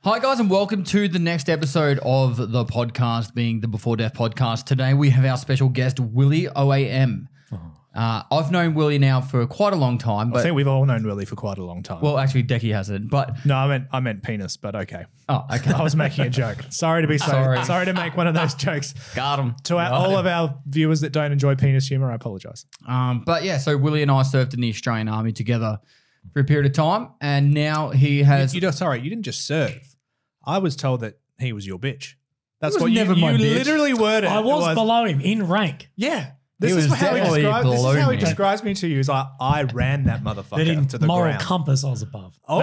Hi guys and welcome to the next episode of the podcast, being the Before Death podcast. Today we have our special guest, WillyOAM. I've known Willy now for quite a long time. But I think we've all known Willy for quite a long time. well, actually, Decky hasn't. But no, I meant penis, but okay. Oh, okay. I was making a joke. Sorry to make one of those jokes. Got him. To all of our viewers that don't enjoy penis humor, I apologize. But yeah, so Willy and I served in the Australian Army together for a period of time, and now he has. You didn't just serve. I was told that he was your bitch. That's was what never you my bitch. literally worded. I was below him in rank. Yeah. He was definitely below how me. he describes me to you. He's like, I ran that motherfucker But in to the moral ground. compass, I was above. Oh.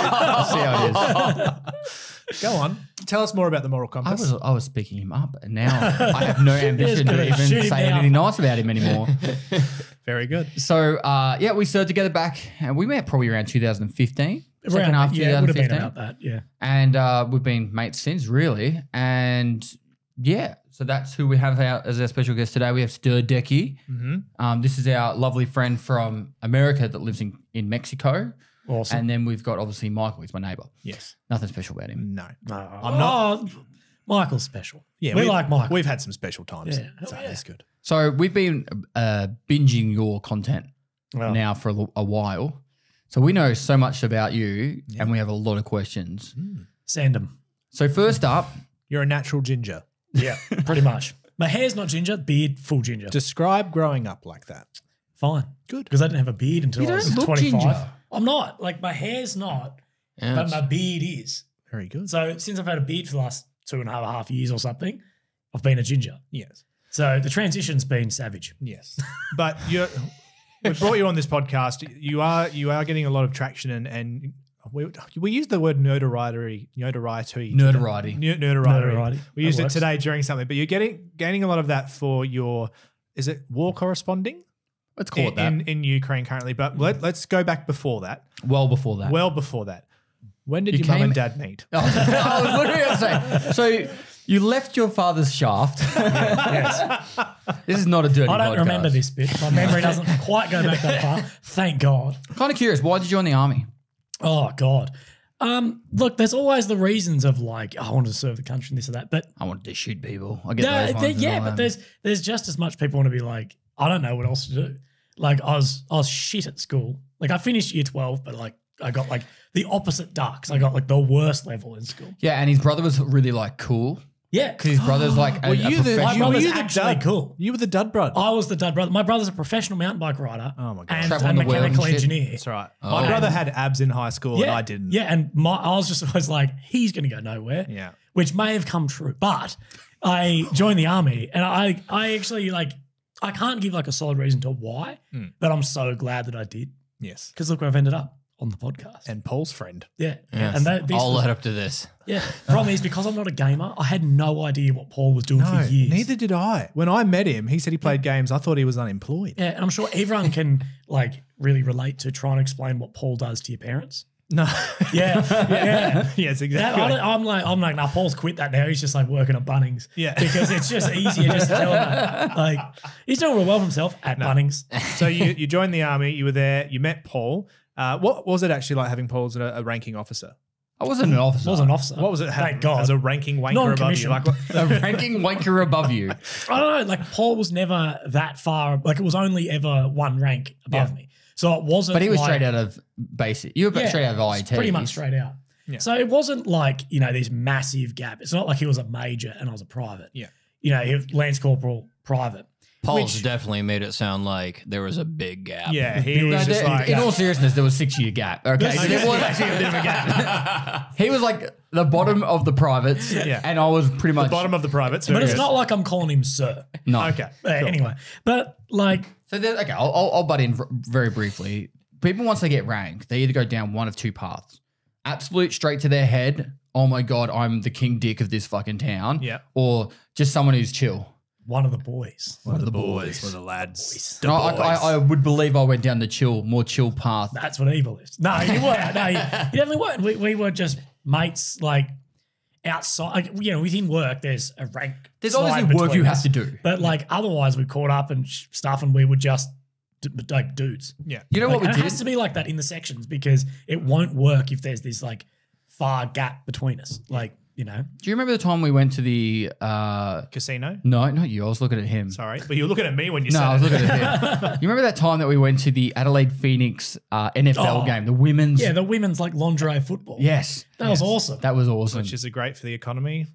I'll see how it is. Go on. Tell us more about the moral compass. I was speaking him up, and now I have no ambition to gonna shoot even him say down. anything nice about him anymore. Very good. So yeah, we served together back, and we met probably around 2015. Second half of Yeah, it would have 2015. been about that, yeah. And we've been mates since, really. And yeah, so that's who we have as our special guest today. We have Stir Decky. This is our lovely friend from America that lives in Mexico. Awesome. And then we've got obviously Michael. He's my neighbor. Yes. Nothing special about him. No. I'm not. Michael's special. Yeah, we like Michael. We've had some special times. Yeah. So Oh, yeah. that's good. So we've been binging your content Well, now for a while. So we know so much about you, and we have a lot of questions. Send him. So first up, You're a natural ginger. Yeah, pretty much. My hair's not ginger, beard full ginger. Describe growing up like that. Fine. Good. Because I didn't have a beard until You I was don't look 25. ginger. I'm not. Like, my hair's not, but my beard is. Very good. So since I've had a beard for the last 2.5 years or something, I've been a ginger. Yes. So the transition's been savage. Yes. But we brought you on this podcast. You are getting a lot of traction and we use the word notoriety. Notoriety. Notoriety. We used That it works. today during something, but you're gaining a lot of that for your, is it war corresponding? Let's call it that. In Ukraine currently. But let's go back before that. Well before that. Well before that. When did You your mum came- and dad meet? I was literally going to say. So you left your father's shaft. Yes. This is not a dirty I don't podcast. remember this bit. My memory doesn't quite go back that far. Thank God. Kind of curious. Why did you join the army? Oh, God. Look, there's always the reasons of like, I wanted to serve the country and this or that. But I wanted to shoot people. I get those ones. yeah, as well. but there's just as much people want to be like, I don't know what else to do. Like I was shit at school. Like I finished year 12, but like I got like the opposite ducks. I got like the worst level in school. Yeah, and his brother was really like cool Yeah. because his brother's like a professional. My brother's the actually dud? cool. You were the dud brother. I was the dud brother. My brother's a professional mountain bike rider. Oh my God. And Travel a on the world and mechanical shit. engineer. That's right. Oh. My brother had abs in high school and I didn't. Yeah, and I was like, he's going to go nowhere. Yeah. Which may have come true. But I joined the army and I actually like, I can't give like a solid reason to why, but I'm so glad that I did. Yes. Because look where I've ended up on the podcast. And Paul's friend. Yeah. Yes. And I'll let up to this. Yeah. Problem is because I'm not a gamer, I had no idea what Paul was doing for No, years. neither did I. When I met him, he said he played games. I thought he was unemployed. Yeah, and I'm sure everyone can like really relate to trying to explain what Paul does to your parents. No. Yeah. Yeah. Yes, That, exactly. I'm like, nah, Paul's quit that now. He's just like working at Bunnings. Yeah. Because it's just easier just to tell him that. Like, he's doing real well for himself at Bunnings. So you joined the army. You were there. You met Paul. What was it actually like having Paul as a ranking officer? I wasn't an officer. I was an officer. What was it Thank God. as a ranking wanker above you? Non-commissioned. Like, what- a ranking wanker above you. I don't know. Like, Paul was never that far. Like, it was only ever one rank above me. So it wasn't But he was like, straight out of basic. You were straight out of IET. pretty much straight out. Yeah. So it wasn't like, this massive gap. It's not like he was a major and I was a private. Yeah. He was Lance Corporal private. Paul's definitely made it sound like there was a big gap. yeah, he was No, just like, in all seriousness, there was a 6-year gap. Okay, so there was actually a bit of a gap. He was like the bottom of the privates, and I was pretty much bottom of the privates. But it's not like I'm calling him sir. no. Okay. Anyway, but like, So okay, I'll butt in very briefly. People once they get ranked, they either go down one of two paths: absolute straight to their head. Oh my God, I'm the king dick of this fucking town. Yeah. Or just someone who's chill. one of the boys. one of the boys, one of the lads. And I would believe I went down the more chill path. That's what evil is. No, you weren't. No, you definitely weren't. We were just mates, like outside. Like, within work, there's a rank. There's slide obviously work you between have us. to do. But like otherwise, we caught up and stuff, and we were just dudes. Yeah. You know what we And did? it has to be like that in the sections because it won't work if there's this like far gap between us. Like, you know. Do you remember the time we went to the Casino? No, not you. I was looking at him. Sorry, but you were looking at me when you No, said I was it. looking at him. You remember that time that we went to the Adelaide Phoenix NFL game, the women's? Yeah, the women's like lingerie football. Yes. That was awesome. That was awesome. Which is great for the economy.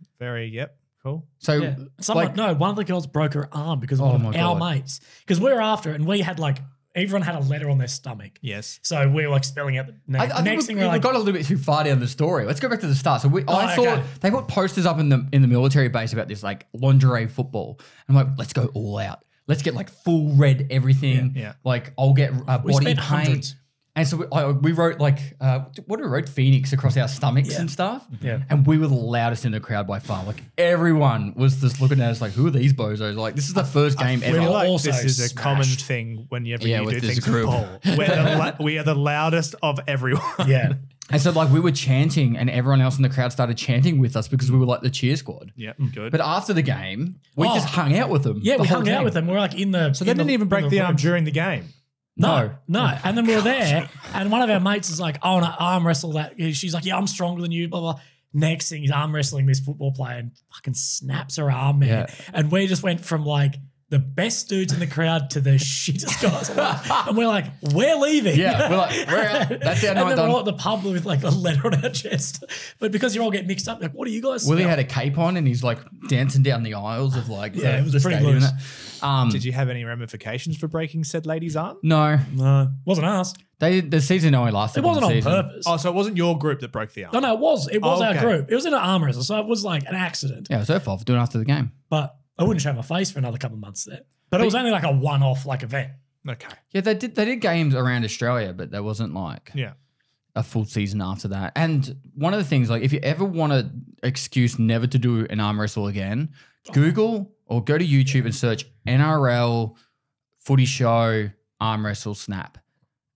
Cool. So, Yeah. One of the girls broke her arm because of one of our mates. Because we were after it and we had like, everyone had a letter on their stomach. Yes. So we were like spelling out the name. I Next think thing we we're like, got a little bit too far down the story. Let's go back to the start. So I saw okay. they put posters up in the military base about this like lingerie football. I'm like, let's go all out. Let's get like full red everything. Yeah. Like I'll get we body spent paint. hundreds. And so we wrote like, what did we wrote? Phoenix across our stomachs and stuff. Yeah. And we were the loudest in the crowd by far. Like everyone was just looking at us like, who are these bozos? Like this is the first game I feel ever. like Also this is a common smashed. thing whenever Yeah, you with do this things group. with Paul. We are the loudest of everyone. yeah. And so like we were chanting and everyone else in the crowd started chanting with us because we were like the cheer squad. Yeah, good. But after the game, we Oh. just hung out with them. Yeah, the we whole hung out team. with them. We were like in the. so they didn't even break the arm during the game. No. And then we were there, and one of our mates is like, "I want to arm wrestle that." She's like, "Yeah, I'm stronger than you." Blah blah. Next thing, he's arm wrestling this football player and fucking snaps her arm, man. Yeah. And we just went from like the best dudes in the crowd to the shittest guys, and we're like, "We're leaving." Yeah, we're like, we're out. That's our And night then done. we're all at the pub with like a letter on our chest, but because you all get mixed up, like, what are you guys? Willy smell? had a cape on and he's like dancing down the aisles of like Yeah, it was the pretty stadium. loose. And that. Did you have any ramifications for breaking said lady's arm? No, No, wasn't us. the season only lasted. It wasn't one on season. purpose. Oh, so it wasn't your group that broke the arm? No, it was. It was Oh, our okay. group. It was in an arm wrestle, so it was like an accident. Yeah, it was her fault for doing it after the game. But I wouldn't show my face for another couple of months there. But it was only like a one-off like event. Okay. Yeah, they did games around Australia, but there wasn't like Yeah. a full season after that. And one of the things, like if you ever want an excuse never to do an arm wrestle again, Google or go to YouTube and search NRL footy show arm wrestle snap.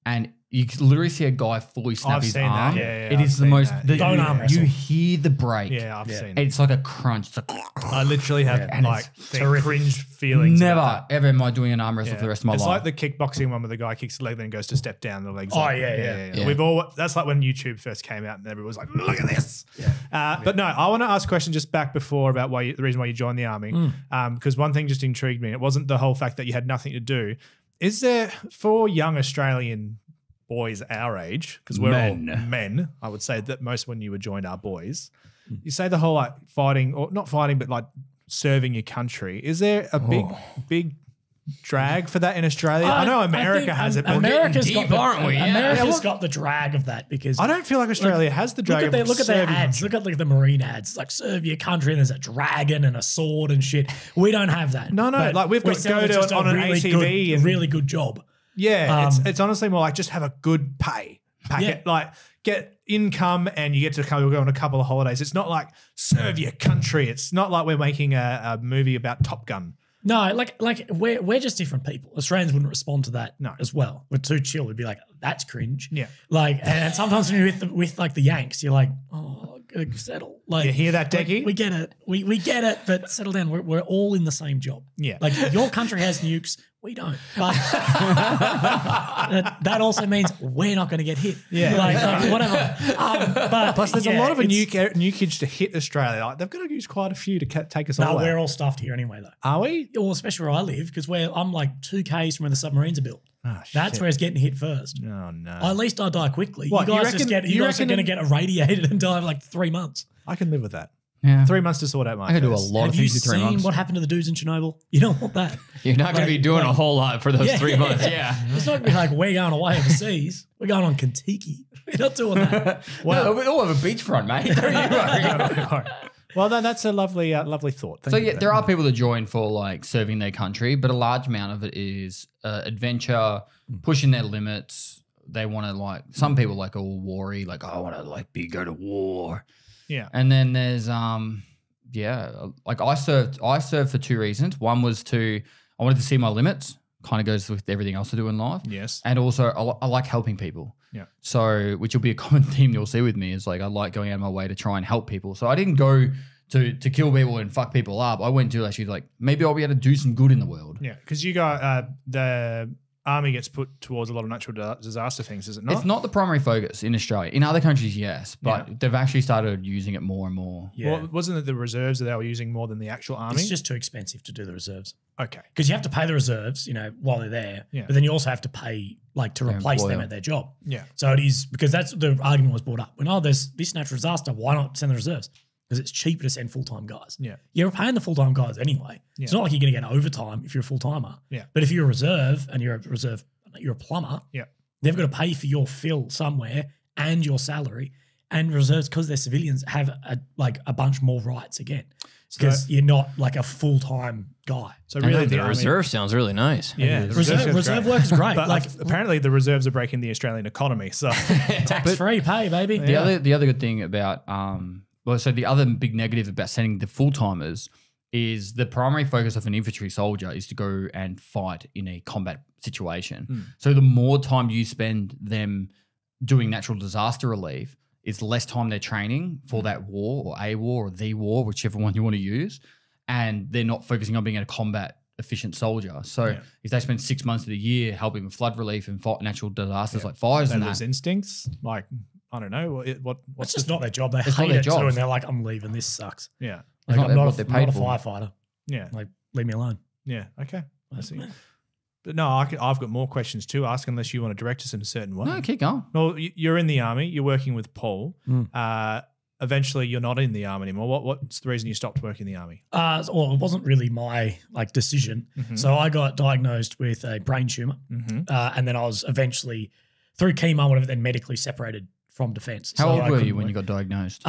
And you can literally see a guy fully snap I've his seen that. arm. Yeah, It I've is the seen most, that. Don't arm you wrestle. hear the break. Yeah, I've seen that. It's like a crunch. It's like, I literally have and like it's cringe feelings. never, about that. ever am I doing an arm wrestle Yeah. for the rest of my it's life. like the kickboxing one where the guy kicks the leg, then goes to step down, the legs. Oh, up. yeah. Yeah. We've all. That's like when YouTube first came out, and everyone was like, "Look at this." But no, I want to ask a question just back before about the reason why you joined the army, because one thing just intrigued me. It wasn't the whole fact that you had nothing to do. Is there for young Australian boys our age, because we're all men, I would say that most when you were joined are boys. You say the whole like fighting, or not fighting, but like serving your country. Is there a big drag for that in Australia? I know America has it, but America's deep, got aren't we? Yeah. America's got the drag of that because I don't feel like Australia has the drag. look at their ads. Look at like the Marine ads. Like serve your country, and there's a dragon and a sword and shit. We don't have that. No, But like we've we got sell go to just on an really ATV good, and really good job. Yeah, it's honestly more like just have a good pay packet, like get income and you get to go on a couple of holidays. It's not like serve your country. It's not like we're making a movie about Top Gun. No, like we're just different people. Australians wouldn't respond to that as well. We're too chill. We'd be like, that's cringe. Yeah. Like, and sometimes when you're with like the Yanks, you're like, oh, settle. Like, You hear that, Decky? We get it. We get it, but settle down. We're all in the same job. Yeah. Like your country has nukes. We don't. But that also means we're not going to get hit. Yeah. Like whatever. But Plus, there's a yeah, lot of it's- nukage to hit Australia. Like, they've got to use quite a few to take us No, all we're out. all stuffed here anyway, though. Are we? Well, especially where I live, because I'm like 2 Ks from where the submarines are built. Oh, That's shit. where it's getting hit first. Oh, no. At least I die quickly. What, you you guys reckon- you you guys are reckon going to in- get irradiated and die in like 3 months. I can live with that. Yeah. 3 months to sort out my I could do a affairs. lot Have of you things in 3 seen months. what happened to the dudes in Chernobyl? You don't want that. You're not going to be doing a whole lot for those Yeah. 3 months. Yeah. It's not going to be like we're going away overseas. We're going on Kentucky. We're not doing that. Well, we all have a beachfront, mate. Don't you worry. Well, no, that's a lovely thought. Thank So you yeah, for there that. are people that join for like serving their country, but a large amount of it is adventure, pushing their limits. They want to like some people like all war-y, like I want to like go to war. Yeah. And then there's like I served for 2 reasons. One was I wanted to see my limits. Kind of goes with everything else I do in life. Yes. And also I like helping people. Yeah. So, which will be a common theme you'll see with me is like I like going out of my way to try and help people. So I didn't go to kill people and fuck people up. I went to actually like maybe I'll be able to do some good in the world. Yeah, because you got the army gets put towards a lot of natural disaster things, is it not? It's not the primary focus in Australia. In other countries, yes, but they've actually started using it more and more. Yeah. Well, wasn't it the reserves that they were using more than the actual army? It's just too expensive to do the reserves. Okay. Because you have to pay the reserves, while they're there. Yeah. But then you also have to pay, to replace them employer. at their job. Yeah. So it is, because that's the argument was brought up. When, there's this natural disaster, why not send the reserves? Because it's cheaper to send full-time guys. Yeah. You're paying the full-time guys anyway. Yeah. It's not like you're going to get overtime if you're a full-timer. Yeah. But if you're a reserve and you're a plumber, Yeah. they've got to pay for your fill somewhere and your salary. And reserves, because they're civilians, have a bunch more rights again. Because you're not like a full-time guy. So really, the army- reserve sounds really nice. Yeah, the Reserve work is great. But apparently, the reserves are breaking the Australian economy. So Tax-free pay, baby. The other good thing about so the other big negative about sending the full timers is the primary focus of an infantry soldier is to go and fight in a combat situation. So the more time you spend them doing natural disaster relief, it's less time they're training for that war or a war or the war, whichever one you want to use, and they're not focusing on being a combat efficient soldier. So if they spend 6 months of the year helping with flood relief and fight natural disasters like fires they and lose that, instincts. Like, I don't know what's It's just not their job. They It's not hate their it too, jobs. and they're like, I'm leaving. This sucks. Yeah. It's Like, not I'm not what they're I'm not paid a for. firefighter. Yeah. Like, leave me alone. Yeah. Okay. I see. But no, I've got more questions to ask unless you want to direct us in a certain way. no, keep going. Well, you're in the army. You're working with Paul. Eventually, you're not in the army anymore. What's the reason you stopped working in the army? Well, it wasn't really my decision. So I got diagnosed with a brain tumor, and then I was eventually through chemo, whatever, then medically separated from defence. How So old I were couldn't you when work. you got diagnosed?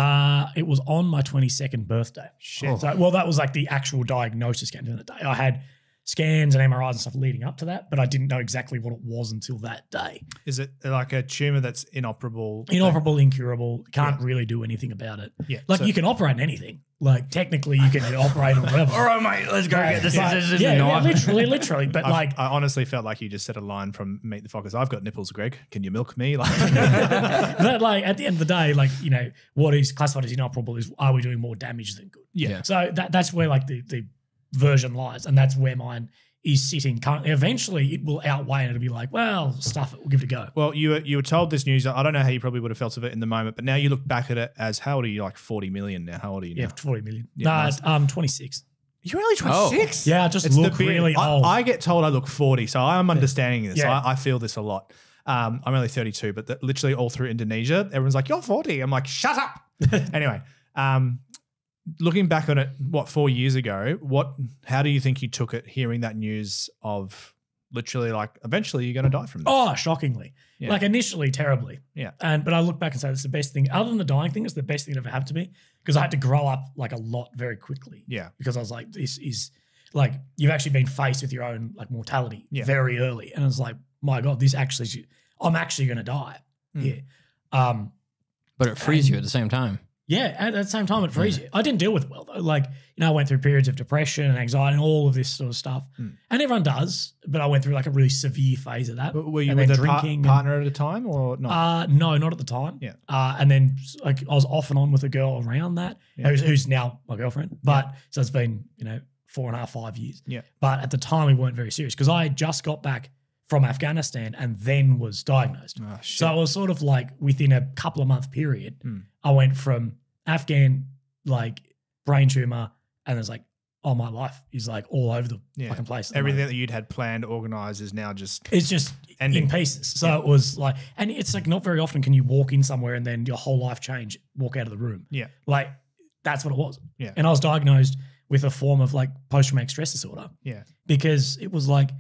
It was on my 22nd birthday. Shit. So, well, that was like the actual diagnosis came to the day. I had scans and MRIs and stuff leading up to that, but I didn't know exactly what it was until that day. Is it like a tumor that's inoperable? Inoperable, incurable, can't really do anything about it. Yeah. Like So- you can operate on anything. Like technically you can operate on whatever. All right, mate, let's go get the scissors and Yeah, the yeah, knife. literally. But I like, honestly felt like you just said a line from Meet the Fockers. I've got nipples, Greg. Can you milk me? Like, but like at the end of the day, like, what is classified as inoperable is, are we doing more damage than good? Yeah. So that's where like the version lies. And that's where mine is sitting currently. Eventually it will outweigh and it'll be like, well, stuff it, we'll give it a go. well, you were told this news. I don't know how you probably would have felt of it in the moment, but now you look back at it as, how old are you? Like 40 million now. How old are you now? Yeah, 40 million. Yeah, No, nice. it's 26. You're only 26? Yeah, I just It's the look beard. really old. I get told I look 40, so I'm understanding this. Yeah. I feel this a lot. I'm only 32, but literally all through Indonesia, everyone's like, you're 40. I'm like, shut up. Anyway, looking back on it, 4 years ago, how do you think you took it, hearing that news of literally like, eventually you're going to die from this? Oh, shockingly. Yeah. Like initially terribly. Yeah. But I look back and say it's the best thing, other than the dying thing, it's the best thing that ever happened to me, because I had to grow up like a lot very quickly. Yeah. Because I was like, this is like, you've actually been faced with your own like mortality Yeah. very early. And it's like, my God, I'm actually going to die. Yeah. But it frees you at the same time. Yeah, at the same time, it frees you. I didn't deal with it well, though. Like, I went through periods of depression and anxiety and all of this sort of stuff. And everyone does, but I went through like a really severe phase of that. Were you And with then a drinking partner at a time or not? No, not at the time. Yeah. And then like I was off and on with a girl around that, who's now my girlfriend. But so it's been, 4.5, 5 years. Yeah. But at the time, we weren't very serious because I just got back from Afghanistan and then was diagnosed. Oh, shit. So it was sort of like within a couple of month period, I went from Afghan, like brain tumor, and it's like, oh, my life is like all over the fucking place. at the Everything moment. that you'd had planned, organized is now just It's just ending. in pieces. So it was like, and it's like not very often can you walk in somewhere and then your whole life change, walk out of the room. Yeah. Like that's what it was. Yeah. And I was diagnosed with a form of like post-traumatic stress disorder Yeah. because it was like,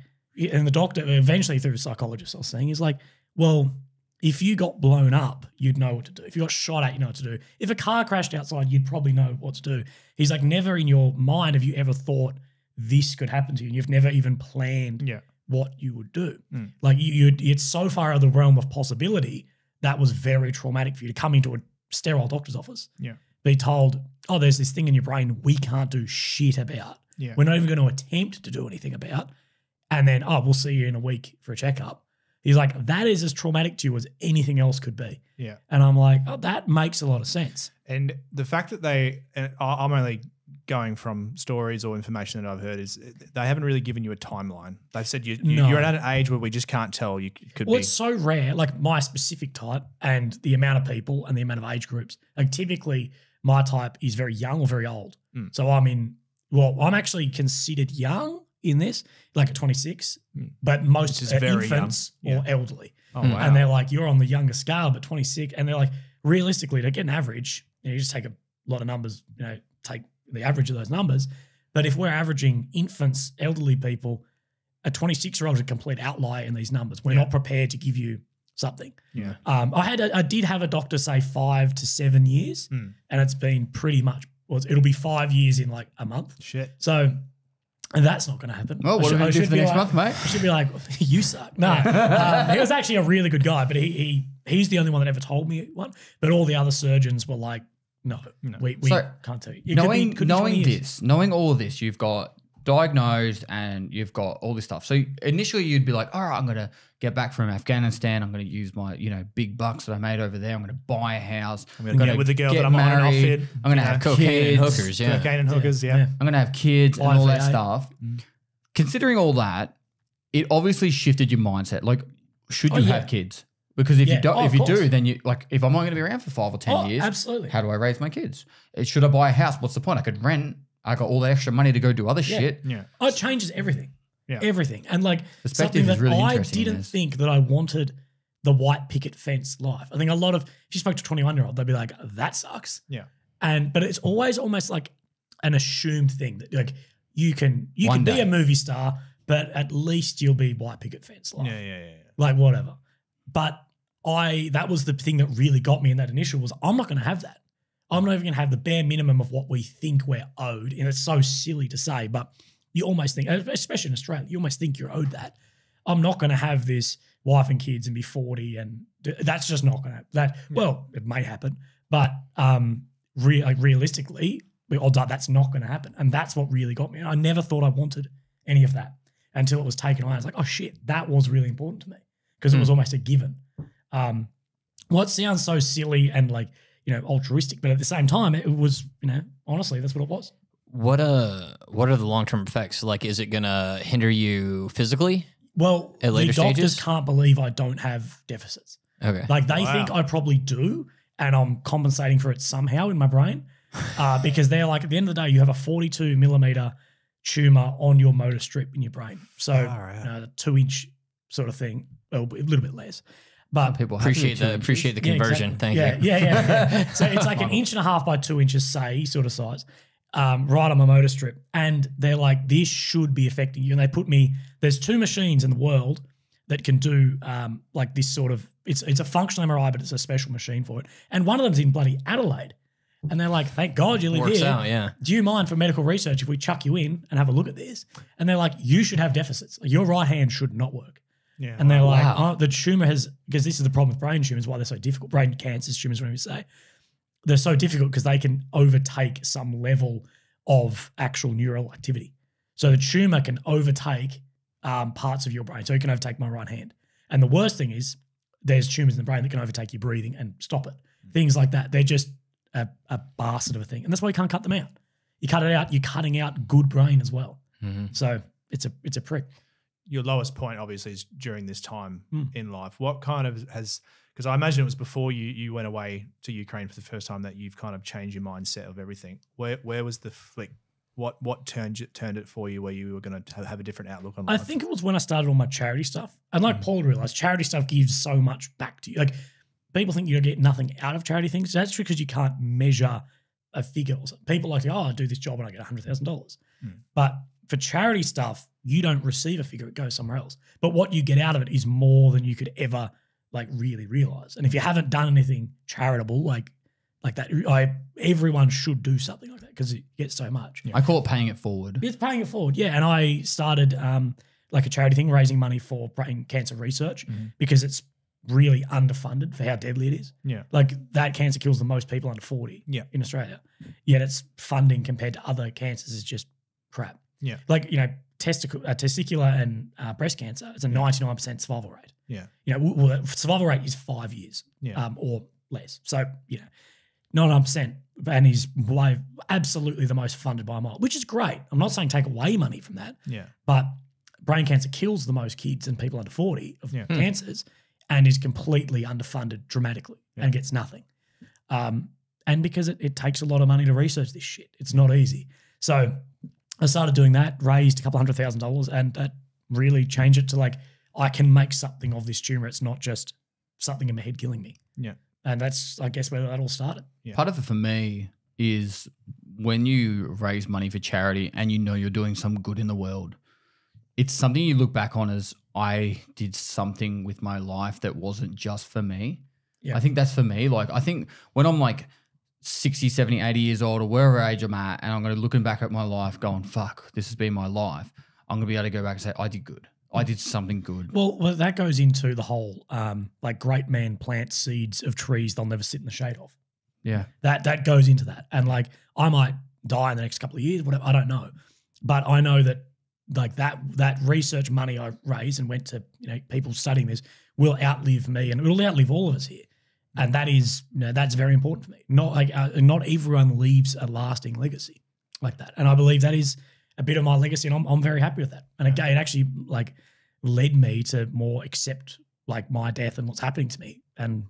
and the doctor eventually through a psychologist I was saying, he's like, well, if you got blown up, you'd know what to do. If you got shot at, you know what to do. If a car crashed outside, you'd probably know what to do. He's like, never in your mind have you ever thought this could happen to you. And you've never even planned what you would do. Like it's so far out of the realm of possibility that was very traumatic for you to come into a sterile doctor's office. Yeah. Be told, oh, there's this thing in your brain we can't do shit about. Yeah. We're not even going to attempt to do anything about. And then, oh, we'll see you in a week for a checkup. He's like, that is as traumatic to you as anything else could be. Yeah. And I'm like, oh, that makes a lot of sense. And the fact that I'm only going from stories or information that I've heard is they haven't really given you a timeline. They've said No. you're at an age where we just can't tell. You could Well, be. it's so rare, like my specific type and the amount of people and the amount of age groups. Like typically my type is very young or very old. So I'm actually considered young in this, like at 26, but most Which is are very infants young. or elderly. Oh, wow. And they're like, you're on the younger scale, but 26. And they're like, realistically, to get an average, you just take a lot of numbers, take the average of those numbers. But if we're averaging infants, elderly people, a 26-year-old is a complete outlier in these numbers. We're not prepared to give you something. Yeah. I did have a doctor say 5 to 7 years, and it's been pretty much, it'll be 5 years in like a month. Shit. So, and that's not going to happen. Well, what do we do for the next month, mate? I should be like, you suck. No, he was actually a really good guy, but he's the only one that ever told me one. But all the other surgeons were like, no. We can't tell you. Knowing all of this, you've got diagnosed and you've got all this stuff. So initially you'd be like, all right, I'm going to get back from Afghanistan. I'm going to use my, big bucks that I made over there. I'm going to buy a house. I'm going to get with the girl that I'm on and off it. I'm going to have cocaine kids. and hookers. Yeah. Cocaine and hookers, yeah. I'm going to have kids and all that IFA. stuff. Considering all that, it obviously shifted your mindset. Like, should you have kids? Because if you don't, if you do, then you like. If I'm not going to be around for 5 or 10 years, absolutely. How do I raise my kids? Should I buy a house? What's the point? I could rent. I got all the extra money to go do other shit. Yeah. Oh, it changes everything. Yeah. Everything. And like Perspective something is that really I interesting in didn't this. think that I wanted the white picket fence life. I think a lot of, if you spoke to a 21-year-old, they'd be like, that sucks. Yeah. But it's always almost like an assumed thing that like you can One be day. a movie star, but at least you'll be white picket fence life. Yeah. Like whatever. But that was the thing that really got me in that initial was I'm not going to have that. I'm not even going to have the bare minimum of what we think we're owed. And it's so silly to say, but you almost think, especially in Australia, you almost think you're owed that. I'm not going to have this wife and kids and be 40 and that's just not going to happen. Well, it may happen, but realistically, that's not going to happen. And that's what really got me. And I never thought I wanted any of that until it was taken away. I was like, oh shit, that was really important to me because it was almost a given. What sounds so silly and like, altruistic, but at the same time, it was, honestly, that's what it was. What are the long-term effects? Like, is it gonna hinder you physically? Well, At later the doctors stages? can't believe I don't have deficits. Okay. Like they think I probably do, and I'm compensating for it somehow in my brain, because they're like, at the end of the day, you have a 42 millimeter tumor on your motor strip in your brain, so the 2-inch sort of thing, a little bit less. But People appreciate the conversion. Thank you. Yeah. So it's like 1.5 inches by 2 inches, say, sort of size, right on my motor strip. And they're like, this should be affecting you. And they put me, there's 2 machines in the world that can do like this sort of, it's a functional MRI, but it's a special machine for it. And one of them's in bloody Adelaide. And they're like, thank God you live Works here. out, yeah. Do you mind for medical research if we chuck you in and have a look at this? And they're like, you should have deficits. Like, your right hand should not work. Yeah. And they're like, Wow. oh, the tumor has, because this is the problem with brain tumors, why they're so difficult. Brain cancers, tumors, whatever you say. They're so difficult because they can overtake some level of actual neural activity. So the tumor can overtake parts of your brain. So it can overtake my right hand. And the worst thing is there's tumors in the brain that can overtake your breathing and stop it. Things like that. They're just a bastard of a thing. And that's why you can't cut them out. You cut it out, you're cutting out good brain as well. Mm-hmm. So it's a prick. Your lowest point, obviously, is during this time in life. What kind of because I imagine it was before you went away to Ukraine for the first time that you've kind of changed your mindset of everything. Where was the flick? What turned it for you where you were going to have a different outlook on life? I think it was when I started all my charity stuff. And like Paul realized, charity stuff gives so much back to you. Like people think you get nothing out of charity things. That's because you can't measure a figure. Or something. People like, I do this job and I get $100,000. But for charity stuff, you don't receive a figure, it goes somewhere else. But what you get out of it is more than you could ever like really realize. And if you haven't done anything charitable like that, everyone should do something like that because it gets so much. I call it paying it forward. It's paying it forward, yeah. And I started like a charity thing, raising money for brain cancer research because it's really underfunded for how deadly it is. Yeah. Like that cancer kills the most people under 40 in Australia. Yet its funding compared to other cancers is just crap. Yeah. Like, testicular and breast cancer is a 99% survival rate. Yeah. The survival rate is 5 years or less. So, 99% and he's absolutely the most funded by a mile, which is great. I'm not saying take away money from that. Yeah. But brain cancer kills the most kids and people under 40 of cancers and is completely underfunded dramatically and gets nothing. And because it takes a lot of money to research this shit. It's not easy. So I started doing that, raised a couple $100,000, and that really changed it to like, I can make something of this tumor. It's not just something in my head killing me. Yeah. And that's, I guess, where that all started. Yeah. Part of it for me is when you raise money for charity and you know you're doing some good in the world, it's something you look back on as I did something with my life that wasn't just for me. Yeah. I think that's for me. Like, I think when I'm like 60, 70, 80 years old or wherever age I'm at, and I'm going to looking back at my life going, fuck, this has been my life. I'm going to be able to go back and say, I did good. I did something good. Well, that goes into the whole, like great man plants seeds of trees they'll never sit in the shade of. Yeah. That goes into that. And like, I might die in the next couple of years, whatever, I don't know. But I know that like that research money I raised and went to, people studying this will outlive me and it will outlive all of us here. And that is, that's very important for me. Not everyone leaves a lasting legacy like that. And I believe that is a bit of my legacy, and I'm very happy with that. And again, it actually like led me to more accept like my death and what's happening to me. And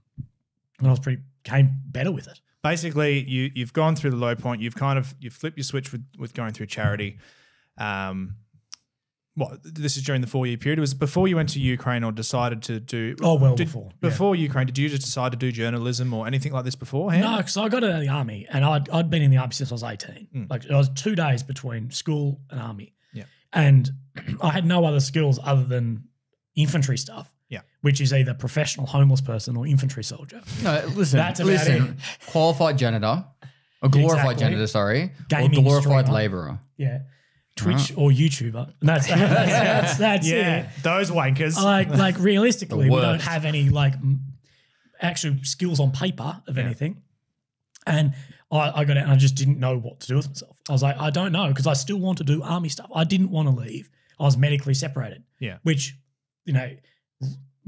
I came better with it. Basically, you've gone through the low point. You've flipped your switch with going through charity. This is during the 4-year period. It was before you went to Ukraine or decided to do. Oh, well, before. Before Ukraine, did you just decide to do journalism or anything like this beforehand? No, because I got out of the army, and I'd been in the army since I was 18. Like, I was 2 days between school and army. Yeah. And I had no other skills other than infantry stuff. Yeah. Which is either professional homeless person or infantry soldier. No, listen. That's about it. Qualified janitor, a glorified Exactly. janitor, sorry, Gaming or glorified streamer. labourer. Yeah. Twitch or YouTuber. And that's Yeah, it. those wankers. Like realistically, we don't worst. have any like actual skills on paper of anything. And I got out and I just didn't know what to do with myself. I was like, I don't know, because I still want to do army stuff. I didn't want to leave. I was medically separated. Yeah. Which,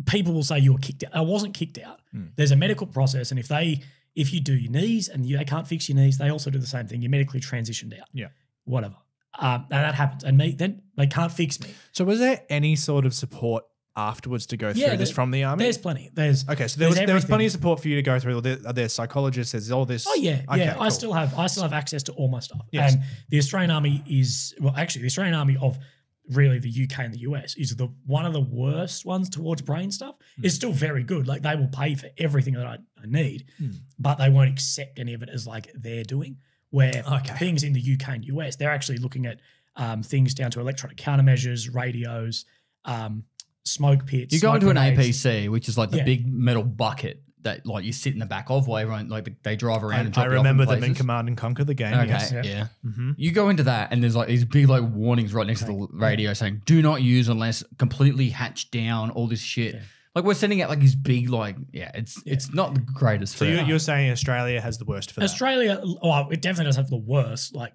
people will say you were kicked out. I wasn't kicked out. There's a medical process, and if you do your knees and they can't fix your knees, they also do the same thing. You're medically transitioned out. Yeah. Whatever. And that happens. And then they can't fix me. So was there any sort of support afterwards to go through this from the army? There's plenty. There's okay. So there was everything. plenty of support for you to go through. Are there psychologists? There's all this. Oh yeah, Okay, yeah. cool. I still have access to all my stuff. Yes. And the Australian Army the Australian Army of really the UK and the US is one of the worst ones towards brain stuff. It's still very good. Like, they will pay for everything that I need, but they won't accept any of it as like they're doing. Where things in the UK and US, they're actually looking at things down to electronic countermeasures, radios, smoke pits. You go smoke into an grenades. APC, which is like the big metal bucket that like you sit in the back of, while everyone like they drive around and drop I you off remember in them in places. Command and Conquer, the game. Okay. Yes. Yeah. You go into that and there's like these big like warnings right next to the radio saying do not use unless completely hatched down, all this shit. Yeah. Like, we're sending out like these big like it's not the greatest So for you're saying Australia has the worst for that? Australia, it definitely does have the worst. Like,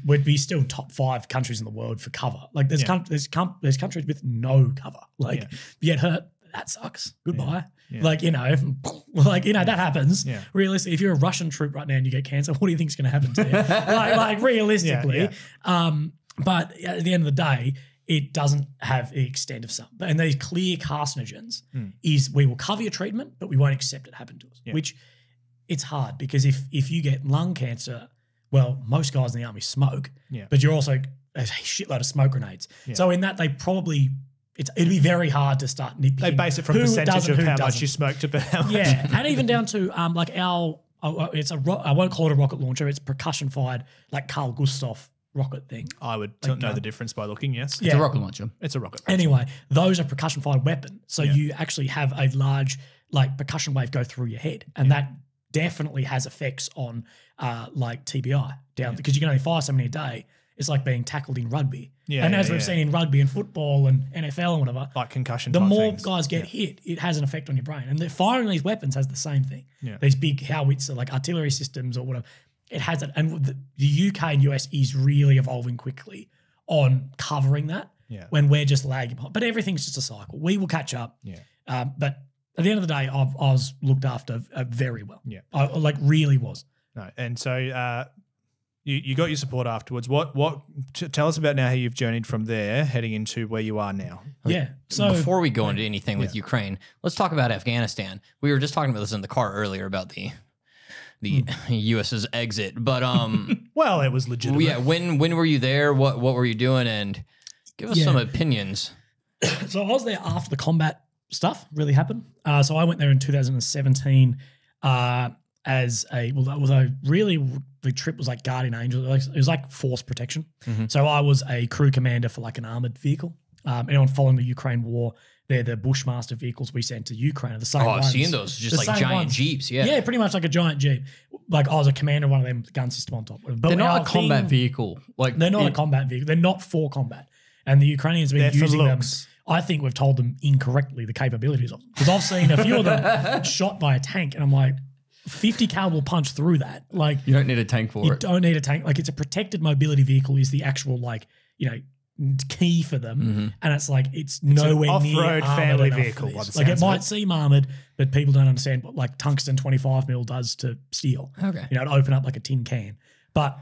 we'd be still top 5 countries in the world for cover. Like, there's countries with no cover. Like, you get hurt, that sucks. Goodbye. Yeah. Like, that happens. Yeah. Realistically, if you're a Russian troop right now and you get cancer, what do you think is going to happen to you? like realistically. Yeah. But at the end of the day, it doesn't have the extent of some. And these clear carcinogens is we will cover your treatment, but we won't accept it happen to us, which it's hard because if you get lung cancer, well, most guys in the army smoke, but you're also a shitload of smoke grenades. Yeah. So in that, they probably, it'd be very hard to start nitpicking. They base it from who percentage does of and who how much doesn't. you smoke to how much. Yeah, and even down to like I won't call it a rocket launcher. It's percussion fired, like Carl Gustav rocket thing. I would know the difference by looking, yes. it's a rocket launcher. It's a rocket. Anyway, those are percussion fired weapon. So you actually have a large like percussion wave go through your head, and that definitely has effects on like TBI down because you can only fire so many a day. It's like being tackled in rugby. Yeah, and yeah, as we've seen in rugby and football and NFL and whatever, Like concussion the type more things. guys get hit, it has an effect on your brain. And firing these weapons has the same thing. Yeah. These big howitzer, like artillery systems or whatever, it has it. And the UK and US is really evolving quickly on covering that when we're just lagging behind. But everything's just a cycle. We will catch up. Yeah. But at the end of the day, I was looked after very well. Yeah. I really was. No. And so you got your support afterwards. Tell us about now how you've journeyed from there heading into where you are now. Yeah. So before we go into anything with Ukraine, let's talk about Afghanistan. We were just talking about this in the car earlier about the U.S.'s exit, but well, it was legitimate. Yeah. When were you there? What were you doing? And give us some opinions. So I was there after the combat stuff really happened. So I went there in 2017 as the trip was like guardian angel. It was like force protection. Mm-hmm. So I was a crew commander for like an armored vehicle. Anyone following the Ukraine war, they're the Bushmaster vehicles we sent to Ukraine are the same ones. I've seen those, just like giant ones. Jeeps. Yeah. Yeah, pretty much like a giant Jeep. Like I was a commander of one of them, gun system on top. But They're not a combat vehicle. Like they're not a combat vehicle. They're not for combat. And the Ukrainians have been using them. I think we've told them incorrectly the capabilities of them. Because I've seen a few of them shot by a tank and I'm like, 50 cal will punch through that. Like you don't need a tank for it. You don't need a tank. Like it's a protected mobility vehicle is the actual key for them. Mm-hmm. And it's like it's nowhere near off-road family vehicle. Like it might seem armored, but people don't understand what like tungsten 25 mil does to steel. Okay. To open up like a tin can. But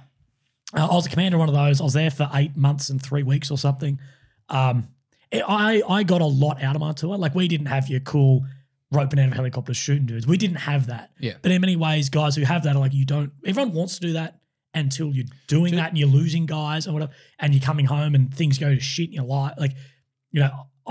I was a commander of one of those. I was there for 8 months and 3 weeks or something. I got a lot out of my tour. Like we didn't have your cool roping out of helicopters shooting dudes. We didn't have that. Yeah. But in many ways, guys who have that are like, everyone wants to do that until you're doing that and you're losing guys and whatever, and you're coming home and things go to shit in your life. Like,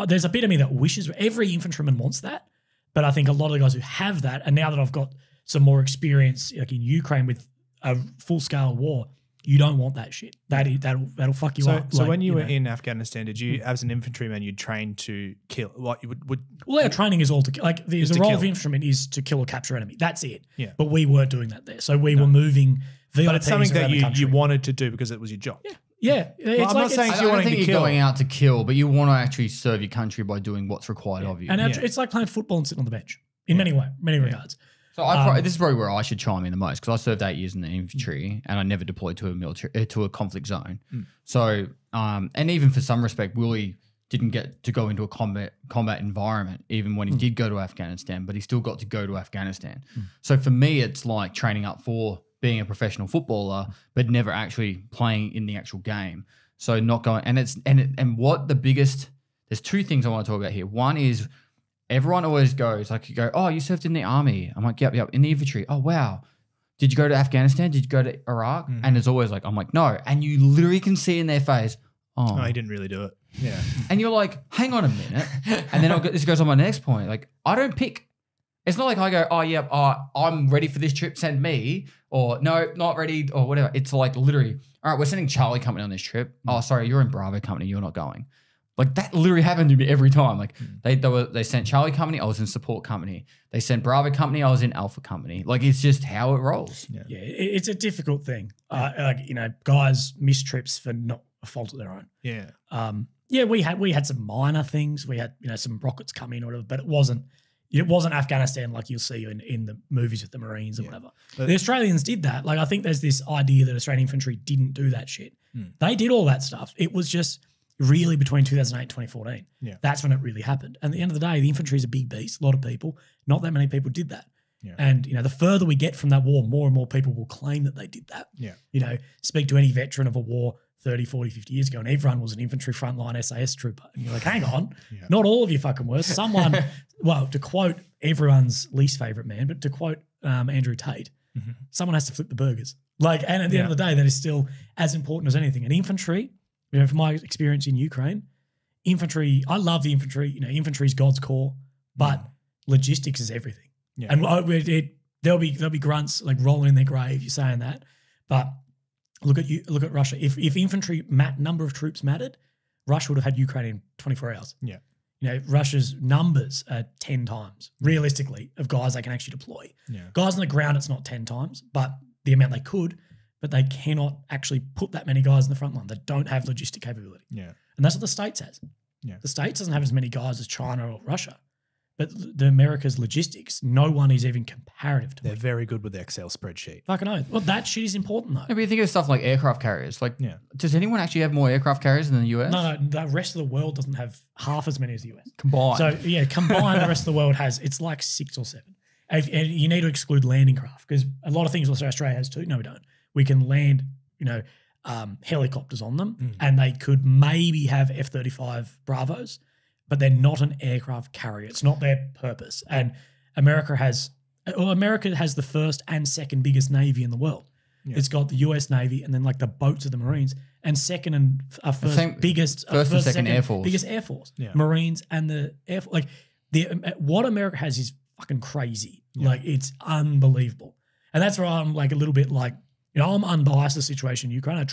there's a bit of me that wishes every infantryman wants that. But I think a lot of the guys who have that, and now that I've got some more experience like in Ukraine with a full scale war, you don't want that shit. That'll fuck you up. So when you were in Afghanistan, did you, as an infantryman, you trained to kill? What you would? Well, our training is all to kill. Like the role of infantryman is to kill or capture enemy. That's it. Yeah. But we weren't doing that there. So we were moving VIPs But it's something that around the you wanted to do because it was your job. Yeah. I'm not saying I you don't wanting think to you're kill. going out to kill, but you want to actually serve your country by doing what's required of you. And it's like playing football and sitting on the bench in many regards. So this is probably where I should chime in the most because I served 8 years in the infantry and I never deployed to a military to a conflict zone. So and even for some respect, Willy didn't get to go into a combat environment even when he did go to Afghanistan, but he still got to go to Afghanistan. So for me, it's like training up for being a professional footballer, but never actually playing in the actual game. So not going and what the biggest. There's two things I want to talk about here. One is. Everyone always goes, like you go, oh, you served in the army. I'm like, yep, in the infantry. Oh, wow. Did you go to Afghanistan? Did you go to Iraq? And it's always like, I'm like, no. And you literally can see in their face, oh, he didn't really do it. Yeah. And you're like, hang on a minute. And then this goes on my next point. Like, I don't pick. It's not like I go, oh, yeah, I'm ready for this trip, send me. Or no, not ready or whatever. It's like literally, all right, we're sending Charlie Company on this trip. Oh, sorry, you're in Bravo Company. You're not going. Like that literally happened to me every time. Like they sent Charlie Company, I was in Support Company. They sent Bravo Company, I was in Alpha Company. Like it's just how it rolls. Yeah, it's a difficult thing. Guys miss trips for not a fault of their own. Yeah. We had some minor things. We had some rockets come in or whatever, but it wasn't Afghanistan like you'll see in the movies with the Marines or whatever. The Australians did that. Like I think there's this idea that Australian infantry didn't do that shit. They did all that stuff. It was just really between 2008 and 2014. Yeah. That's when it really happened. And at the end of the day, the infantry is a big beast. A lot of people, not that many people did that. Yeah. And, the further we get from that war, more and more people will claim that they did that. Yeah. Speak to any veteran of a war 30, 40, 50 years ago and everyone was an infantry frontline SAS trooper. And you're like, hang on, not all of you fucking were. Someone, well, to quote everyone's least favorite man, but to quote Andrew Tate, someone has to flip the burgers. Like, and at the end of the day, that is still as important as anything. And infantry, from my experience in Ukraine, infantry, I love the infantry. Infantry is God's core, but logistics is everything. Yeah. And there'll be grunts like rolling in their grave. You're saying that, but look at Russia. If infantry number of troops mattered, Russia would have had Ukraine in 24 hours. Yeah. Russia's numbers are 10 times realistically of guys they can actually deploy. Yeah. Guys on the ground, it's not 10 times, but the amount they could. But they cannot actually put that many guys in the front line. They don't have logistic capability. Yeah. And that's what the States has. Yeah. The States doesn't have as many guys as China or Russia. But the America's logistics, no one is even comparative to They're it. very good with the Excel spreadsheet. Fucking oath. Well, that shit is important though. No, but you think of stuff like aircraft carriers. Like, does anyone actually have more aircraft carriers than the US? No, the rest of the world doesn't have half as many as the US. Combined. So, combined, the rest of the world has, it's like 6 or 7. And you need to exclude landing craft because a lot of things Australia has too. No, we don't. We can land, helicopters on them, and they could maybe have F-35 Bravos, but they're not an aircraft carrier. It's not their purpose. And America has the first and second biggest Navy in the world. Yeah. It's got the US Navy and then like the boats of the Marines, and second and first and second Air Force. Biggest Air Force. Yeah. Marines and the Air Force. Like what America has is fucking crazy. Yeah. Like it's unbelievable. And that's where I'm like a little bit like, I'm unbiased in the situation in Ukraine.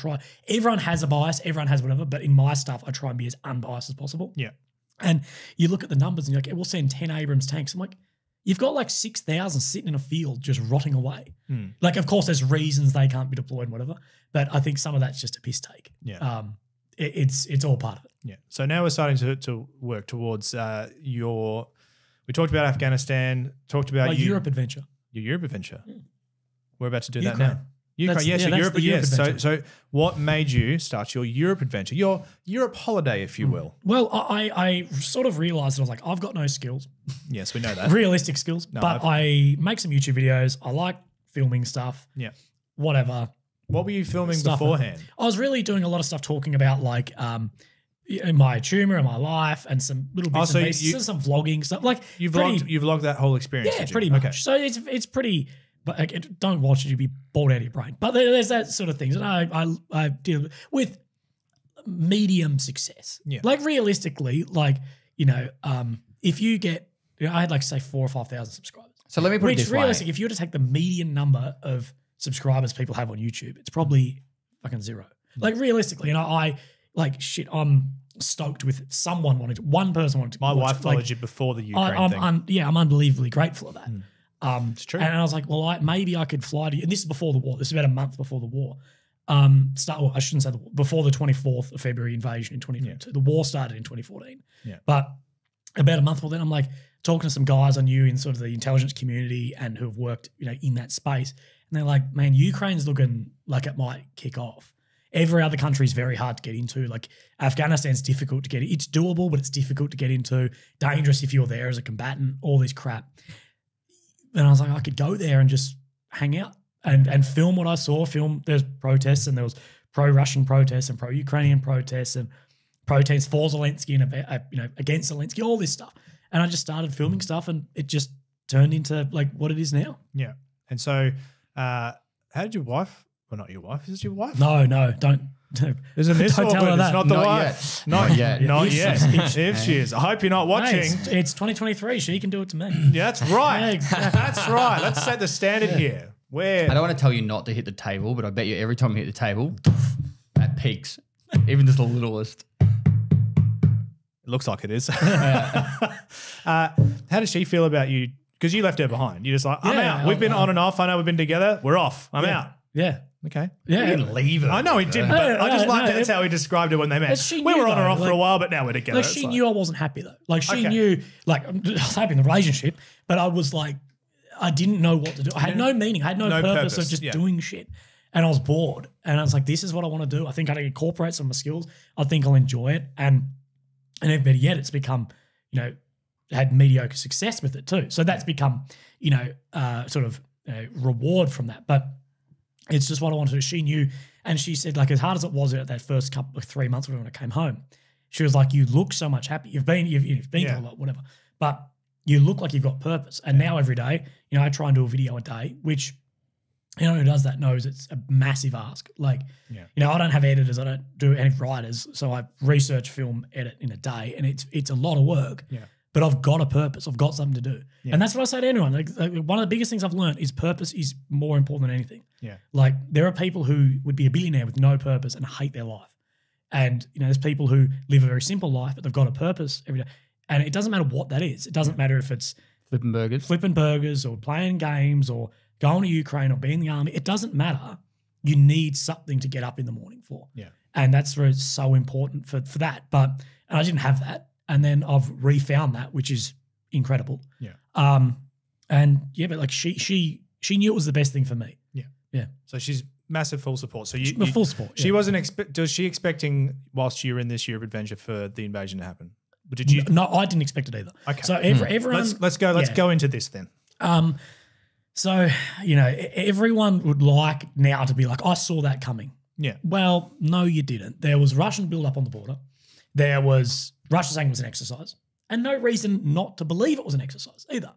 Everyone has a bias, everyone has whatever, but in my stuff, I try and be as unbiased as possible. Yeah. And you look at the numbers and you're like, we'll send 10 Abrams tanks. I'm like, you've got like 6,000 sitting in a field just rotting away. Like, of course, there's reasons they can't be deployed and whatever, but I think some of that's just a piss take. Yeah. It's all part of it. Yeah. So now we're starting to work towards we talked about Afghanistan, talked about Europe adventure. Your Europe adventure. We're about to do Ukraine. that now. Ukraine, yes, Europe, yes. adventure. So what made you start your Europe adventure, your Europe holiday, if you will? Well, I sort of realised that I was like, I've got no skills. Yes, we know that. Realistic skills. No, but I make some YouTube videos. I like filming stuff. Yeah. Whatever. What were you filming beforehand? I was really doing a lot of stuff talking about like my tumour and my life and some little bits and pieces, some vlogging stuff. Like you've vlogged that whole experience. Yeah, pretty much. Okay. So it's pretty. But don't watch it; you'll be bored out of your brain. But there's that sort of things, and I deal with medium success. Yeah. Like realistically, like if you get, I had like say 4,000 or 5,000 subscribers. So let me put it this way: realistic, if you were to take the median number of subscribers people have on YouTube, it's probably fucking zero. Like realistically, and I like shit. I'm stoked with someone wanting to. One person wanted to. My wife followed you before the Ukraine thing. I'm unbelievably grateful of that. It's true. And I was like, well, maybe I could fly to you. And this is before the war. This is about a month before the war. I shouldn't say the war. Before the 24th of February invasion in 2022. Yeah. The war started in 2014. Yeah. But about a month before then, I'm like talking to some guys I knew in sort of the intelligence community and who have worked, in that space. And they're like, man, Ukraine's looking like it might kick off. Every other country is very hard to get into. Like Afghanistan's difficult to get in. It's doable, but it's difficult to get into. Dangerous if you're there as a combatant, all this crap. And I was like, I could go there and just hang out and film what I saw. There's protests and there was pro-Russian protests and pro-Ukrainian protests and protests for Zelensky and against Zelensky, all this stuff. And I just started filming stuff, and it just turned into like what it is now. Yeah. And so, how did your wife? Well, not your wife. Is it your wife? No, don't. Isn't this don't tell her that. It's not the wife. Not yet. Not yet. If she is. I hope you're not watching. Hey, it's 2023. She can do it to me. Yeah, that's right. Yeah, exactly. That's right. Let's set the standard here. I don't want to tell you not to hit the table, but I bet you every time you hit the table, that peaks. Even just the littlest. It looks like it is. How does she feel about you? Because you left her behind. You're just like, I'm out. We've been on and off. I know we've been together. We're off. I'm out. Yeah. Okay. Yeah. You didn't leave her. I know he didn't, but I just liked that's how he described it when they met. We were on and off for a while, but now we're together. Like she knew I wasn't happy though. Like she knew, like I was happy in the relationship, but I was like, I didn't know what to do. I had no meaning. I had no purpose of just doing shit. And I was bored. And I was like, this is what I want to do. I think I can incorporate some of my skills. I think I'll enjoy it. And better yet, it's become, had mediocre success with it too. So that's become, reward from that. But it's just what I wanted to do. She knew, and she said, like, as hard as it was at that first couple of 3 months when I came home, she was like, you look so much happy. You've been to a lot, whatever. But you look like you've got purpose. And now every day, I try and do a video a day, which, who does that knows it's a massive ask. Like, I don't have editors. I don't do any writers. So I research, film, edit in a day. And it's a lot of work. Yeah. But I've got a purpose. I've got something to do. Yeah. And that's what I say to anyone. Like, one of the biggest things I've learned is purpose is more important than anything. Yeah. Like, there are people who would be a billionaire with no purpose and hate their life. And, there's people who live a very simple life, but they've got a purpose every day. And it doesn't matter what that is. It doesn't matter if it's flipping burgers or playing games or going to Ukraine or being in the army. It doesn't matter. You need something to get up in the morning for. Yeah. And that's where it's so important for that. And I didn't have that. And then I've refound that, which is incredible. Yeah. But like she knew it was the best thing for me. Yeah. Yeah. So she's massive full support. So you full support. She wasn't was she expecting whilst you were in this year of adventure for the invasion to happen? But did you? No, I didn't expect it either. Okay. So everyone. Let's go into this then. So, everyone would like now to be like, I saw that coming. Yeah. Well, no, you didn't. There was Russian build-up on the border. There was Russia saying it was an exercise, and no reason not to believe it was an exercise either.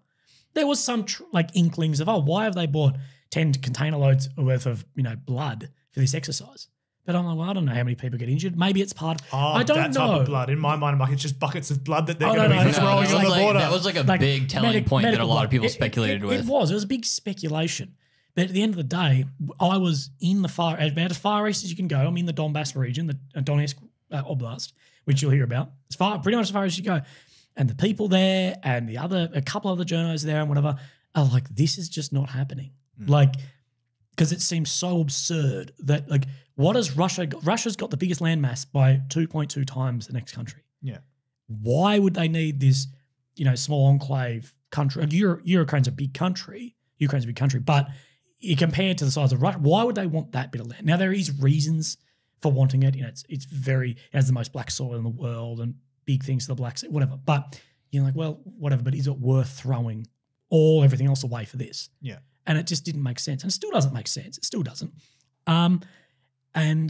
There was some inklings of, why have they bought 10 container loads worth of blood for this exercise? But I'm like, well, I don't know how many people get injured. Maybe it's part of. I don't that know. Type of blood. In my mind, I'm like, it's just buckets of blood that they're going to no, be throwing on the border. That was like a big telling point that a lot of people speculated with. It was a big speculation. But at the end of the day, I was in about as far east as you can go. I'm in the Donbass region, the Donetsk Oblast, which you'll hear about. Pretty much as far as you go. And the people there and a couple other journos there and whatever are like, this is just not happening. Because it seems so absurd that what has Russia got? Russia's got the biggest landmass by 2.2 times the next country. Yeah. Why would they need this, small enclave country? Ukraine's a big country. Ukraine's a big country, but compared to the size of Russia, why would they want that bit of land? Now, there is reasons for wanting it. It has the most black soil in the world and big things to the Black Sea, whatever. But you're like, well, whatever, but is it worth throwing everything else away for this? Yeah. And it just didn't make sense. And it still doesn't make sense. It still doesn't. And then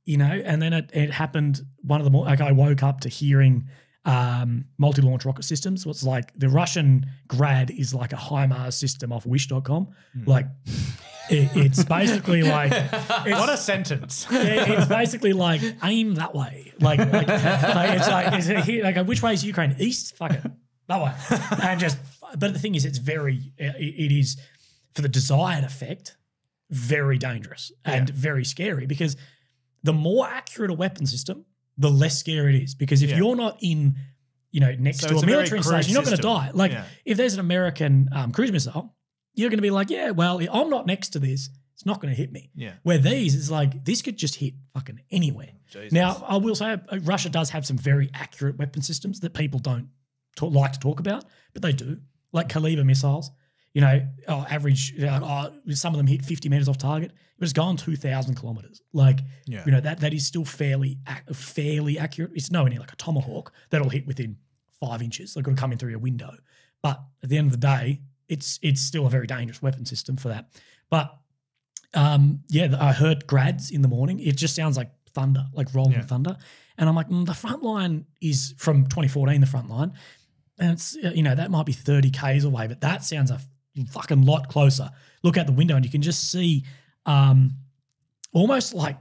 it happened one of the more, I woke up to hearing multi-launch rocket systems. So it's like the Russian Grad is like a HIMARS system off wish.com. It's basically like what a sentence. It's basically like aim that way. Which way is Ukraine? East? Fuck it. That way. But the thing is, it is for the desired effect, very dangerous and very scary, because the more accurate a weapon system, the less scary it is. Because if you're not in, next to a military installation, you're not going to die. If there's an American cruise missile, you're going to be like, yeah, well, I'm not next to this. It's not going to hit me. Yeah. Where these is like, this could just hit fucking anywhere. Jesus. Now, I will say Russia does have some very accurate weapon systems that people don't like to talk about, but they do. Like Kalibr missiles, average, some of them hit 50 meters off target, but it's gone 2,000 kilometers. That is still fairly accurate. It's nowhere near like a Tomahawk that'll hit within 5 inches. It'll come in through your window. But at the end of the day, it's still a very dangerous weapon system for that. But I heard Grads in the morning. It just sounds like thunder, like rolling thunder. And I'm like, the front line is from 2014, the front line. And it's, that might be 30 Ks away, but that sounds a fucking lot closer. Look out the window and you can just see almost like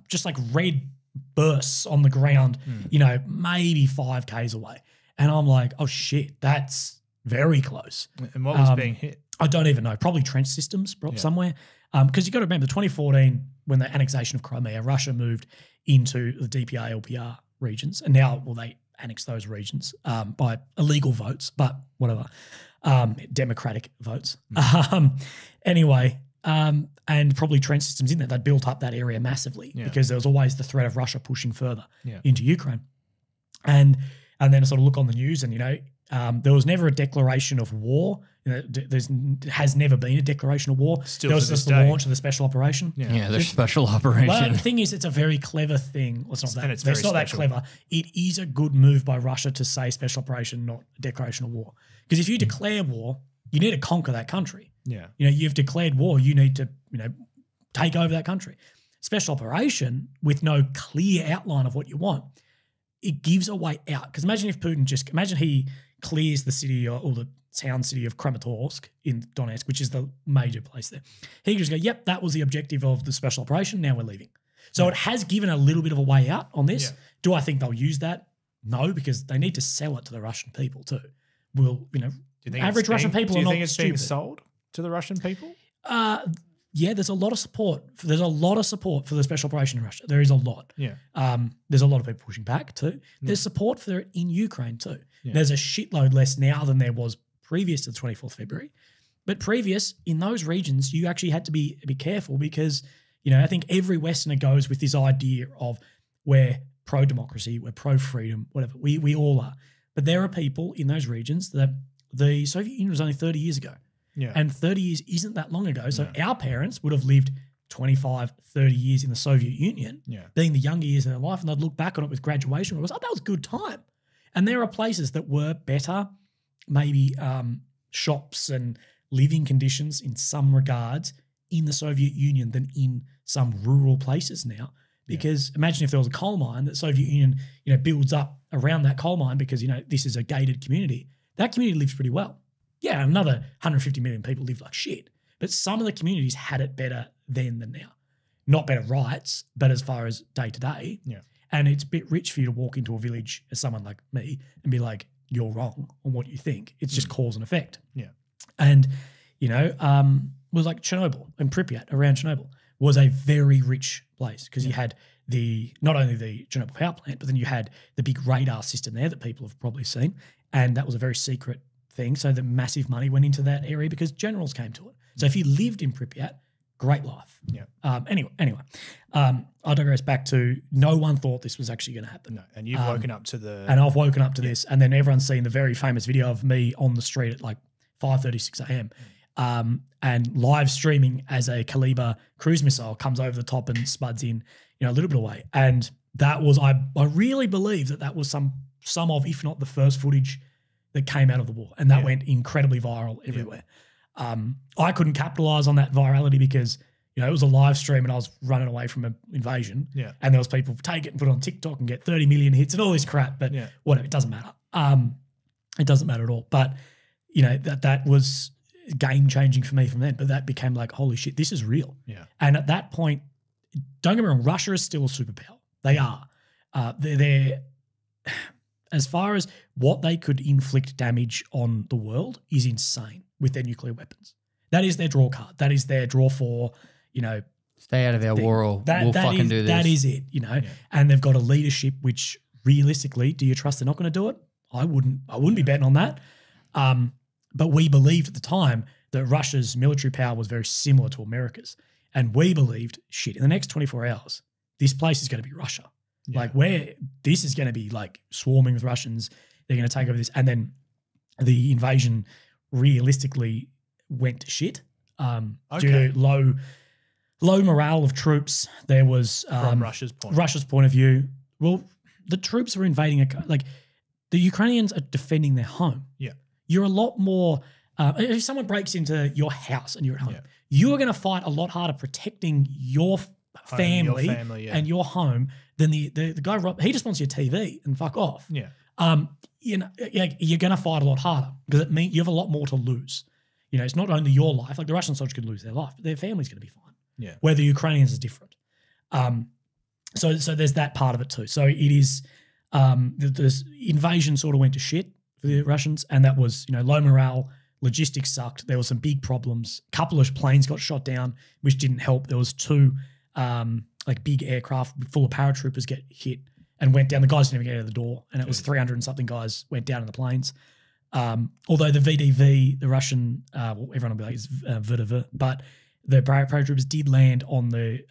just like red bursts on the ground, maybe 5 Ks away. And I'm like, oh shit, that's very close. And what was being hit? I don't even know. Probably trench systems somewhere. Because you've got to remember, 2014, when the annexation of Crimea, Russia moved into the DPR, LPR regions. And now, they annex those regions by illegal votes, but whatever, democratic votes. Anyway, and probably trench systems in there. They built up that area massively because there was always the threat of Russia pushing further into Ukraine. And then I sort of look on the news and, there was never a declaration of war. There has never been a declaration of war. Still there was just the launch of the special operation. Yeah, there's special operation. Well, the thing is, it's a very clever thing. Well, it's not that. And it's not that clever. It is a good move by Russia to say special operation, not a declaration of war. Because if you declare war, you need to conquer that country. Yeah. You've declared war. You need to, take over that country. Special operation with no clear outline of what you want, it gives a way out. Because imagine if Putin imagine he clears the city or the town city of Kramatorsk in Donetsk, which is the major place there. He could just go, yep, that was the objective of the special operation. Now we're leaving. So it has given a little bit of a way out on this. Yeah. Do I think they'll use that? No, because they need to sell it to the Russian people too. Average Russian people are not stupid. Do you think it's being sold to the Russian people? Yeah, there's a lot of support. There's a lot of support for the special operation in Russia. There is a lot. Yeah. There's a lot of people pushing back too. There's support for it in Ukraine too. Yeah. There's a shitload less now than there was previous to the 24th February. But previous, in those regions, you actually had to be careful because, I think every Westerner goes with this idea of we're pro-democracy, we're pro-freedom, whatever. We all are. But there are people in those regions that the Soviet Union was only 30 years ago. Yeah. And 30 years isn't that long ago. So our parents would have lived 25, 30 years in the Soviet Union, being the younger years of their life, and they'd look back on it with graduation and go, that was a good time. And there are places that were better, maybe shops and living conditions in some regards in the Soviet Union than in some rural places now. Because imagine if there was a coal mine that Soviet Union, builds up around that coal mine because, this is a gated community. That community lives pretty well. Yeah, another 150 million people live like shit. But some of the communities had it better then than now. Not better rights, but as far as day to day. Yeah. And it's a bit rich for you to walk into a village as someone like me and be like, you're wrong on what you think. It's just cause and effect. Yeah. And, was like Chernobyl and Pripyat around Chernobyl was a very rich place because you had not only the Chernobyl power plant, but then you had the big radar system there that people have probably seen. And that was a very secret thing. So the massive money went into that area because generals came to it. So if you lived in Pripyat, great life. Yeah. Anyway, I digress back to no one thought this was actually going to happen. No, and you've woken up to the... And I've woken up to this, and then everyone's seen the very famous video of me on the street at like 5:36 a.m. And live streaming as a Kaliber cruise missile comes over the top and spuds in, a little bit away. And that was, I really believe that was some of, if not the first footage that came out of the war. And that went incredibly viral everywhere. I couldn't capitalize on that virality because, it was a live stream and I was running away from an invasion. Yeah. And there was people take it and put it on TikTok and get 30 million hits and all this crap. But whatever, it doesn't matter. It doesn't matter at all. But, that was game changing for me from then. But that became like, holy shit, this is real. Yeah. And at that point, don't get me wrong, Russia is still a superpower. They are. They're as far as what they could inflict damage on the world is insane with their nuclear weapons. That is their draw card. That is their draw for, stay out of our war or we'll fucking do this. That is it, And they've got a leadership which realistically, do you trust they're not going to do it? I wouldn't be betting on that. But we believed at the time that Russia's military power was very similar to America's. And we believed, shit, in the next 24 hours, this place is going to be Russia. Yeah. Like this is going to be like swarming with Russians. They're going to take over this. And then the invasion realistically went to shit due to low morale of troops. There was from Russia's point of view. Well, the troops were invading the Ukrainians are defending their home. Yeah. You're a lot more if someone breaks into your house and you're at home, you're going to fight a lot harder protecting your family and your home than the guy. He just wants your TV and fuck off. Yeah. You're going to fight a lot harder because it means you have a lot more to lose. It's not only your life. Like the Russian soldiers could lose their life, but their family's going to be fine. Yeah. Where the Ukrainians is different. So there's that part of it too. So it is this invasion sort of went to shit for the Russians, and that was low morale. Logistics sucked. There were some big problems. A couple of planes got shot down, which didn't help. There was two big aircraft full of paratroopers get hit and went down. The guys didn't even get out of the door, and it was 300 and something guys went down in the planes. Although the VDV, the Russian, everyone will be like, it's VDV, but the paratroopers did land on the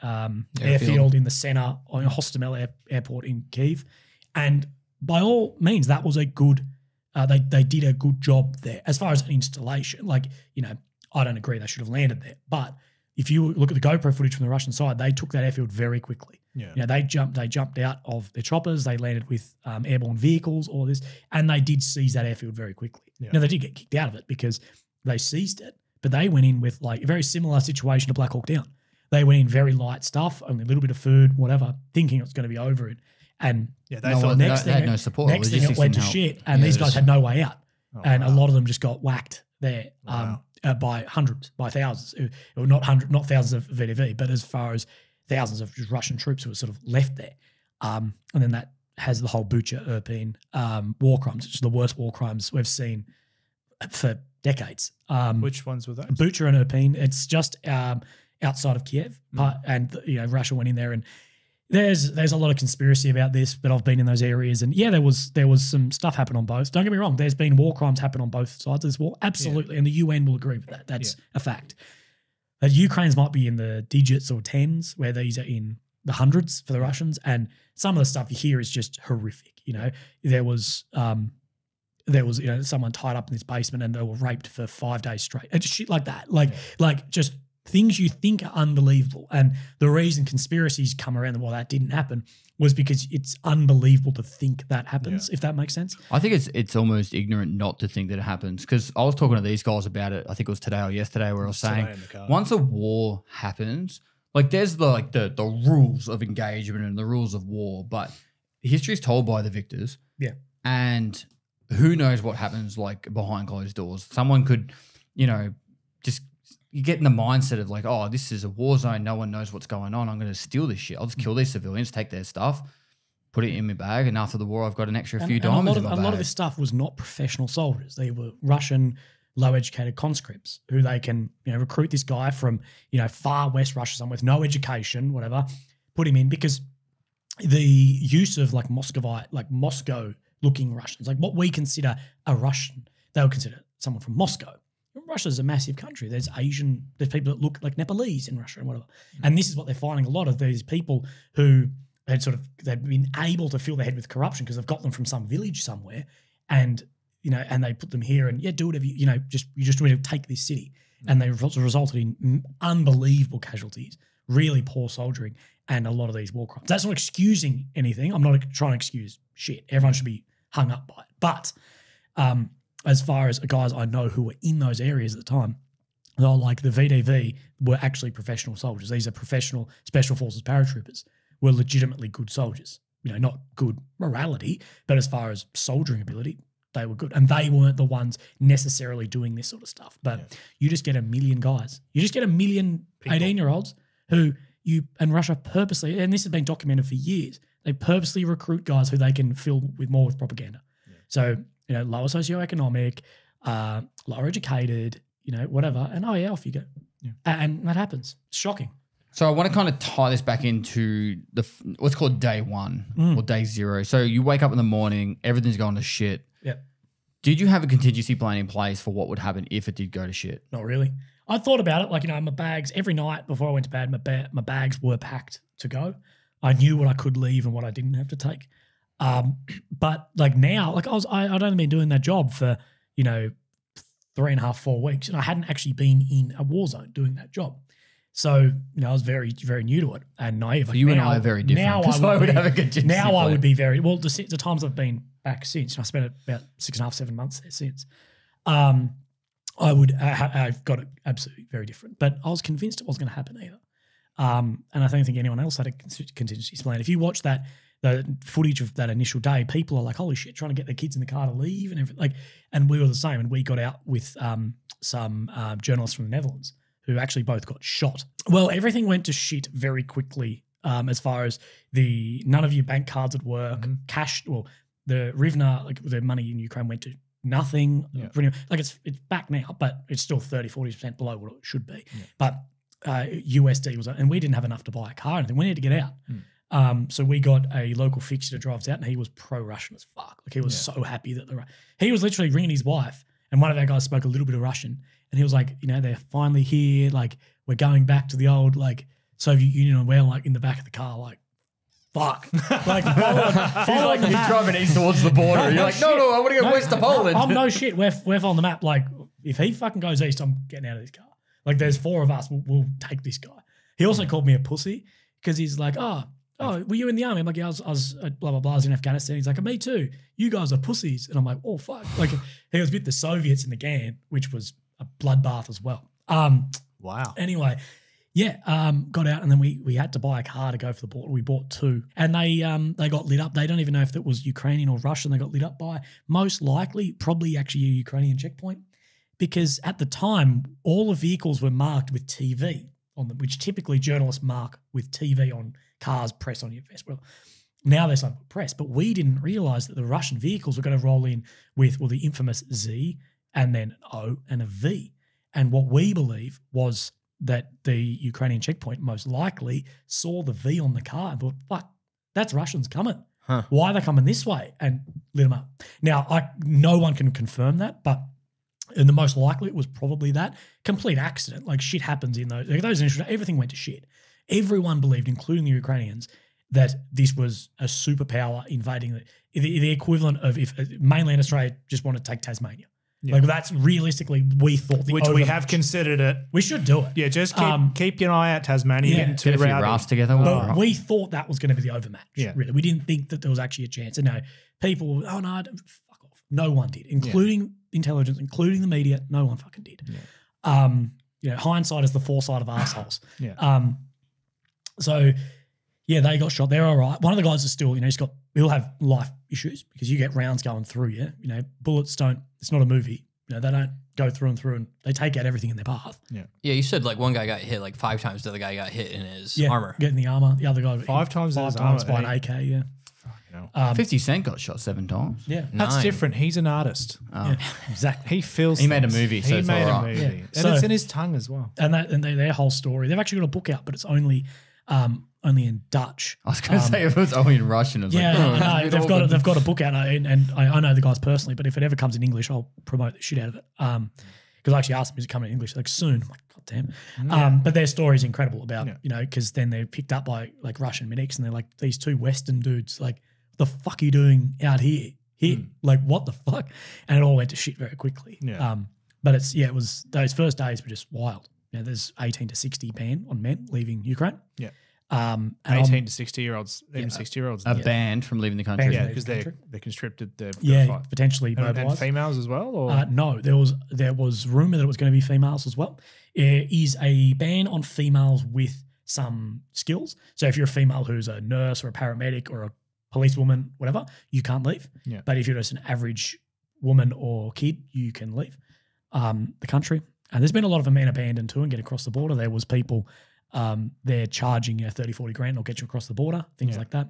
airfield in the center on Hostomel Airport in Kyiv. And by all means, that was a good, they did a good job there. As far as an installation, I don't agree they should have landed there. But if you look at the GoPro footage from the Russian side, they took that airfield very quickly. Yeah. They jumped out of their choppers, they landed with airborne vehicles, all this, and they did seize that airfield very quickly. Yeah. Now, they did get kicked out of it because they seized it, but they went in with a very similar situation to Black Hawk Down. They went in very light stuff, only a little bit of food, whatever, thinking it was going to be over it. And they had no support. Next thing it went to shit, and these guys had no way out. A lot of them just got whacked there by hundreds, by thousands. Not thousands of VDV, but as far as thousands of just Russian troops who were sort of left there. And then that has the whole Bucha, Irpin war crimes, which are the worst war crimes we've seen for decades. Which ones were those? Bucha and Irpin. It's just outside of Kiev, and Russia went in there, and there's a lot of conspiracy about this, but I've been in those areas, and there was some stuff happen on both. Don't get me wrong, there's been war crimes happen on both sides of this war, absolutely, and the UN will agree with that. That's a fact. But Ukraine's might be in the digits or tens, where these are in the hundreds for the Russians, and some of the stuff you hear is just horrific. There was someone tied up in this basement and they were raped for 5 days straight, and just shit like that, like just things you think are unbelievable. And the reason conspiracies come around, well, that didn't happen, was because it's unbelievable to think that happens, if that makes sense. I think it's almost ignorant not to think that it happens, because I was talking to these guys about it, I think it was today or yesterday, where I was saying once a war happens, like there's the rules of engagement and the rules of war, but history is told by the victors. Yeah. And who knows what happens like behind closed doors. Someone could, just you get in the mindset of like, oh, this is a war zone. No one knows what's going on. I'm going to steal this shit. I'll just kill these civilians, take their stuff, put it in my bag, and after the war, I've got an extra few diamonds in my bag. A lot of this stuff was not professional soldiers. They were Russian low-educated conscripts who they can, recruit this guy from, far west Russia somewhere with no education, whatever, put him in, because the use of like Muscovite, like Moscow-looking Russians, like what we consider a Russian, they would consider someone from Moscow. Russia's a massive country. There's people that look like Nepalese in Russia and whatever. And this is what they're finding a lot of these people who they've been able to fill their head with corruption because they've got them from some village somewhere, and and they put them here and do whatever you just really take this city, and they resulted in unbelievable casualties, really poor soldiering, and a lot of these war crimes. That's not excusing anything. I'm not trying to excuse shit. Everyone should be hung up by it, but as far as guys I know who were in those areas at the time, they're like the VDV were actually professional soldiers. These are professional special forces paratroopers, were legitimately good soldiers. Not good morality, but as far as soldiering ability, they were good. And they weren't the ones necessarily doing this sort of stuff. But you just get a million guys. You just get a million 18-year-olds who and Russia purposely, and this has been documented for years, they purposely recruit guys who they can fill more with propaganda. Yeah. So, lower socioeconomic, lower educated, whatever. And off you go. Yeah. And that happens. It's shocking. So I want to kind of tie this back into what's called day one or day zero. So you wake up in the morning, everything's going to shit. Yeah. Did you have a contingency plan in place for what would happen if it did go to shit? Not really. I thought about it. Like, my bags, every night before I went to bed, my bags were packed to go. I knew what I could leave and what I didn't have to take. But like now, like I'd only been doing that job for, 3.5, 4 weeks, and I hadn't actually been in a war zone doing that job. So, I was very, very new to it and naive. Like you and I are very different. Now I would have a contingency plan. I would be very, well, the times I've been back since, I spent about 6.5, 7 months there since, I've got it absolutely very different. But I was convinced it wasn't going to happen either. And I don't think anyone else had a contingency plan. If you watch the footage of that initial day, people are like, holy shit, trying to get their kids in the car to leave and everything. And we were the same. And we got out with some journalists from the Netherlands who actually both got shot. Well, everything went to shit very quickly as far as none of your bank cards would work, cash, well, the hryvnia, like the money in Ukraine went to nothing. Yeah. Like it's back now, but it's still 30, 40% below what it should be. Yeah. But USD was, and we didn't have enough to buy a car or anything. We needed to get out. So we got a local fixture to drive us out, and he was pro-Russian as fuck. Like he was so happy that he was literally ringing his wife, and one of our guys spoke a little bit of Russian, and he was like, they're finally here. Like we're going back to the old like Soviet Union, and we're like in the back of the car, like fuck, like following the map. You're driving east towards the border. You're like, no, I want to go west to Poland. I'm no shit. We're on the map. Like if he fucking goes east, I'm getting out of this car. Like there's 4 of us. We'll take this guy. He also called me a pussy because he's like, oh, were you in the army? I'm like, yeah, I was blah, blah, blah. I was in Afghanistan. He's like, me too. You guys are pussies. And I'm like, oh, fuck. Like he was with the Soviets in the GAN, which was a bloodbath as well. Wow. Anyway, got out, and then we had to buy a car to go for the border. We bought 2, and they got lit up. They don't even know if it was Ukrainian or Russian. They got lit up by most likely probably actually a Ukrainian checkpoint, because at the time all the vehicles were marked with TV on them, which typically journalists mark with TV on cars, press on your vest. Well, now they're starting to press, but we didn't realize that the Russian vehicles were going to roll in with, well, the infamous Z and then an O and a V. And what we believe was that the Ukrainian checkpoint most likely saw the V on the car and thought, fuck, that's Russians coming. Huh. Why are they coming this way? And lit them up. Now, no one can confirm that, but and the most likely it was probably that. Complete accident. Like shit happens in those initial days. Everything went to shit. Everyone believed, including the Ukrainians, that this was a superpower invading the equivalent of if mainland Australia just wanted to take Tasmania. Like that's realistically, we thought the Which we overmatch. have considered it. We should do it. Yeah, just keep your eye out, Tasmania. Yeah. Getting too Get a few rowdy. rafts together. But we thought that was going to be the overmatch. Yeah. Really, we didn't think that there was actually a chance. And no, people, oh no, fuck off. No one did, including intelligence, including the media. No one fucking did. Yeah. Hindsight is the foresight of assholes. Yeah. So yeah, they got shot. They're all right. One of the guys is still, he'll have life issues because you get rounds going through you. Bullets don't. It's not a movie. They don't go through and they take out everything in their path. Yeah, you said like one guy got hit like 5 times. The other guy got hit in his armor. Getting the armor. The other guy 5 times by an AK. Yeah. 50 Cent got shot 7 times. Yeah. That's 9. different. He's an artist. Yeah, exactly. He feels. He made a things. movie, so he it's made all a right. movie, Yeah. and So- it's in his tongue as well. And their whole story. They've actually got a book out, but it's only in Dutch. I was going to say if it was only in Russian. It was Yeah, like, no, they've got a book out, and I know the guys personally. But if it ever comes in English, I'll promote the shit out of it. Because I actually asked them, is it coming in English? Like soon. I'm like, God damn. But their story is incredible about because then they're picked up by like Russian medics, and they're like these 2 Western dudes. Like, the fuck are you doing out here? Like, what the fuck? And it all went to shit very quickly. Yeah. But it was those first days were just wild. There's 18 to 60 ban on men leaving Ukraine. Yeah. And 18 to 60-year-olds, even 60-year-olds. a band from leaving the country. Yeah, Banned because country. they're conscripted. They're Yeah, fight. potentially And mobilised. females as well? Or? No, there was rumor that it was going to be females as well. It is a ban on females with some skills. So if you're a female who's a nurse or a paramedic or a policewoman, whatever, you can't leave. Yeah. But if you're just an average woman or kid, you can leave the country. And there's been a lot of men abandoned too and get across the border. There was people they're charging 30, 40 grand, or get you across the border, things like that.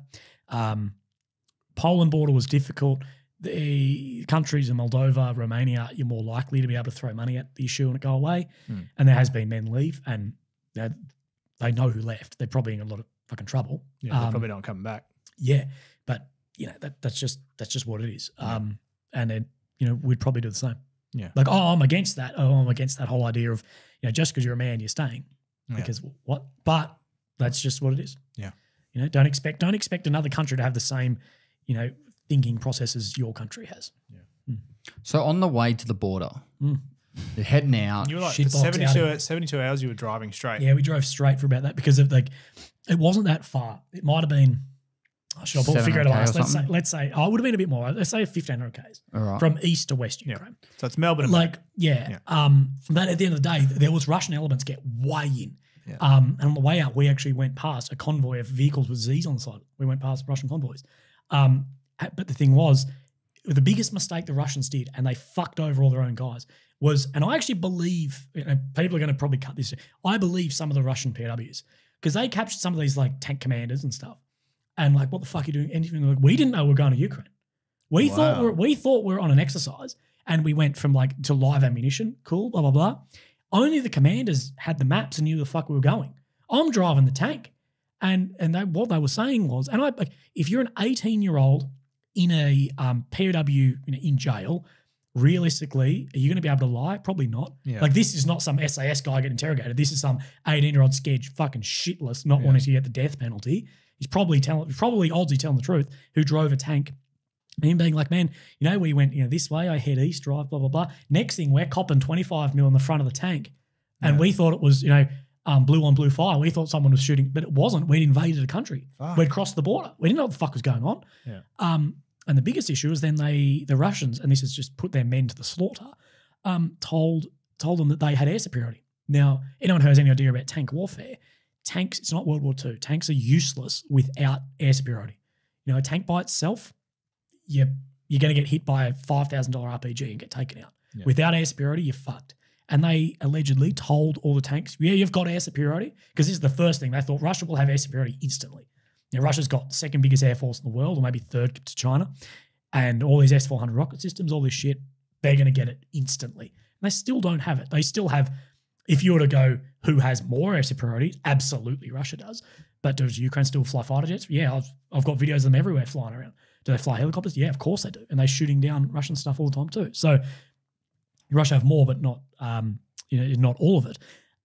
Poland border was difficult. The countries in Moldova, Romania, you're more likely to be able to throw money at the issue and it go away. And there has been men leave, and they know who left. They're probably in a lot of fucking trouble. Yeah, they're probably not coming back. Yeah, but that's just what it is. And then we'd probably do the same. Yeah. Like, oh, I'm against that. Oh, I'm against that whole idea of just because you're a man, you're staying. Yeah. Because what? But that's just what it is. Yeah. Don't expect another country to have the same thinking process as your country has. So on the way to the border, you're heading out. You were like, Shit for box out 72 hours you were driving straight. Yeah, we drove straight for about that because of it wasn't that far. It might have been. Should I figure it 700K out? or Let's say it would have been a bit more. Let's say 1,500 k's All right. from east to west Ukraine. So it's Melbourne. and Like, yeah. But at the end of the day, there was Russian elements get way in. Yeah. And on the way out, we actually went past a convoy of vehicles with Z's on the side. We went past Russian convoys. But the thing was, the biggest mistake the Russians did, and they fucked over all their own guys, was, and I actually believe, people are going to probably cut this, I believe some of the Russian PWs, because they captured some of these like tank commanders and stuff. And like, what the fuck are you doing? Anything like, we didn't know we were going to Ukraine. We thought we were on an exercise, and we went from like to live ammunition. Cool, blah blah blah. Only the commanders had the maps and knew the fuck we were going. I'm driving the tank, and what they were saying was, and if you're an 18-year-old in a POW in jail, realistically, are you going to be able to lie? Probably not. Yeah. Like, this is not some SAS guy getting interrogated. This is some 18-year-old scared fucking shitless, not wanting to get the death penalty. He's probably Aussie telling the truth, who drove a tank. And him being like, man, we went, this way, I head east, drive, blah, blah, blah. Next thing, we're copping 25 mil in the front of the tank. And we thought it was, blue on blue fire. We thought someone was shooting, but it wasn't. We'd invaded a country. Fuck. We'd crossed the border. We didn't know what the fuck was going on. Yeah. And the biggest issue is then the Russians, and this has just put their men to the slaughter, told them that they had air superiority. Now, anyone who has any idea about tank warfare, tanks, it's not World War II. Tanks are useless without air superiority. A tank by itself, you're going to get hit by a $5,000 RPG and get taken out. Yeah. Without air superiority, you're fucked. And they allegedly told all the tanks, yeah, you've got air superiority, because this is the first thing. They thought Russia will have air superiority instantly. Russia's got the second biggest air force in the world, or maybe third to China, and all these S-400 rocket systems, all this shit, they're going to get it instantly. And they still don't have it. They still have, if you were to go, who has more air superiority? Absolutely, Russia does. But does Ukraine still fly fighter jets? Yeah, I've got videos of them everywhere flying around. Do they fly helicopters? Yeah, of course they do. And they're shooting down Russian stuff all the time too. So Russia have more, but not not all of it.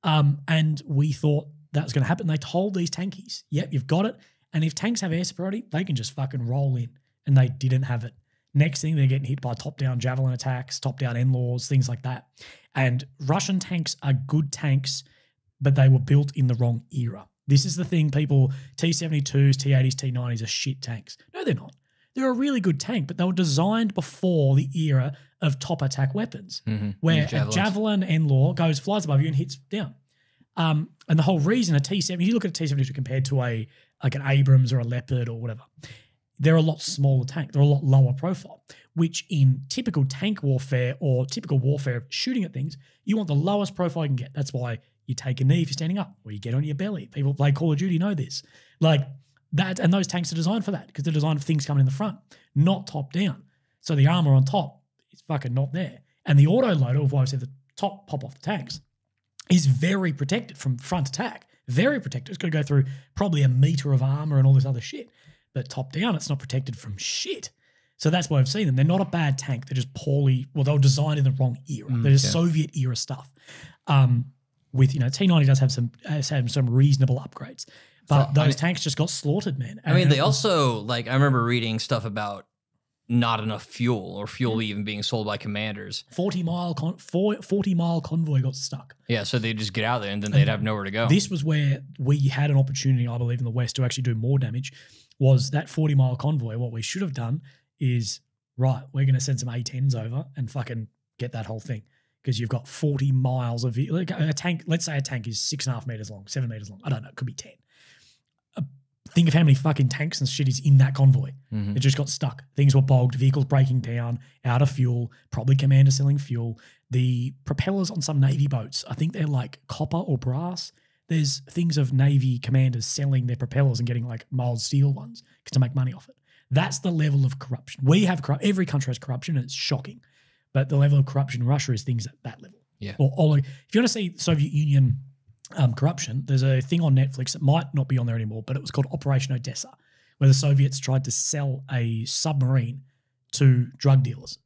And we thought that was going to happen. They told these tankies, yep, you've got it. And if tanks have air superiority, they can just fucking roll in. And they didn't have it. Next thing, they're getting hit by top-down javelin attacks, top-down NLAWs, things like that. And Russian tanks are good tanks, but they were built in the wrong era. This is the thing, people, T-72s, T-80s, T-90s are shit tanks. No, they're not. They're a really good tank, but they were designed before the era of top attack weapons, where a javelin NLAW flies above you and hits down. And the whole reason a T-70, you look at a T-72 compared to an Abrams or a Leopard or whatever, they're a lot smaller tank. They're a lot lower profile, which in typical tank warfare or typical warfare shooting at things, you want the lowest profile you can get. That's why you take a knee if you're standing up, or you get on your belly. People play Call of Duty know this. Like that, and those tanks are designed for that because they're designed for things coming in the front, not top down. So the armor on top is fucking not there. And the autoloader, of why I said the top pop off the tanks, is very protected from front attack. Very protected. It's going to go through probably a meter of armor and all this other shit. But top down, it's not protected from shit. So that's why I've seen them. They're not a bad tank. They're just poorly, well, they were designed in the wrong era. They're just Soviet era stuff. With, T-90 does have some reasonable upgrades. But those tanks just got slaughtered, man. I mean, they also, I remember reading stuff about not enough fuel or fuel even being sold by commanders. 40-mile convoy got stuck. Yeah, so they'd just get out there and then they'd have nowhere to go. This was where we had an opportunity, I believe, in the West to actually do more damage, was that 40-mile convoy. What we should have done is, right, we're going to send some A-10s over and fucking get that whole thing. Because you've got 40 miles of a tank. Let's say a tank is 6.5 meters long, 7 meters long. I don't know. It could be 10. Think of how many fucking tanks and shit is in that convoy. It just got stuck. Things were bogged, vehicles breaking down, out of fuel, probably commander selling fuel. The propellers on some Navy boats, I think they're like copper or brass. There's things of Navy commanders selling their propellers and getting like mild steel ones to make money off it. That's the level of corruption. We have every country has corruption, and it's shocking. But the level of corruption in Russia is things at that level. Yeah. Or if you want to see Soviet Union corruption, there's a thing on Netflix that might not be on there anymore, but it was called Operation Odessa, where the Soviets tried to sell a submarine to drug dealers,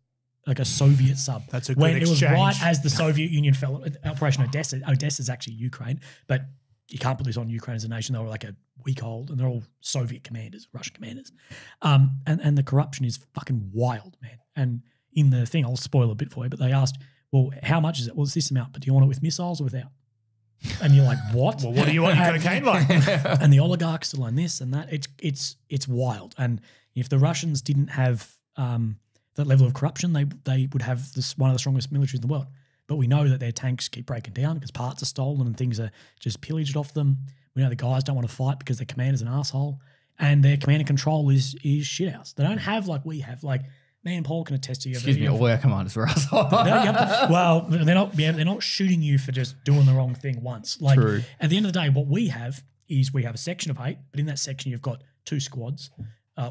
like a Soviet sub. That's a good exchange. It was right as the Soviet Union fell. Operation Odessa. Odessa is actually Ukraine, but you can't put this on Ukraine as a nation. They were like a week old, and they're all Soviet commanders, Russian commanders. And the corruption is fucking wild, man. And in the thing, I'll spoil a bit for you, but they asked, well, how much is it? Well, it's this amount, but do you want it with missiles or without? And you're like, what? Well, what do you want your cocaine like? And the oligarchs still own this and that. It's wild. And if the Russians didn't have that level of corruption, they would have one of the strongest militaries in the world. But we know that their tanks keep breaking down because parts are stolen and things are just pillaged off them. We know the guys don't want to fight because their commander's an asshole, and their command and control is shithouse. They don't have like we have. Like me and Paul can attest to you. Excuse me, all our commanders were assholes. Well, they're not shooting you for just doing the wrong thing once. Like True. At the end of the day, what we have is we have a section of 8, but in that section you've got 2 squads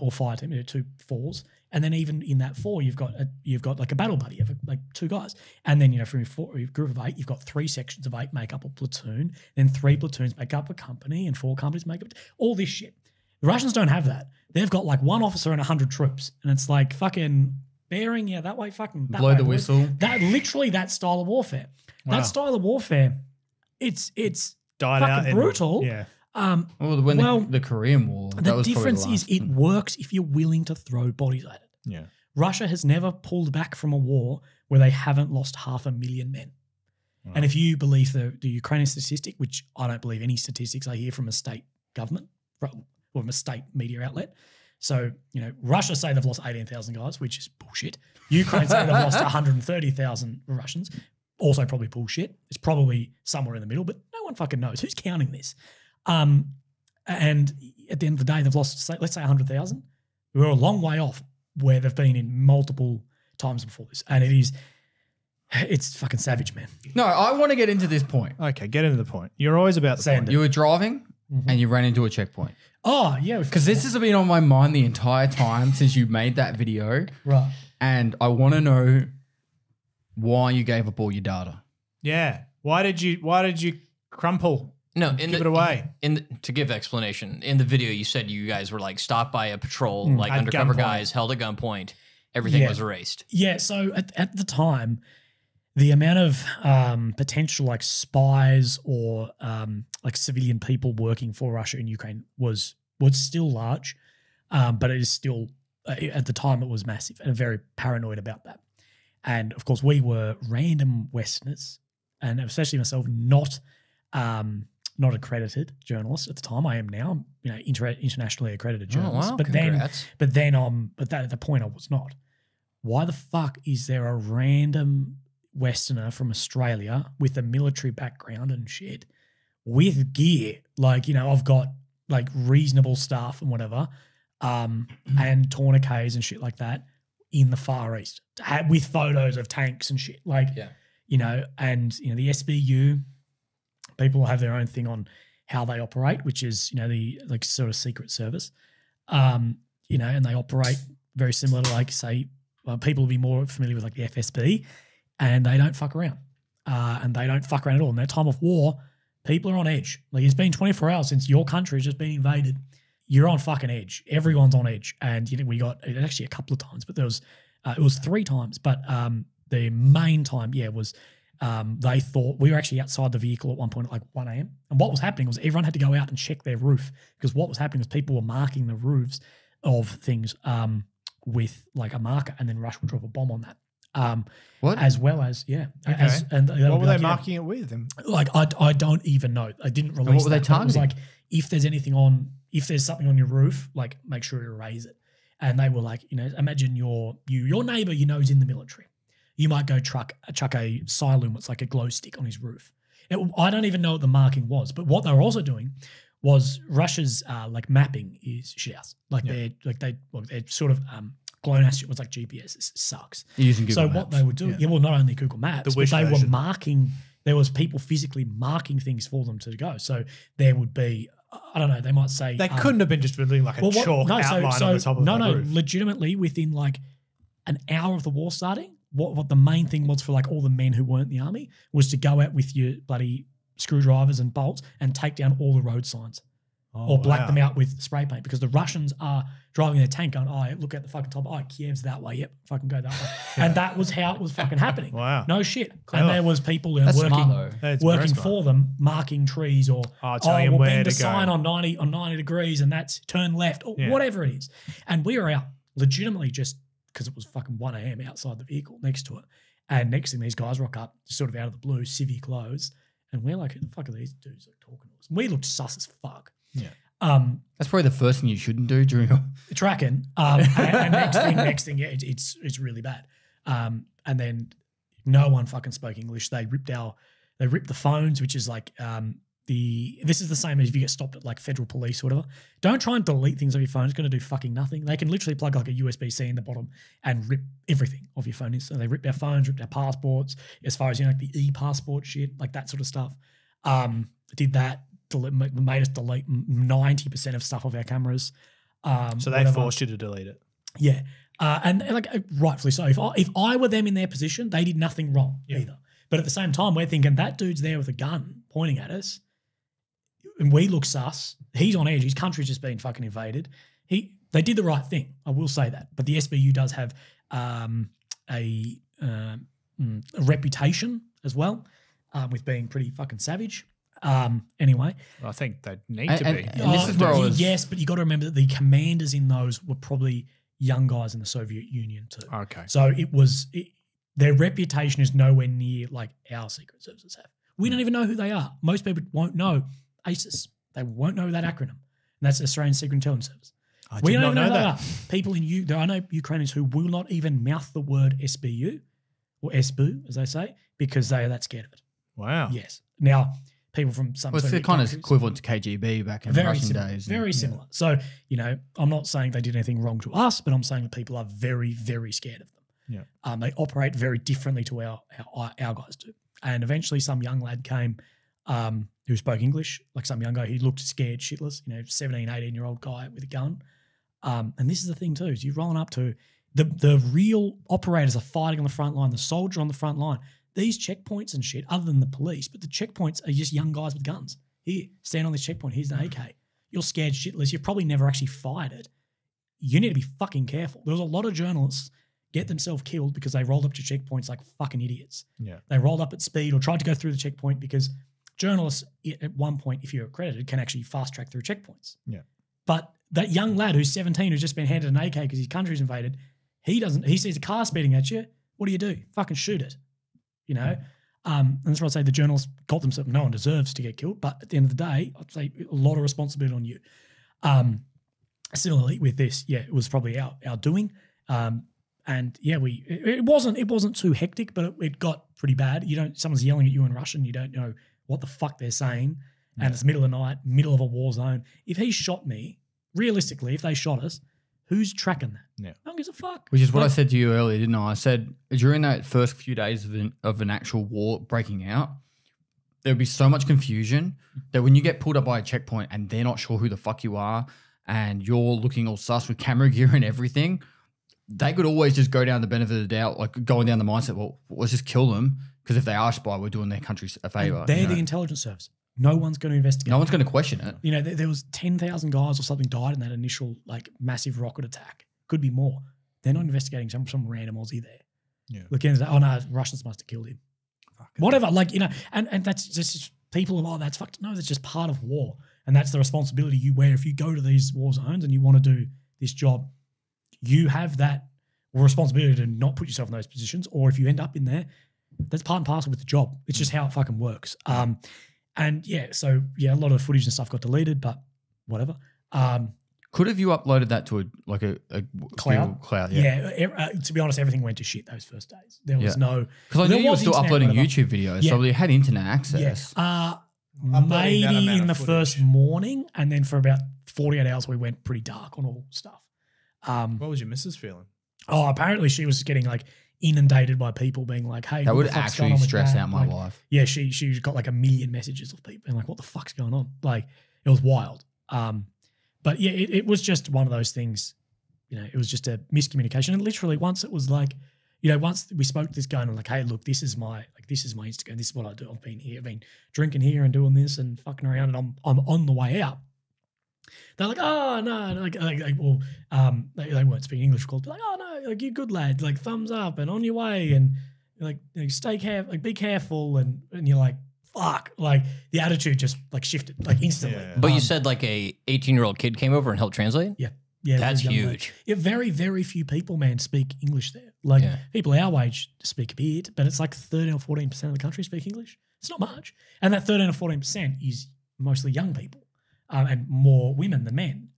or fire team, 2 4s, and then even in that 4 you've got like a battle buddy, like 2 guys, and then from your group of 8 you've got 3 sections of 8 make up a platoon, then 3 platoons make up a company, and 4 companies make up all this shit. The Russians don't have that. They've got like 1 officer and 100 troops, and it's like fucking bearing, that way, fucking that blow way, the whistle. That style of warfare. Wow. That style of warfare, it's died fucking out brutal. Yeah. The Korean War. The difference is it works if you're willing to throw bodies at it. Yeah. Russia has never pulled back from a war where they haven't lost 500,000 men. Wow. And if you believe the Ukrainian statistic, which I don't believe any statistics I hear from a state government or from a state media outlet. So, Russia say they've lost 18,000 guys, which is bullshit. Ukraine say they've lost 130,000 Russians, also probably bullshit. It's probably somewhere in the middle, but no one fucking knows. Who's counting this? And at the end of the day, they've lost, let's say 100,000. We're a long way off where they've been in multiple times before this. And it's fucking savage, man. No, I want to get into this point. Okay, get into the point. You're always about the point. You were driving and you ran into a checkpoint. Oh, yeah. Because this has been on my mind the entire time since you made that video. Right. And I want to know why you gave up all your data. Yeah. Why did you crumple? No, give it away. To give explanation, in the video you said you guys were like stopped by a patrol, like at undercover gunpoint. guys held at gunpoint. Everything was erased. Yeah, so at the time, the amount of potential like spies or like civilian people working for Russia in Ukraine was still large, but it is still at the time it was massive and very paranoid about that. And of course, we were random Westerners, and especially myself, not accredited journalists at the time. I am now, internationally accredited journalist. wow, but congrats. at the point I was not. Why the fuck is there a random Westerner from Australia with a military background and shit with gear? I've got like reasonable stuff and whatever, and tourniquets and shit like that in the Far East with photos of tanks and shit. The SBU, people have their own thing on how they operate, which is, the sort of secret service, and they operate very similar to people will be more familiar with like the FSB, and they don't fuck around, and they don't fuck around at all. In that time of war, people are on edge. Like, it's been 24 hours since your country has just been invaded. You're on fucking edge. Everyone's on edge. And we got it actually a couple of times, but it was 3 times. But the main time, was they thought we were actually outside the vehicle at one point at like 1 a.m. And what was happening was everyone had to go out and check their roof, because what was happening was people were marking the roofs of things with like a marker, and then Russia would drop a bomb on that. What? As well as, Okay. What were they marking it with? I don't even know. I didn't release what were they that, but it was targeting? like, if there's something on your roof, like make sure you erase it. And they were like, imagine your neighbor is in the military. You might go chuck a Siloom, it's like a glow stick on his roof. I don't even know what the marking was, but what they were also doing was Russia's mapping is shit house. They're sort of GLONASS shit was like GPS. It sucks. You're using Google So Maps. what they would do, not only Google Maps, The wish but they version. were marking. There was people physically marking things for them to go. So there would be, I don't know, they might say They couldn't have been just doing like a chalk outline on the top of the roof. legitimately within like an hour of the war starting, what the main thing was for like all the men who weren't in the army was to go out with your bloody screwdrivers and bolts and take down all the road signs. Or black them out with spray paint, because the Russians are driving their tank going, look at the fucking top. Kiev's that way. Yep, fucking go that way. And that was how it was fucking happening. Wow. No shit. Clever. And there was people That's smart, though. That's very working smart. for them, marking trees or, telling them we'll where bend to a sign go. on 90 degrees and that's turn left or whatever it is. And we were out legitimately just because it was fucking 1 a.m. outside the vehicle next to it. And next thing, these guys rock up, sort of out of the blue, civvy clothes. And we're like, who the fuck are these dudes that are talking to us? And we looked sus as fuck. Yeah. That's probably the first thing you shouldn't do during your Tracking. And next thing, it's really bad. And then no one fucking spoke English. They ripped the phones, which is like this is the same as if you get stopped at like federal police or whatever. Don't try and delete things off your phone. It's going to do fucking nothing. They can literally plug like a USB-C in the bottom and rip everything off your phone. So they ripped our phones, ripped our passports, as far as like the e-passport shit, like that sort of stuff. Did that. Made us delete 90% of stuff off our cameras. So they forced you to delete it. Yeah. And like rightfully so. If I were them in their position, they did nothing wrong either. But at the same time, we're thinking that dude's there with a gun pointing at us and we look sus. He's on edge. His country's just been fucking invaded. They did the right thing. I will say that. But the SBU does have a reputation as well with being pretty fucking savage. Anyway. I think they need to be. And this is where I was. Yes, but you got to remember that the commanders in those were probably young guys in the Soviet Union too. Okay. So their reputation is nowhere near like our secret services have. We don't even know who they are. Most people won't know ACIS. They won't know that acronym. And that's the Australian Secret Intelligence Service. We don't even know who they are. People there I know Ukrainians who will not even mouth the word SBU or SBU, as they say, because they are that scared of it. Wow. Yes. Now, people from some Well, it's the Soviet kind of countries- equivalent to KGB back in Russian days. Very similar. So, I'm not saying they did anything wrong to us, but I'm saying that people are very, very scared of them. Yeah. They operate very differently to our guys do. And eventually some young lad came who spoke English, like some young guy, he looked scared shitless, 17, 18-year-old guy with a gun. And this is the thing too, is you're rolling up to the real operators are fighting on the front line, the soldier on the front line. These checkpoints and shit, other than the police, but the checkpoints are just young guys with guns. Here, stand on this checkpoint. Here's an AK. You're scared shitless. You've probably never actually fired it. You need to be fucking careful. There was a lot of journalists get themselves killed because they rolled up to checkpoints like fucking idiots. Yeah. They rolled up at speed or tried to go through the checkpoint because journalists at one point, if you're accredited, can actually fast track through checkpoints. Yeah. But that young lad who's 17 who's just been handed an AK because his country's invaded, he sees a car speeding at you. What do? Fucking shoot it. You know? And that's why I say the journalists called themselves, no one deserves to get killed. But at the end of the day, I'd say a lot of responsibility on you. Similarly with this, it was probably our doing. And yeah, it wasn't too hectic, but it got pretty bad. Someone's yelling at you in Russian, you don't know what the fuck they're saying, and it's middle of the night, middle of a war zone. If he shot me, realistically, if they shot us, who's tracking that? Yeah. No one gives a fuck. Which is what I said to you earlier, didn't I? I said during that first few days of an actual war breaking out, there would be so much confusion that when you get pulled up by a checkpoint and they're not sure who the fuck you are and you're looking all sus with camera gear and everything, they could always just go down the benefit of the doubt, like going down the mindset, well, let's just kill them because if they are spy, we're doing their country a favour. They're the intelligence service. No one's going to investigate. No one's going to question it. You know, there was 10,000 guys or something died in that initial like massive rocket attack. Could be more. They're not investigating some random Aussie there. Yeah. Looking at oh no, Russians must have killed him. Whatever, like, you know, and that's just people, oh, that's fucked. No, that's just part of war. And that's the responsibility you wear. If you go to these war zones and you want to do this job, you have that responsibility to not put yourself in those positions. Or if you end up in there, that's part and parcel with the job. It's just how it fucking works. And yeah, so yeah, a lot of footage and stuff got deleted, but whatever. Could have you uploaded that to a cloud? Cloud, yeah. To be honest, everything went to shit those first days. There was no... Because I knew you were still uploading whatever. YouTube videos, so you had internet access. Yeah. Maybe in the first morning, and then for about 48 hours, we went pretty dark on all stuff. What was your missus feeling? Oh, apparently she was getting like inundated by people being like, hey, that what would the fuck's actually going on with stress that? out my Like, life. Yeah, she got like 1 million messages of people being like, what the fuck's going on? Like, it was wild. But yeah, it was just one of those things, you know, it was just a miscommunication. And literally once it was like, you know, once we spoke to this guy and I'm like, hey, look, this is my Instagram. This is what I do. I've been here, I've been drinking here and doing this and fucking around, and I'm on the way out. They're like, oh no, they weren't speaking English, called like, oh no, like, you're good lad, like thumbs up and on your way, and like, you know, stay careful, like be careful, and you're like, fuck, like the attitude just like shifted like instantly. Yeah. But you said like a 18-year-old kid came over and helped translate? Yeah, That's very young huge. lad. Yeah, very, very few people, man, speak English there. Like people our age speak a bit, but it's like 13 or 14% of the country speak English. It's not much. And that 13 or 14% is mostly young people and more women than men.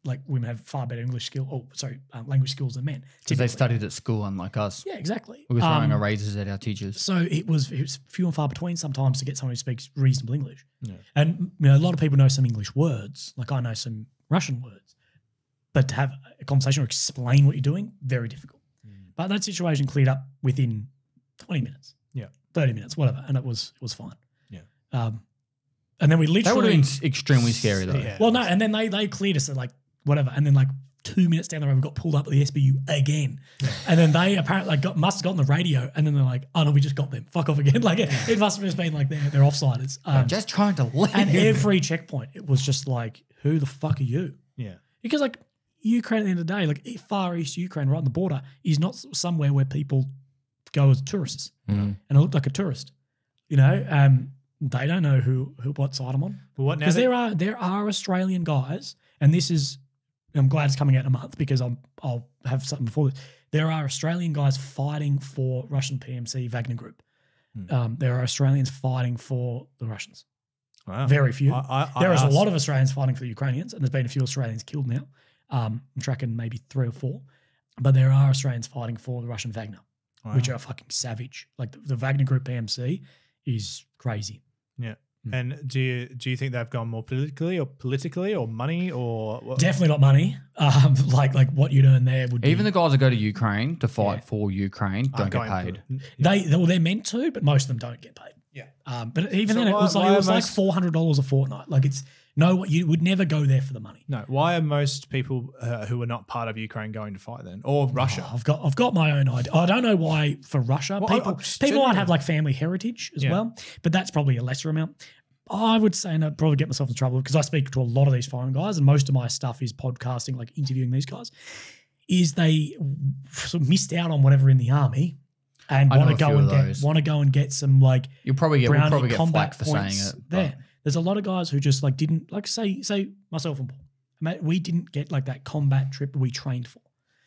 Like women have far better language skills than men. Because they studied at school, unlike us. Yeah, exactly. We were throwing erasers at our teachers. So it was few and far between sometimes to get someone who speaks reasonable English. Yeah. And you know, a lot of people know some English words, like I know some Russian words, but to have a conversation or explain what you're doing, very difficult. But that situation cleared up within 20 minutes. Yeah. 30 minutes, whatever, and it was fine. Yeah. And then we literally... That would have been extremely scary though. Yeah. Well, no, and then they cleared us at like whatever, and then like 2 minutes down the road we got pulled up at the SBU again. And then they apparently must have gotten the radio, and then they're like, oh no, we just got them. Fuck off again. Like it must have just been like they're offsiders. Just trying to leave. And every checkpoint, it was just like, who the fuck are you? Yeah. Because like Ukraine at the end of the day, like Far East Ukraine right on the border is not somewhere where people go as tourists. And I looked like a tourist, you know. They don't know what side I'm on. But what now? Because there are Australian guys, and this is, I'm glad it's coming out in a month because I'll have something before this. There are Australian guys fighting for Russian PMC Wagner Group. There are Australians fighting for the Russians. Wow. Very few. There is a asked- lot of Australians fighting for the Ukrainians, and there's been a few Australians killed now. I'm tracking maybe 3 or 4, but there are Australians fighting for the Russian Wagner, which are fucking savage. Like the Wagner Group PMC is crazy. Yeah. And do you think they've gone more politically or money or what? Definitely not money. Like what you'd earn there would Even be, the guys that go to Ukraine to fight for Ukraine don't get paid. they're meant to, but most of them don't get paid. Yeah. But even So then, it was like most- $400 a fortnight. Like you would never go there for the money. No. Why are most people who are not part of Ukraine going to fight then, or Russia? I've got my own idea. I don't know why for Russia. Well, People might have like family heritage as well, but that's probably a lesser amount. I would say, and I'd probably get myself in trouble because I speak to a lot of these foreign guys, and most of my stuff is podcasting, like interviewing these guys, is they sort of missed out on whatever in the army and want to go and get some like We'll probably get combat flack for saying points it. there. There's a lot of guys who just like didn't, like say myself and Paul. Mate, we didn't get like that combat trip we trained for.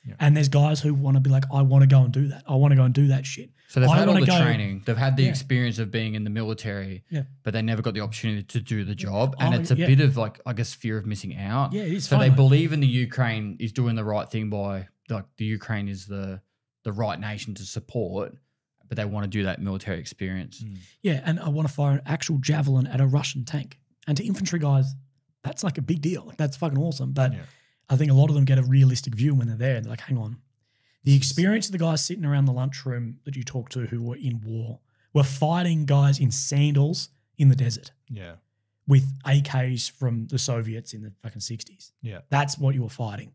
Yeah. And there's guys who want to be like, I want to go and do that. I want to go and do that shit. So they've I had all wanna the go- training. They've had the Yeah. experience of being in the military, Yeah. but they never got the opportunity to do the job. And Oh, it's a yeah. bit of like, I guess, fear of missing out. Yeah, it is So fun, they though. believe in the Ukraine is doing the right thing by, like, the Ukraine is the right nation to support, but they want to do that military experience. Yeah, and I want to fire an actual javelin at a Russian tank. And to infantry guys, that's like a big deal. Like, that's fucking awesome. But Yeah. I think a lot of them get a realistic view when they're there. And they're like, hang on. The experience of the guys sitting around the lunchroom that you talk to who were in war were fighting guys in sandals in the desert Yeah. with AKs from the Soviets in the fucking 60s. Yeah. That's what you were fighting.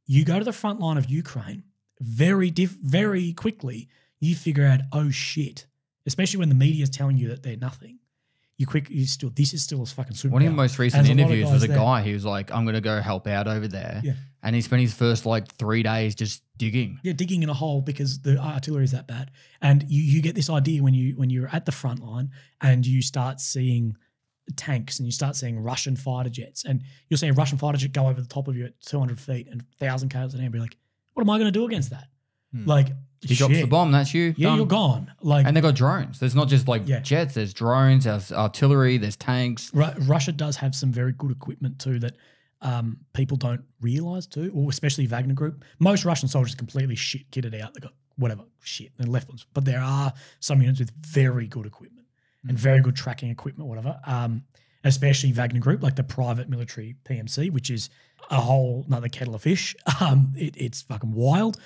You go to the front line of Ukraine, very quickly, you figure out, oh shit, especially when the media is telling you that they're nothing. This is still a fucking super. One of your most recent There's a lot of interviews was a guys there. guy, he was like, I'm going to go help out over there. Yeah. And he spent his first like 3 days just digging. Yeah, digging in a hole because the artillery is that bad. And you get this idea when you're at the front line and you start seeing tanks and you start seeing Russian fighter jets, and you'll see a Russian fighter jet go over the top of you at 200 feet and 1,000 k's an hour and be like, what am I going to do against that? Like, He drops the bomb, that's you. Yeah, done. you're gone. Like, And they got drones. There's not just like Yeah. jets, there's drones, there's artillery, there's tanks. Russia does have some very good equipment too that people don't realize too, or especially Wagner Group. Most Russian soldiers are completely shit kitted out. They got whatever shit, they're left ones. But there are some units with very good equipment and very good tracking equipment, whatever. Especially Wagner Group, like the private military PMC, which is a whole another kettle of fish. It's fucking wild.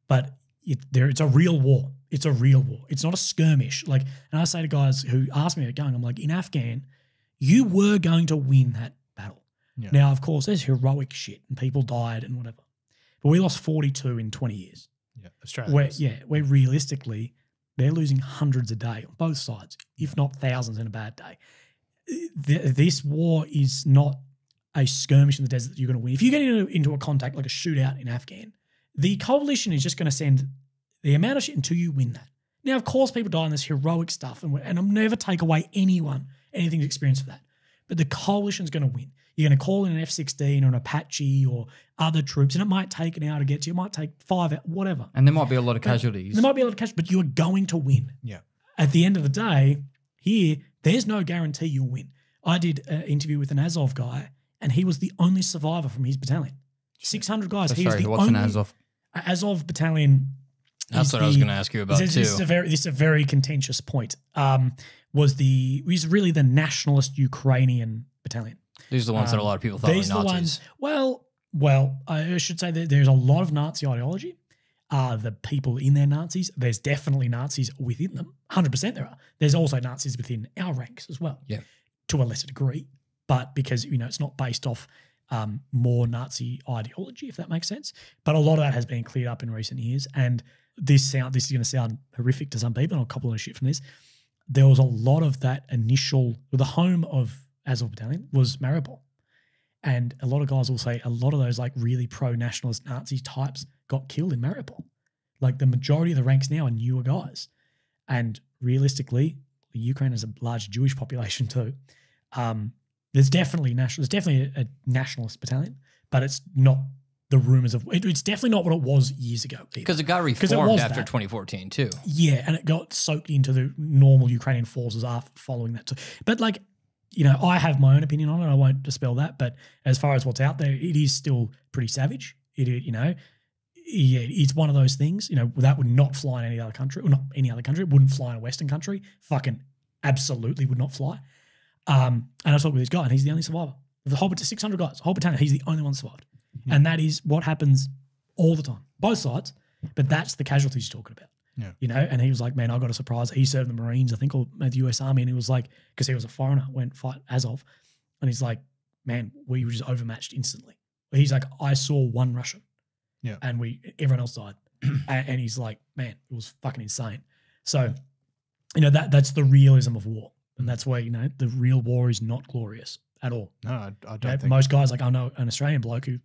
But it's a real war. It's a real war. It's not a skirmish. Like, and I say to guys who ask me about going, I'm like, in Afghan, you were going to win that battle. Yeah. Now, of course, there's heroic shit and people died and whatever. But we lost 42 in 20 years. Yeah. Australia. Where realistically, they're losing hundreds a day on both sides, if not thousands in a bad day. This war is not a skirmish in the desert that you're going to win. If you get into a contact, like a shootout in Afghan, the coalition is just going to send the amount of shit until you win that. Now, of course, people die on this heroic stuff, and I'll never take away anything's experience for that. But the coalition's going to win. You're going to call in an F-16 or an Apache or other troops, and it might take an hour to get to you. It might take 5 hours, whatever. And there might be a lot of casualties. There might be a lot of casualties, but you are going to win. Yeah. At the end of the day, here, there's no guarantee you'll win. I did an interview with an Azov guy, and he was the only survivor from his battalion. 600 guys. Oh, He was sorry, the what's only an Azov? Azov battalion. That's what I was going to ask you about this too. is a very contentious point. Was really the nationalist Ukrainian battalion. These are the ones that a lot of people thought were These are the Nazis. ones. Well, I should say that there's a lot of Nazi ideology. The people in there Nazis. There's definitely Nazis within them. 100% there are. There's also Nazis within our ranks as well. Yeah. To a lesser degree, but because it's not based off more Nazi ideology, if that makes sense. But a lot of that has been cleared up in recent years. And this is going to sound horrific to some people, and I'll couple of shit from this. There was a lot of that initial. The home of Azov Battalion was Mariupol. And a lot of guys will say a lot of those like really pro-nationalist Nazi types got killed in Mariupol. Like the majority of the ranks now are newer guys. And realistically, Ukraine has a large Jewish population too. There's definitely a nationalist battalion, but it's not the rumors of it's definitely not what it was years ago. Because it got reformed after 2014 too. Yeah, and it got soaked into the normal Ukrainian forces after following that too. But I have my own opinion on it. I won't dispel that. But as far as what's out there, it is still pretty savage. It's one of those things. That would not fly in any other country. Well, not any other country. It wouldn't fly in a Western country. Fucking absolutely would not fly. And I talked with this guy, and he's the only survivor. The whole 600 guys, whole battalion, he's the only one survived. Yeah. And that is what happens all the time, both sides. But that's the casualties you're talking about. Yeah. And he was like, man, I got a surprise. He served in the Marines, I think, or the US Army. And he was like, because he was a foreigner, went fight Azov. And he's like, man, we were just overmatched instantly. But he's like, I saw one Russian. Yeah. And everyone else died. and he's like, man, it was fucking insane. So, that's the realism of war. And that's why, the real war is not glorious at all. No, I don't think. Most guys, like I know an Australian bloke who,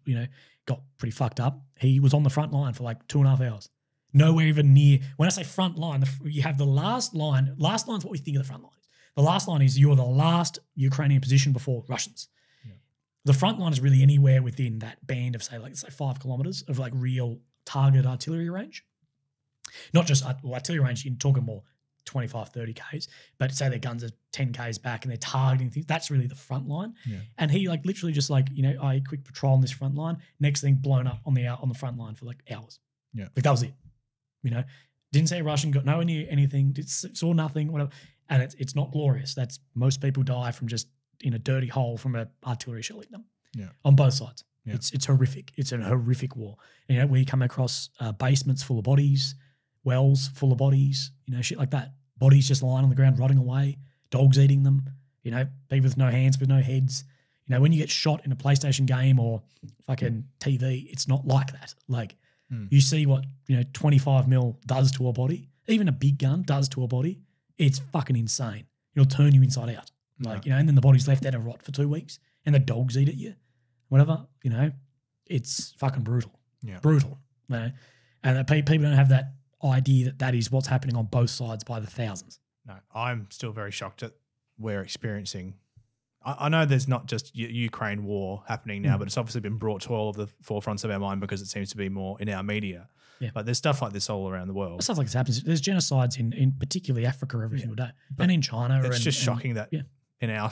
got pretty fucked up. He was on the front line for like 2.5 hours. Nowhere even near. When I say front line, you have the last line. Last line is what we think of the front line. The last line is you're the last Ukrainian position before Russians. Yeah. the front line is really anywhere within that band of, say 5 kilometers of like real targeted artillery range. Not just artillery range, you're talking more 25, 30 Ks, but say their guns are 10 Ks back and they're targeting things. That's really the front line. Yeah. And he like literally just like, I quick patrol on this front line. Next thing, blown up on the front line for like hours. Yeah. Like that was it. Didn't say a Russian, got no anything, saw nothing, whatever. And it's not glorious. That's most people die from just in a dirty hole from an artillery shell hitting them. Yeah. On both sides. Yeah. It's horrific. It's a horrific war. And, we come across basements full of bodies, wells full of bodies, shit like that. Bodies just lying on the ground, rotting away, dogs eating them, people with no hands, with no heads. When you get shot in a PlayStation game or fucking TV, it's not like that. Like you see what, 25 mil does to a body, even a big gun does to a body. It's fucking insane. It'll turn you inside out. Like, and then the body's left there to rot for 2 weeks and the dogs eat at you, whatever, it's fucking brutal. Yeah. Brutal. And people don't have that idea that is what's happening on both sides by the thousands. No, I'm still very shocked that we're experiencing. I know there's not just Ukraine war happening now, but it's obviously been brought to all of the forefronts of our mind because it seems to be more in our media. Yeah. But there's stuff like this all around the world. Stuff like this happens. There's genocides in particularly Africa every single day, and in China. It's just shocking that in our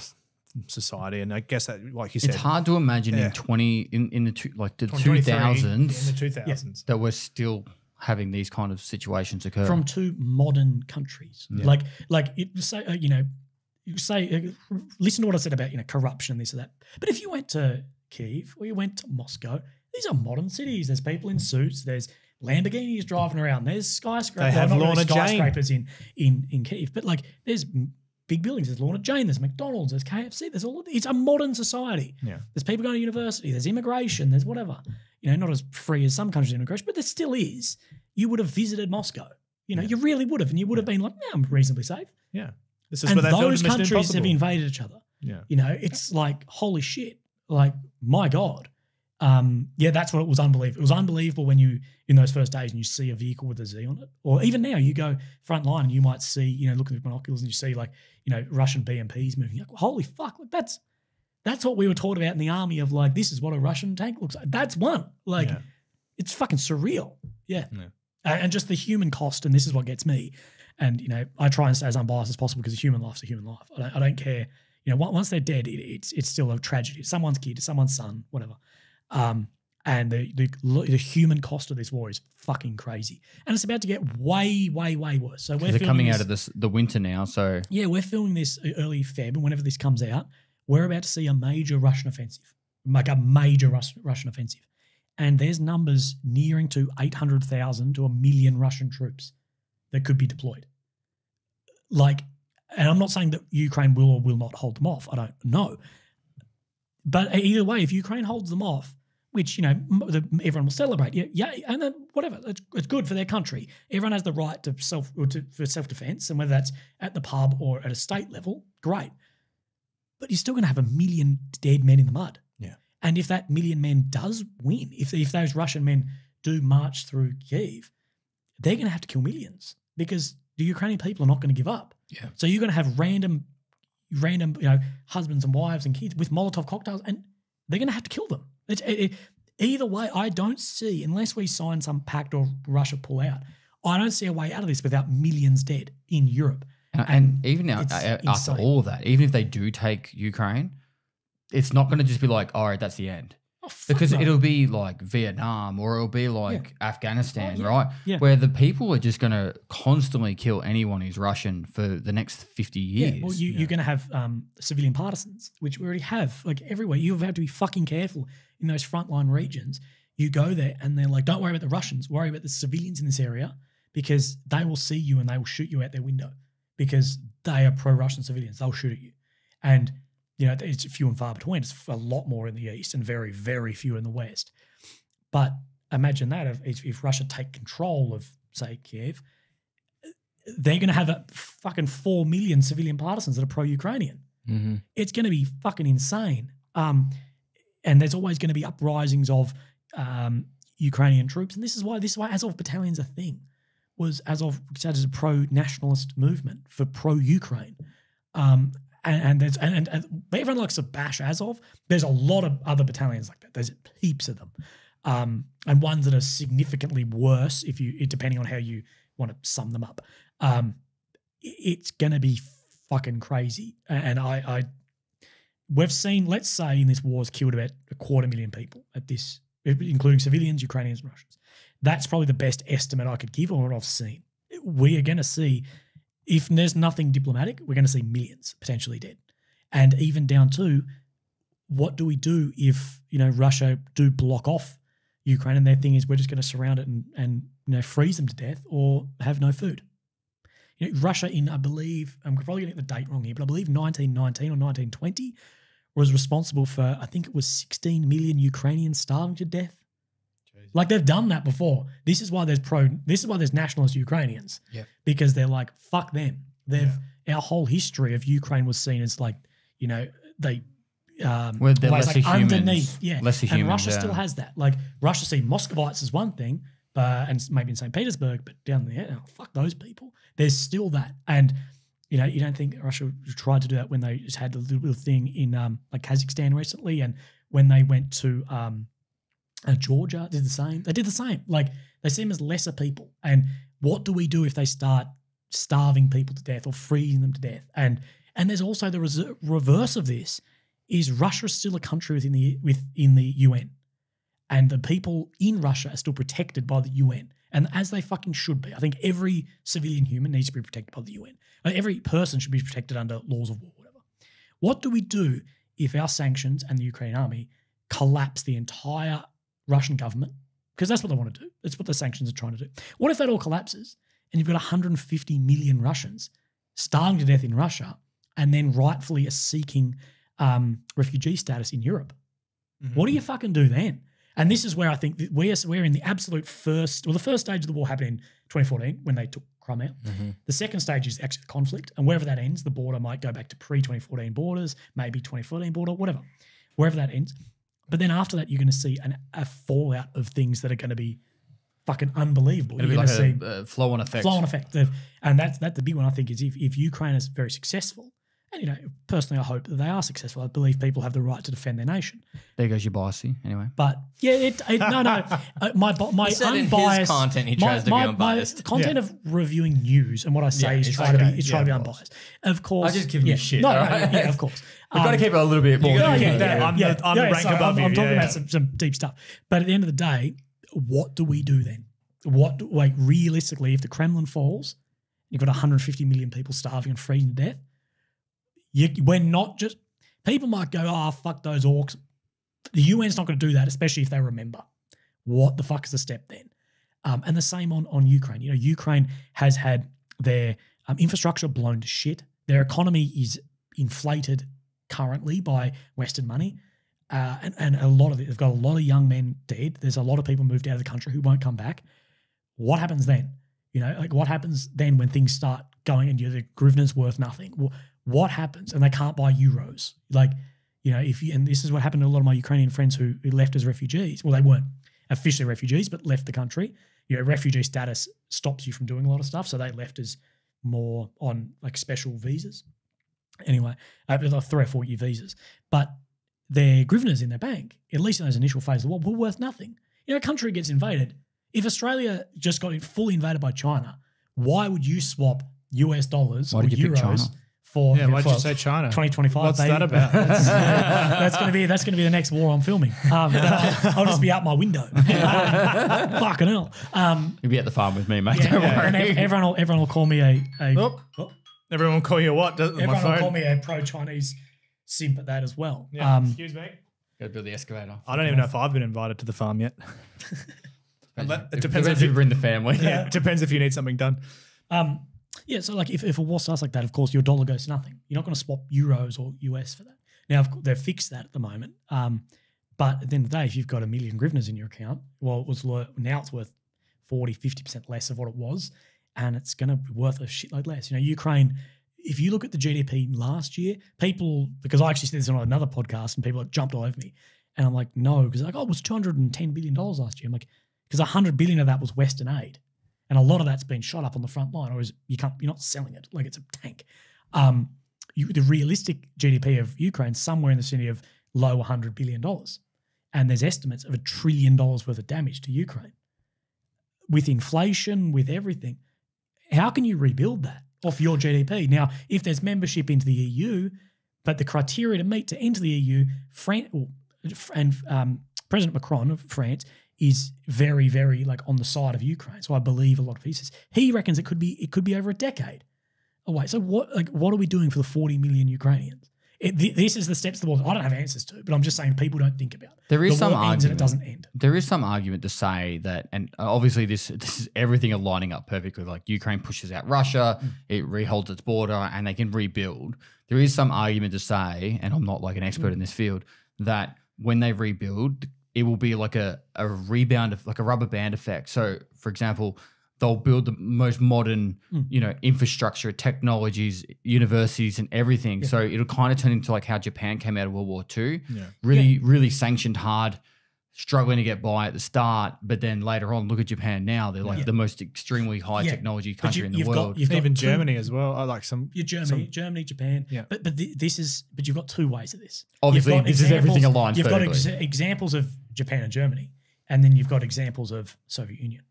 society, and I guess that, like you said, It's hard to imagine in the 2000s in the 2000s that we're still having these kind of situations occur. From two modern countries. Yeah. Listen to what I said about, corruption and this or that. But if you went to Kyiv or you went to Moscow, these are modern cities. There's people in suits. There's Lamborghinis driving around. There's skyscrapers. They have Lorna Jane. Skyscrapers in Kyiv. But there's big buildings. There's Lorna Jane. There's McDonald's. There's KFC. There's all of it's a modern society. Yeah. There's people going to university. There's immigration. There's whatever. Not as free as some countries' immigration, but there still is. You would have visited Moscow. You really would have, and you would have been like, I'm reasonably safe. Yeah. This is And where they those countries have invaded each other. Yeah. It's like, holy shit. Like, my God. That's what it was unbelievable. It was unbelievable when you, in those first days, and you see a vehicle with a Z on it. Or even now, you go front line and you might see, looking with binoculars and you see Russian BMPs moving. Like, holy fuck, that's what we were taught about in the army of this is what a Russian tank looks like. That's one. It's fucking surreal. Yeah. And just the human cost, and this is what gets me. And, I try and stay as unbiased as possible because a human life's a human life. I don't care. Once they're dead, it's still a tragedy. It's someone's kid, it's someone's son, whatever. And the human cost of this war is fucking crazy. And it's about to get way, way, way worse. So we're coming out of the winter now. So yeah, we're filming this early Feb, and whenever this comes out, we're about to see a major Russian offensive, like a major Russian offensive. And there's numbers nearing to 800,000 to 1 million Russian troops that could be deployed. And I'm not saying that Ukraine will or will not hold them off. I don't know. But either way, if Ukraine holds them off, which, everyone will celebrate. Yeah, and then whatever. It's good for their country. Everyone has the right to for self-defense, and whether that's at the pub or at a state level, great. But you're still going to have 1 million dead men in the mud. Yeah. And if that 1 million men does win, if those Russian men do march through Kyiv, they're going to have to kill millions because the Ukrainian people are not going to give up. Yeah. So you're going to have random, husbands and wives and kids with Molotov cocktails, and they're going to have to kill them. Either way, I don't see, unless we sign some pact or Russia pull out, I don't see a way out of this without millions dead in Europe. And even after all of that, even if they do take Ukraine, it's not going to just be like, all right, that's the end. Oh, because no. it'll be like Vietnam or it'll be like Afghanistan, right? Yeah. Where the people are just going to constantly kill anyone who's Russian for the next 50 years. Yeah, well, you're going to have civilian partisans, which we already have, everywhere. You have to be fucking careful in those frontline regions. You go there and they're like, don't worry about the Russians, worry about the civilians in this area because they will see you and they will shoot you out their window because they are pro-Russian civilians. They'll shoot at you. And it's few and far between. It's a lot more in the east and very, very few in the west. But imagine that if Russia take control of, say, Kiev, they're going to have a fucking 4 million civilian partisans that are pro-Ukrainian. Mm-hmm. It's going to be fucking insane. And there's always going to be uprisings of Ukrainian troops. And this is why Azov Battalion's a thing. Was Azov started as a pro-nationalist movement for pro-Ukraine. And everyone likes to bash Azov. There's a lot of other battalions like that. There's heaps of them, and ones that are significantly worse depending on how you want to sum them up. It's gonna be fucking crazy. And we've seen, let's say, in this war has killed about 250,000 people at this, including civilians, Ukrainians, and Russians. That's probably the best estimate I could give on what I've seen. We are going to see, if there's nothing diplomatic, we're going to see millions potentially dead. And even down to, what do we do if, Russia do block off Ukraine and their thing is we're just going to surround it and freeze them to death or have no food? Russia in, I believe, I'm probably getting the date wrong here, but I believe 1919 or 1920 was responsible for, I think it was 16 million Ukrainians starving to death. Like, they've done that before. This is why there's nationalist Ukrainians. Yeah. Because they're like, fuck them. Our whole history of Ukraine was seen as like, they well, they're lesser humans. Underneath. Yeah. Lesser humans, and Russia still has that. Like, Russia see Muscovites as one thing, and maybe in St. Petersburg, but down there, fuck those people. There's still that. And you don't think Russia tried to do that when they just had a little thing in like Kazakhstan recently, and when they went to Georgia, did the same. They did the same. Like, they see them as lesser people. And what do we do if they start starving people to death or freezing them to death? And there's also the reverse of this, is Russia is still a country within the UN. And the people in Russia are still protected by the UN. And as they fucking should be. I think every civilian human needs to be protected by the UN. Every person should be protected under laws of war, whatever. What do we do if our sanctions and the Ukrainian army collapse the entire Russian government? Because that's what they want to do. That's what the sanctions are trying to do. What if that all collapses and you've got 150 million Russians starving to death in Russia and then rightfully are seeking refugee status in Europe? Mm-hmm. What do you fucking do then? And this is where I think that we're in the absolute first stage of the war happened in 2014 when they took Crimean. Mm-hmm. The second stage is actually the conflict, and wherever that ends, the border might go back to pre-2014 borders, maybe 2014 border, whatever, wherever that ends. But then after that, you're going to see a fallout of things that are going to be fucking unbelievable. It'll you're be going like a flow-on effect. Flow-on effect. And that's the big one, I think, is if Ukraine is very successful, and, personally I hope that they are successful. I believe people have the right to defend their nation. There goes your biasy, anyway. But, yeah, my unbiased content, he tries to be unbiased. My content of reviewing news and what I say is try to be unbiased. Of course. I just give you shit. No, yeah, of course. We've got to keep it a little bit more. I'm the rank above you. I'm talking about some deep stuff. But at the end of the day, what do we do then? Realistically, if the Kremlin falls, you've got 150 million people starving and freezing to death, we're not just – people might go, oh, fuck those orcs. The UN's not going to do that, especially if they remember. What the fuck is the step then? And the same on Ukraine. Ukraine has had their infrastructure blown to shit. Their economy is inflated currently by Western money. And a lot of it, they've got a lot of young men dead. There's a lot of people moved out of the country who won't come back. What happens then? What happens then when things start going and the hryvnia's worth nothing? Well, what happens? And they can't buy euros. And this is what happened to a lot of my Ukrainian friends who left as refugees. Well, they weren't officially refugees, but left the country. Refugee status stops you from doing a lot of stuff. So they left as more on like special visas. Anyway, like 3 or 4 year visas. But their hryvnias in their bank, at least in those initial phases of the war, were worth nothing. A country gets invaded. If Australia just got fully invaded by China, why would you swap US dollars or euros for why'd you say China? 2025. What's that about? That's going to be the next war I'm filming. I'll just be out my window. Fucking hell. You'll be at the farm with me, mate. Don't worry. And everyone will call me everyone will call you what? Everyone will call me a pro-Chinese simp at that as well. Yeah. Excuse me. Got to build the excavator. I don't even know if I've been invited to the farm yet. It depends if you're in the family. Yeah, it depends if you need something done. So like if a war starts like that, of course, your dollar goes to nothing. You're not going to swap euros or US for that. Now, they've fixed that at the moment. But at the end of the day, if you've got 1 million hryvnias in your account, well, now it's worth 40, 50% less of what it was, and it's going to be worth a shitload less. Ukraine, if you look at the GDP last year, because I actually said this on another podcast and people jumped all over me, and I'm like, no, because it was $210 billion last year. I'm like, because 100 billion of that was Western aid. And a lot of that's been shot up on the front line, or you're not selling it like it's a tank. the realistic GDP of Ukraine is somewhere in the vicinity of low $100 billion. And there's estimates of $1 trillion worth of damage to Ukraine. With inflation, with everything, how can you rebuild that off your GDP? Now, if there's membership into the EU, but the criteria to meet to enter the EU, President Macron of France is very, very like on the side of Ukraine. So I believe a lot of he reckons it could be over a decade away. So what are we doing for the 40 million Ukrainians? This is the steps the war. I don't have answers to, but I'm just saying people don't think about. There is some argument, and it doesn't end. There is some argument to say that, and obviously this is everything are lining up perfectly. Like Ukraine pushes out Russia, it reholds its border, and they can rebuild. There is some argument to say, and I'm not like an expert in this field, that when they rebuild, it will be like a rebound of like a rubber band effect. So, for example, they'll build the most modern, infrastructure, technologies, universities, and everything. Yeah. So it'll kind of turn into like how Japan came out of World War II. Yeah. Really sanctioned hard, struggling to get by at the start, but then later on, look at Japan now. They're like the most extremely high technology country in the world. Even Germany as well. I like some. Germany, Japan. Yeah. But you've got two ways of this. Obviously, this is everything aligned. You've got examples of Japan and Germany, and then you've got examples of Soviet Union.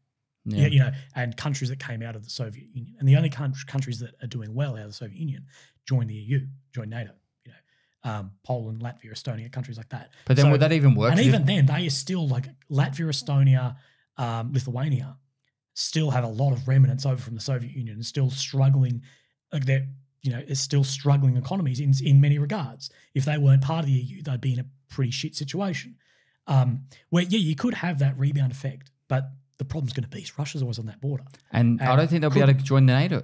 Yeah. And countries that came out of the Soviet Union. And the only countries that are doing well out of the Soviet Union join the EU, join NATO. Poland, Latvia, Estonia, countries like that. But then would that even work? And even then, they are still like Latvia, Estonia, Lithuania still have a lot of remnants over from the Soviet Union and still struggling. Like it's still struggling economies in many regards. If they weren't part of the EU, they'd be in a pretty shit situation. Where you could have that rebound effect, but the problem's going to be Russia's always on that border. And I don't think they'll be able to join NATO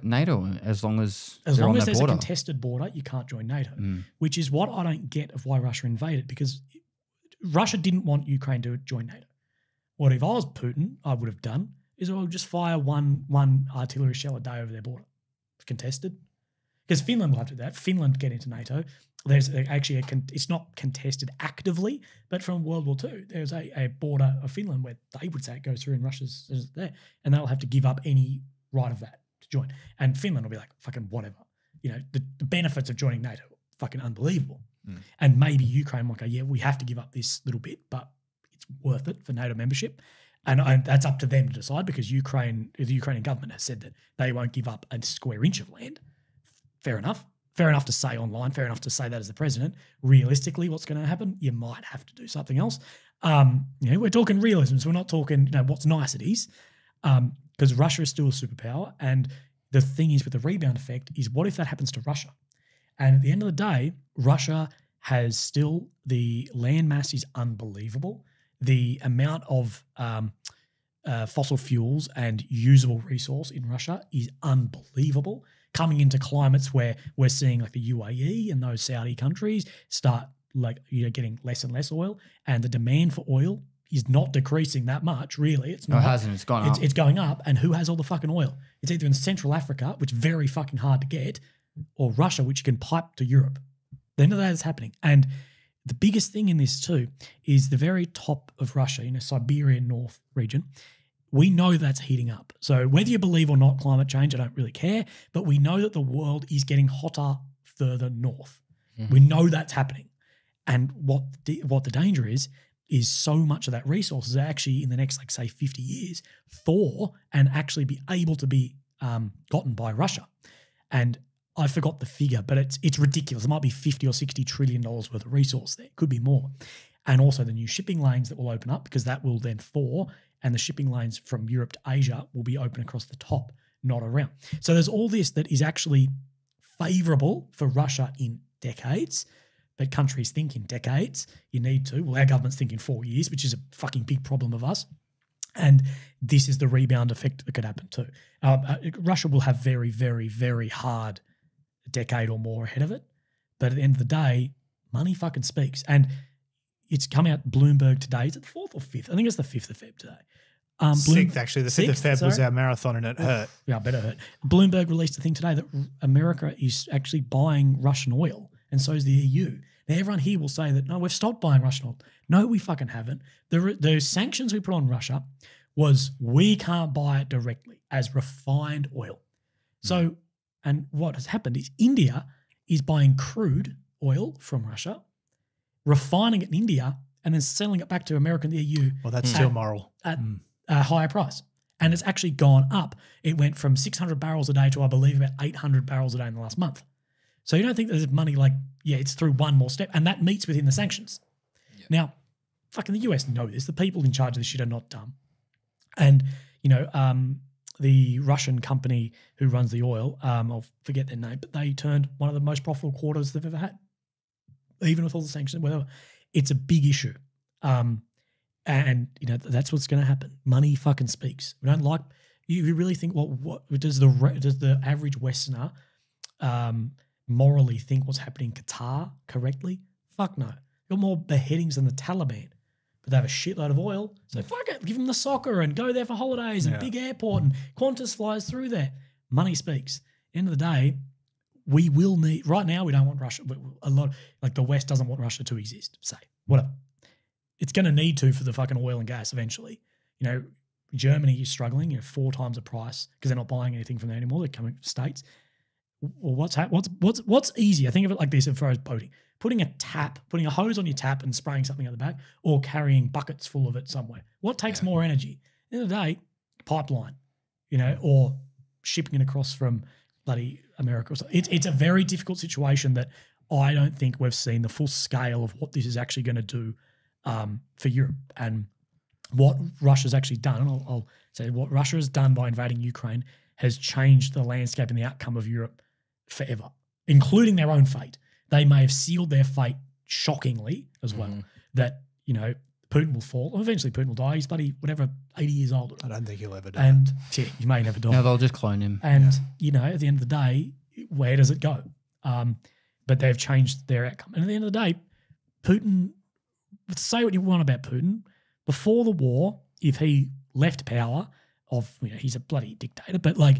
as long as there's a contested border, you can't join NATO, which is what I don't get of why Russia invaded, because Russia didn't want Ukraine to join NATO. What if I was Putin, I would have done is I would just fire one artillery shell a day over their border. It's contested. Because Finland will have to do that. Finland get into NATO. There's actually it's not contested actively, but from World War II, there's a border of Finland where they would say it goes through and Russia's there, and they'll have to give up any right of that to join. And Finland will be like, fucking whatever. The benefits of joining NATO, fucking unbelievable. And maybe Ukraine might go, yeah, we have to give up this little bit, but it's worth it for NATO membership. And that's up to them to decide, because the Ukrainian government has said that they won't give up a square inch of land. Fair enough. Fair enough to say online. Fair enough to say that as the president. Realistically, what's going to happen? You might have to do something else. We're talking realism, so we're not talking what's niceties, because Russia is still a superpower. And the thing is with the rebound effect is, what if that happens to Russia? And at the end of the day, Russia has still, the land mass is unbelievable. The amount of fossil fuels and usable resource in Russia is unbelievable. Coming into climates where we're seeing like the UAE and those Saudi countries start getting less and less oil, and the demand for oil is not decreasing that much, really. It's not. No, it hasn't. It's gone up. It's going up, and who has all the fucking oil? It's either in Central Africa, which is very fucking hard to get, or Russia, which you can pipe to Europe. The end of the day, it's happening. And the biggest thing in this too is the very top of Russia, Siberian North region. We know that's heating up. So whether you believe or not climate change, I don't really care, but we know that the world is getting hotter further north. We know that's happening. And what the danger is so much of that resource is actually in the next, 50 years, thaw and actually be able to be gotten by Russia. And I forgot the figure, but it's ridiculous. It might be $50 or $60 trillion worth of resource there. It could be more. And also the new shipping lanes that will open up, because that will then thaw, and the shipping lanes from Europe to Asia will be open across the top, not around. So there's all this that is actually favourable for Russia in decades, but countries think in decades. You need to. Well, our government's thinking 4 years, which is a fucking big problem of us. And this is the rebound effect that could happen too. Russia will have very, very, very hard a decade or more ahead of it. But at the end of the day, money fucking speaks. And it's come out Bloomberg today. Is it the 4th or 5th? I think it's the 5th of Feb today. 6th, actually. The 5th of Feb was our marathon, and it hurt. Yeah, I bet it hurt. Bloomberg released a thing today that America is actually buying Russian oil, and so is the EU. Now, everyone here will say that, no, we've stopped buying Russian oil. No, we fucking haven't. The sanctions we put on Russia was we can't buy it directly as refined oil. So, and what has happened is India is buying crude oil from Russia, refining it in India, and then selling it back to America and the EU. Well, that's still moral. At a higher price. And it's actually gone up. It went from 600 barrels a day to, I believe, about 800 barrels a day in the last month. So you don't think there's money like, yeah, it's through one more step. And that meets within the sanctions. Yeah. Now, fucking the US know this. The people in charge of this shit are not dumb. And, you know, the Russian company who runs the oil, I'll forget their name, but they turned one of the most profitable quarters they've ever had. Even with all the sanctions, whatever. It's a big issue. And, you know, that's what's going to happen. Money fucking speaks. We don't like – you really think what does the average Westerner morally think what's happening in Qatar correctly? Fuck no. They've got more beheadings than the Taliban. But they have a shitload of oil. So fuck it. Give them the soccer and go there for holidays and big airport and Qantas flies through there. Money speaks. At the end of the day, we will need – right now we don't want Russia – a lot like the West doesn't want Russia to exist, say, whatever. It's going to need to for the fucking oil and gas eventually. You know, Germany is struggling, you know, 4 times the price because they're not buying anything from there anymore. They're coming from states. Well, what's easier? Think of it like this as far as boating. Putting a hose on your tap and spraying something at the back or carrying buckets full of it somewhere. What takes more energy? At the end of the day, pipeline, you know, or shipping it across from bloody America or something. It's a very difficult situation that I don't think we've seen the full scale of what this is actually going to do for Europe and what Russia's actually done. And I'll say what Russia has done by invading Ukraine has changed the landscape and the outcome of Europe forever, including their own fate. They may have sealed their fate shockingly as well, that, you know, Putin will fall. Or eventually Putin will die. He's bloody, whatever, 80 years old. I don't think he'll ever die. And yeah, he may never die. Now they'll just clone him. And, you know, at the end of the day, where does it go? But they've changed their outcome. And at the end of the day, Putin, say what you want about Putin, before the war, if he left power you know, he's a bloody dictator, but like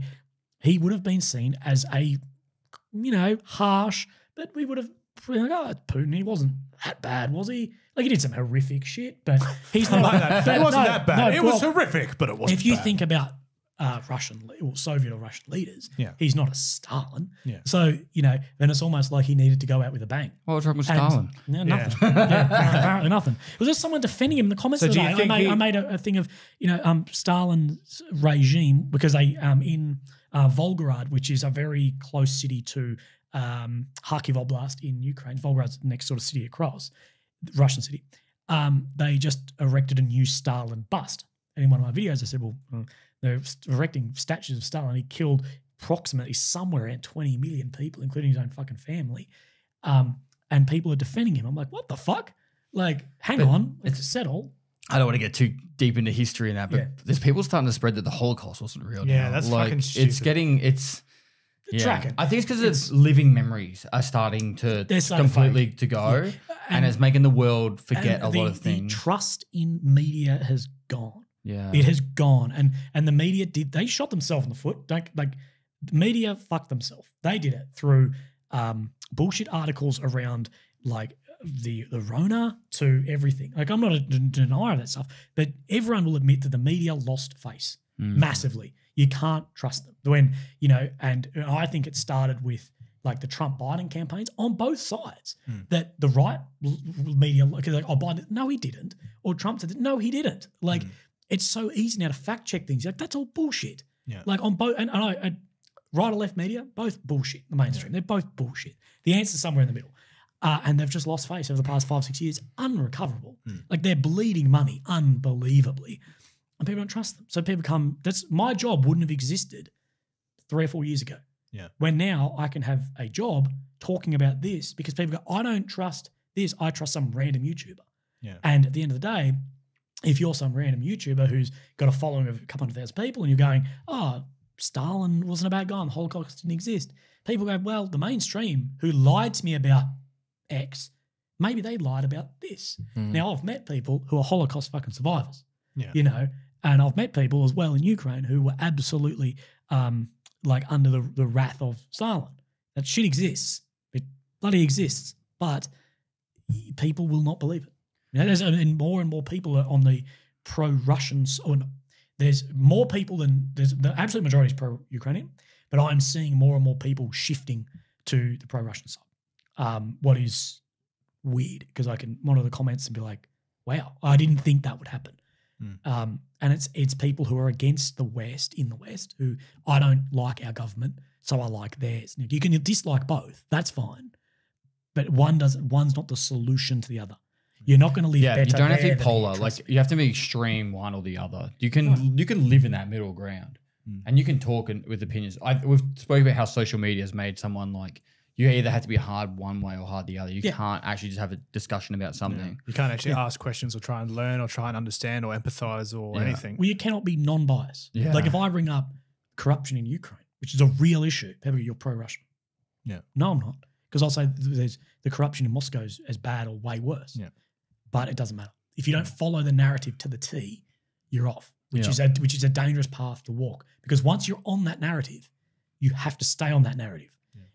he would have been seen as a, you know, harsh, but we would have been like, oh, that's Putin. He wasn't that bad, was he? Like he did some horrific shit, but he's not like that. It wasn't that bad. It was horrific, but it wasn't If you bad. think about Soviet or Russian leaders, he's not a Stalin. Yeah. So, you know, then it's almost like he needed to go out with a bang. What was wrong with Stalin? No, nothing. Apparently nothing. Was there someone defending him in the comments So today? I made a thing of, you know, Stalin's regime because they in Volgograd, which is a very close city to Kharkiv Oblast in Ukraine. Volgograd's the next sort of city across, Russian city. They just erected a new Stalin bust. And in one of my videos, I said, well, they're erecting statues of Stalin. He killed approximately somewhere around 20 million people, including his own fucking family. And people are defending him. I'm like, what the fuck? Like, hang on, let's settle. I don't want to get too deep into history and that, but there's people starting to spread that the Holocaust wasn't real. Yeah, now. that's like, fucking stupid. It's tracking. I think it's because living memories are starting to completely to go, and it's making the world forget a lot of things. The trust in media has gone. Yeah, it has gone, and the media they shot themselves in the foot. The media fucked themselves. They did it through bullshit articles around like the Rona to everything. Like I'm not a denier of that stuff, but everyone will admit that the media lost face massively. You can't trust them when and I think it started with like the Trump Biden campaigns on both sides. That the right media like oh Biden, no he didn't, or Trump said no he didn't. Like. It's so easy now to fact check things. Like that's all bullshit. Yeah. Like on both, and right or left media, both bullshit. The mainstream, they're both bullshit. The answer's somewhere in the middle, and they've just lost face over the past 5-6 years, unrecoverable. Like they're bleeding money unbelievably, and people don't trust them. So people come. That's my job wouldn't have existed 3 or 4 years ago. Yeah. When now I can have a job talking about this because people go, I don't trust this. I trust some random YouTuber. Yeah. And at the end of the day. If you're some random YouTuber who's got a following of a couple 100,000 people and you're going, oh, Stalin wasn't a bad guy and the Holocaust didn't exist. People go, well, the mainstream who lied to me about X, maybe they lied about this. Now, I've met people who are Holocaust fucking survivors, you know, and I've met people as well in Ukraine who were absolutely like under the wrath of Stalin. That shit exists. It bloody exists. But people will not believe it. Now, and more people are on the pro-Russians. There's more people than the absolute majority is pro-Ukrainian, but I'm seeing more and more people shifting to the pro-Russian side. What is weird, because I can monitor the comments and be like, wow, I didn't think that would happen. And it's people who are against the West in the West who I don't like our government, so I like theirs. You can dislike both, that's fine, but one's not the solution to the other. You're not going to live better. You don't have to there be than polar. here, Like trust me. you have to be extreme one or the other. You can live in that middle ground, and you can talk with opinions. We've spoken about how social media has made someone like you either have to be hard one way or hard the other. You can't actually just have a discussion about something. You can't actually ask questions or try and learn or try and understand or empathize or anything. Well, you cannot be non-biased. Yeah. Like if I bring up corruption in Ukraine, which is a real issue, people go, you're pro-Russian. Yeah. No, I'm not. Because I'll say there's the corruption in Moscow is as bad or way worse. Yeah. But it doesn't matter. If you don't follow the narrative to the T, you're off, which is a dangerous path to walk. Because once you're on that narrative, you have to stay on that narrative.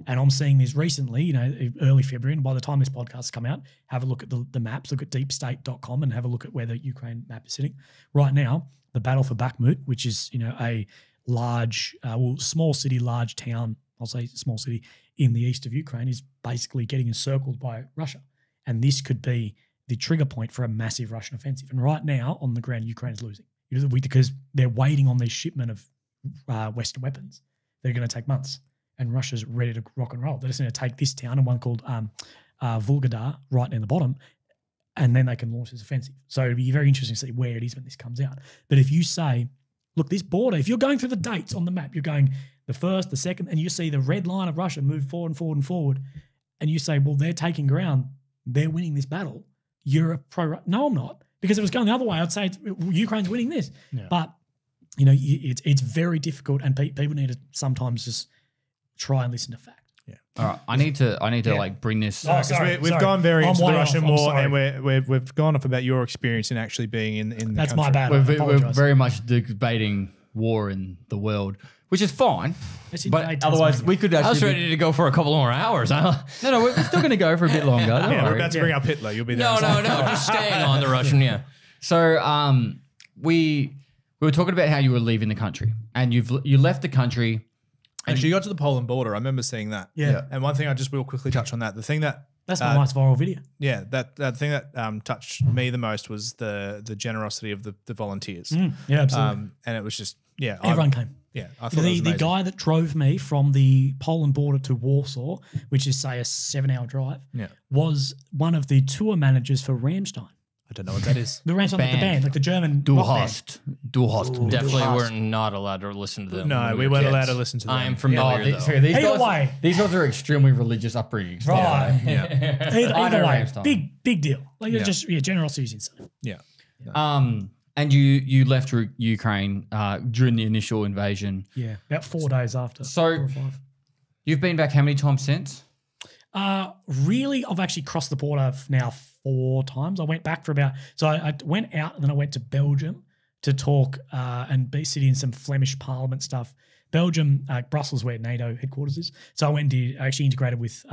And I'm seeing this recently, early February, and by the time this podcast has come out, have a look at the maps, look at deepstate.com and have a look at where the Ukraine map is sitting. Right now, the battle for Bakhmut, which is, a large, small city, large town, I'll say small city in the east of Ukraine, is basically getting encircled by Russia. And this could be the trigger point for a massive Russian offensive. And right now, on the ground, Ukraine is losing because they're waiting on this shipment of Western weapons. They're going to take months. And Russia's ready to rock and roll. They're just going to take this town and one called Volgodar right near the bottom, and then they can launch this offensive. So it'll be very interesting to see where it is when this comes out. But if you say, look, this border, if you're going through the dates on the map, you're going the first, the second, and you see the red line of Russia move forward and forward and forward, and you say, well, they're taking ground, they're winning this battle, you're a pro. No, I'm not. Because if it was going the other way, I'd say Ukraine's winning this. Yeah. But, it's very difficult, and people need to sometimes just try and listen to fact. Yeah. All right. I need to like bring this. Oh, sorry. We've gone very into the Russian war, and we've gone off about your experience in actually being in the That's country. my bad. We're very much debating war in the world, which is fine. But otherwise, we could actually. I was ready to go for a couple more hours. No, we're still going to go for a bit longer. We're about to bring up Hitler. You'll be there. No, just staying on the Russian. Yeah. So, we were talking about how you were leaving the country, and you left the country. Actually, you got to the Poland border. I remember seeing that. Yeah. And one thing I just will quickly touch on that. The thing that that's my last viral video. Yeah, that thing that touched me the most was the generosity of the volunteers. Yeah, absolutely. And it was just everyone came. Yeah, I thought the guy that drove me from the Poland border to Warsaw, which is say a 7-hour drive, was one of the tour managers for Rammstein. I don't know what that is. The Rammstein, like the band, like the German Du rock hast. Definitely we're not allowed to listen to them. No, we weren't allowed to listen to them. I am familiar though. These guys are extremely religious upbringings. Right. Yeah. Either way, big deal. Like it's just generosity is insane. Yeah. And you left Ukraine during the initial invasion. Yeah, about 4 days after. So 4 or 5. You've been back how many times since? Really, I've actually crossed the border now 4 times. I went back for I went out and then I went to Belgium to talk and be sitting in some Flemish Parliament stuff. Belgium, Brussels, where NATO headquarters is. So I went and actually integrated with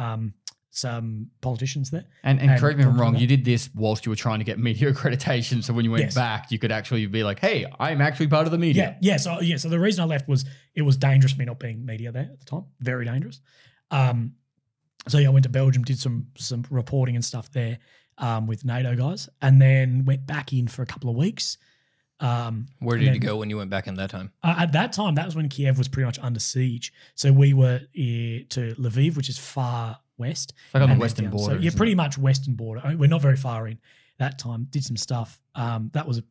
some politicians there. And correct me if I'm wrong, you did this whilst you were trying to get media accreditation. So when you went back, you could actually be like, hey, I'm actually part of the media. Yeah. So the reason I left was it was dangerous me not being media there at the time. Very dangerous. So I went to Belgium, did some reporting and stuff there with NATO guys, and then went back in for a couple of weeks. Where did you go when you went back in that time? At that time, that was when Kiev was pretty much under siege. So we were to Lviv, which is far west. Like on the western border. So pretty much western border. I mean, we're not very far in that time. Did some stuff. That was a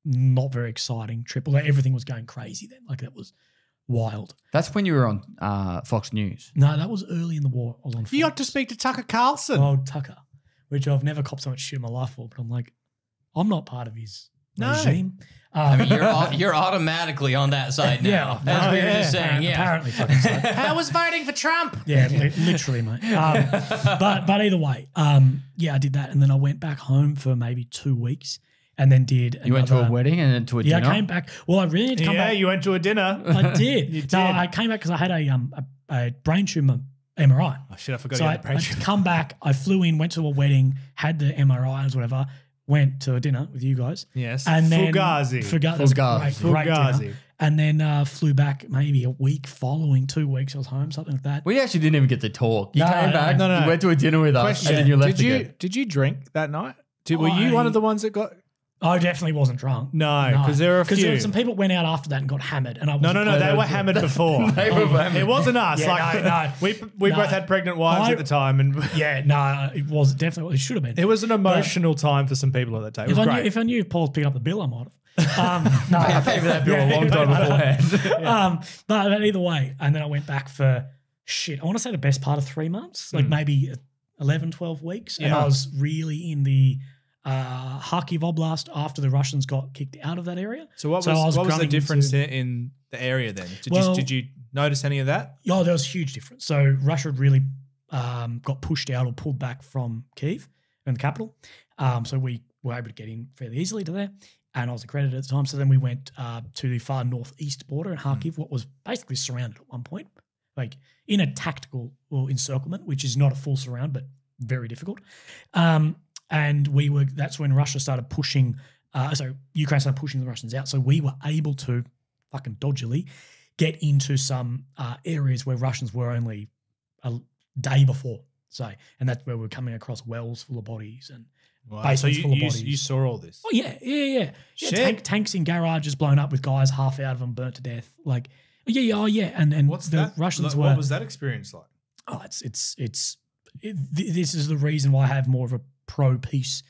not very exciting trip. Although everything was going crazy then. Like that was wild. That's when you were on Fox News. No, that was early in the war. I was on Fox. You got to speak to Tucker Carlson. Oh, Tucker, which I've never copped so much shit in my life for. But I'm like, I'm not part of his regime. I mean, you're automatically on that side now. As we were just saying. Apparently, fucking so. I was voting for Trump. Yeah, literally, mate. But either way, I did that, and then I went back home for maybe 2 weeks, and then did. You went to a wedding and then to a dinner. Yeah, I came back. Well, I really need to come back. Yeah, you went to a dinner. I did. You did. No, I came back because I had a brain tumor MRI. Oh shit, I forgot So you had the brain I tumor. come back. I flew in, went to a wedding, had the MRI or whatever. went to a dinner with you guys. Yes. And then Fugazi. Great Fugazi. dinner. And then flew back maybe a week following, 2 weeks I was home, something like that. We actually didn't even get to talk. You No, came back, no. you went to a dinner with us, Question. and then you left again. Did you drink that night? Were you one of the ones that got? I definitely wasn't drunk. No, because there were a few. Because some people went out after that and got hammered. And I No, they were hammered before. They were hammered. It wasn't us. Yeah, we both had pregnant wives at the time, and Yeah, no, it was definitely, it should have been. it was an emotional time for some people at that time. It was great. If I knew Paul's picking up the bill, I might have. No, I paid for that bill a long time beforehand. but either way, and then I went back for I want to say the best part of 3 months, like maybe 11, 12 weeks. And I was really in the Kharkiv Oblast after the Russians got kicked out of that area. So what was the difference in the area then? Did you notice any of that? Yeah, there was a huge difference. So Russia had really got pushed out or pulled back from Kyiv and the capital. So we were able to get in fairly easily to there. And I was accredited at the time. So then we went to the far northeast border in Kharkiv, what was basically surrounded at one point, like in a tactical or encirclement, which is not a full surround, but very difficult. And that's when Russia started pushing, Ukraine started pushing the Russians out. So we were able to fucking dodgily get into some areas where Russians were only a day before. So, and that's where we're coming across wells full of bodies and basements full of bodies. You saw all this? Oh yeah. Tanks in garages blown up with guys, half out of them burnt to death. Like, yeah. And what's the that? Russians What was that experience like? Oh, this is the reason why I have more of a pro-peace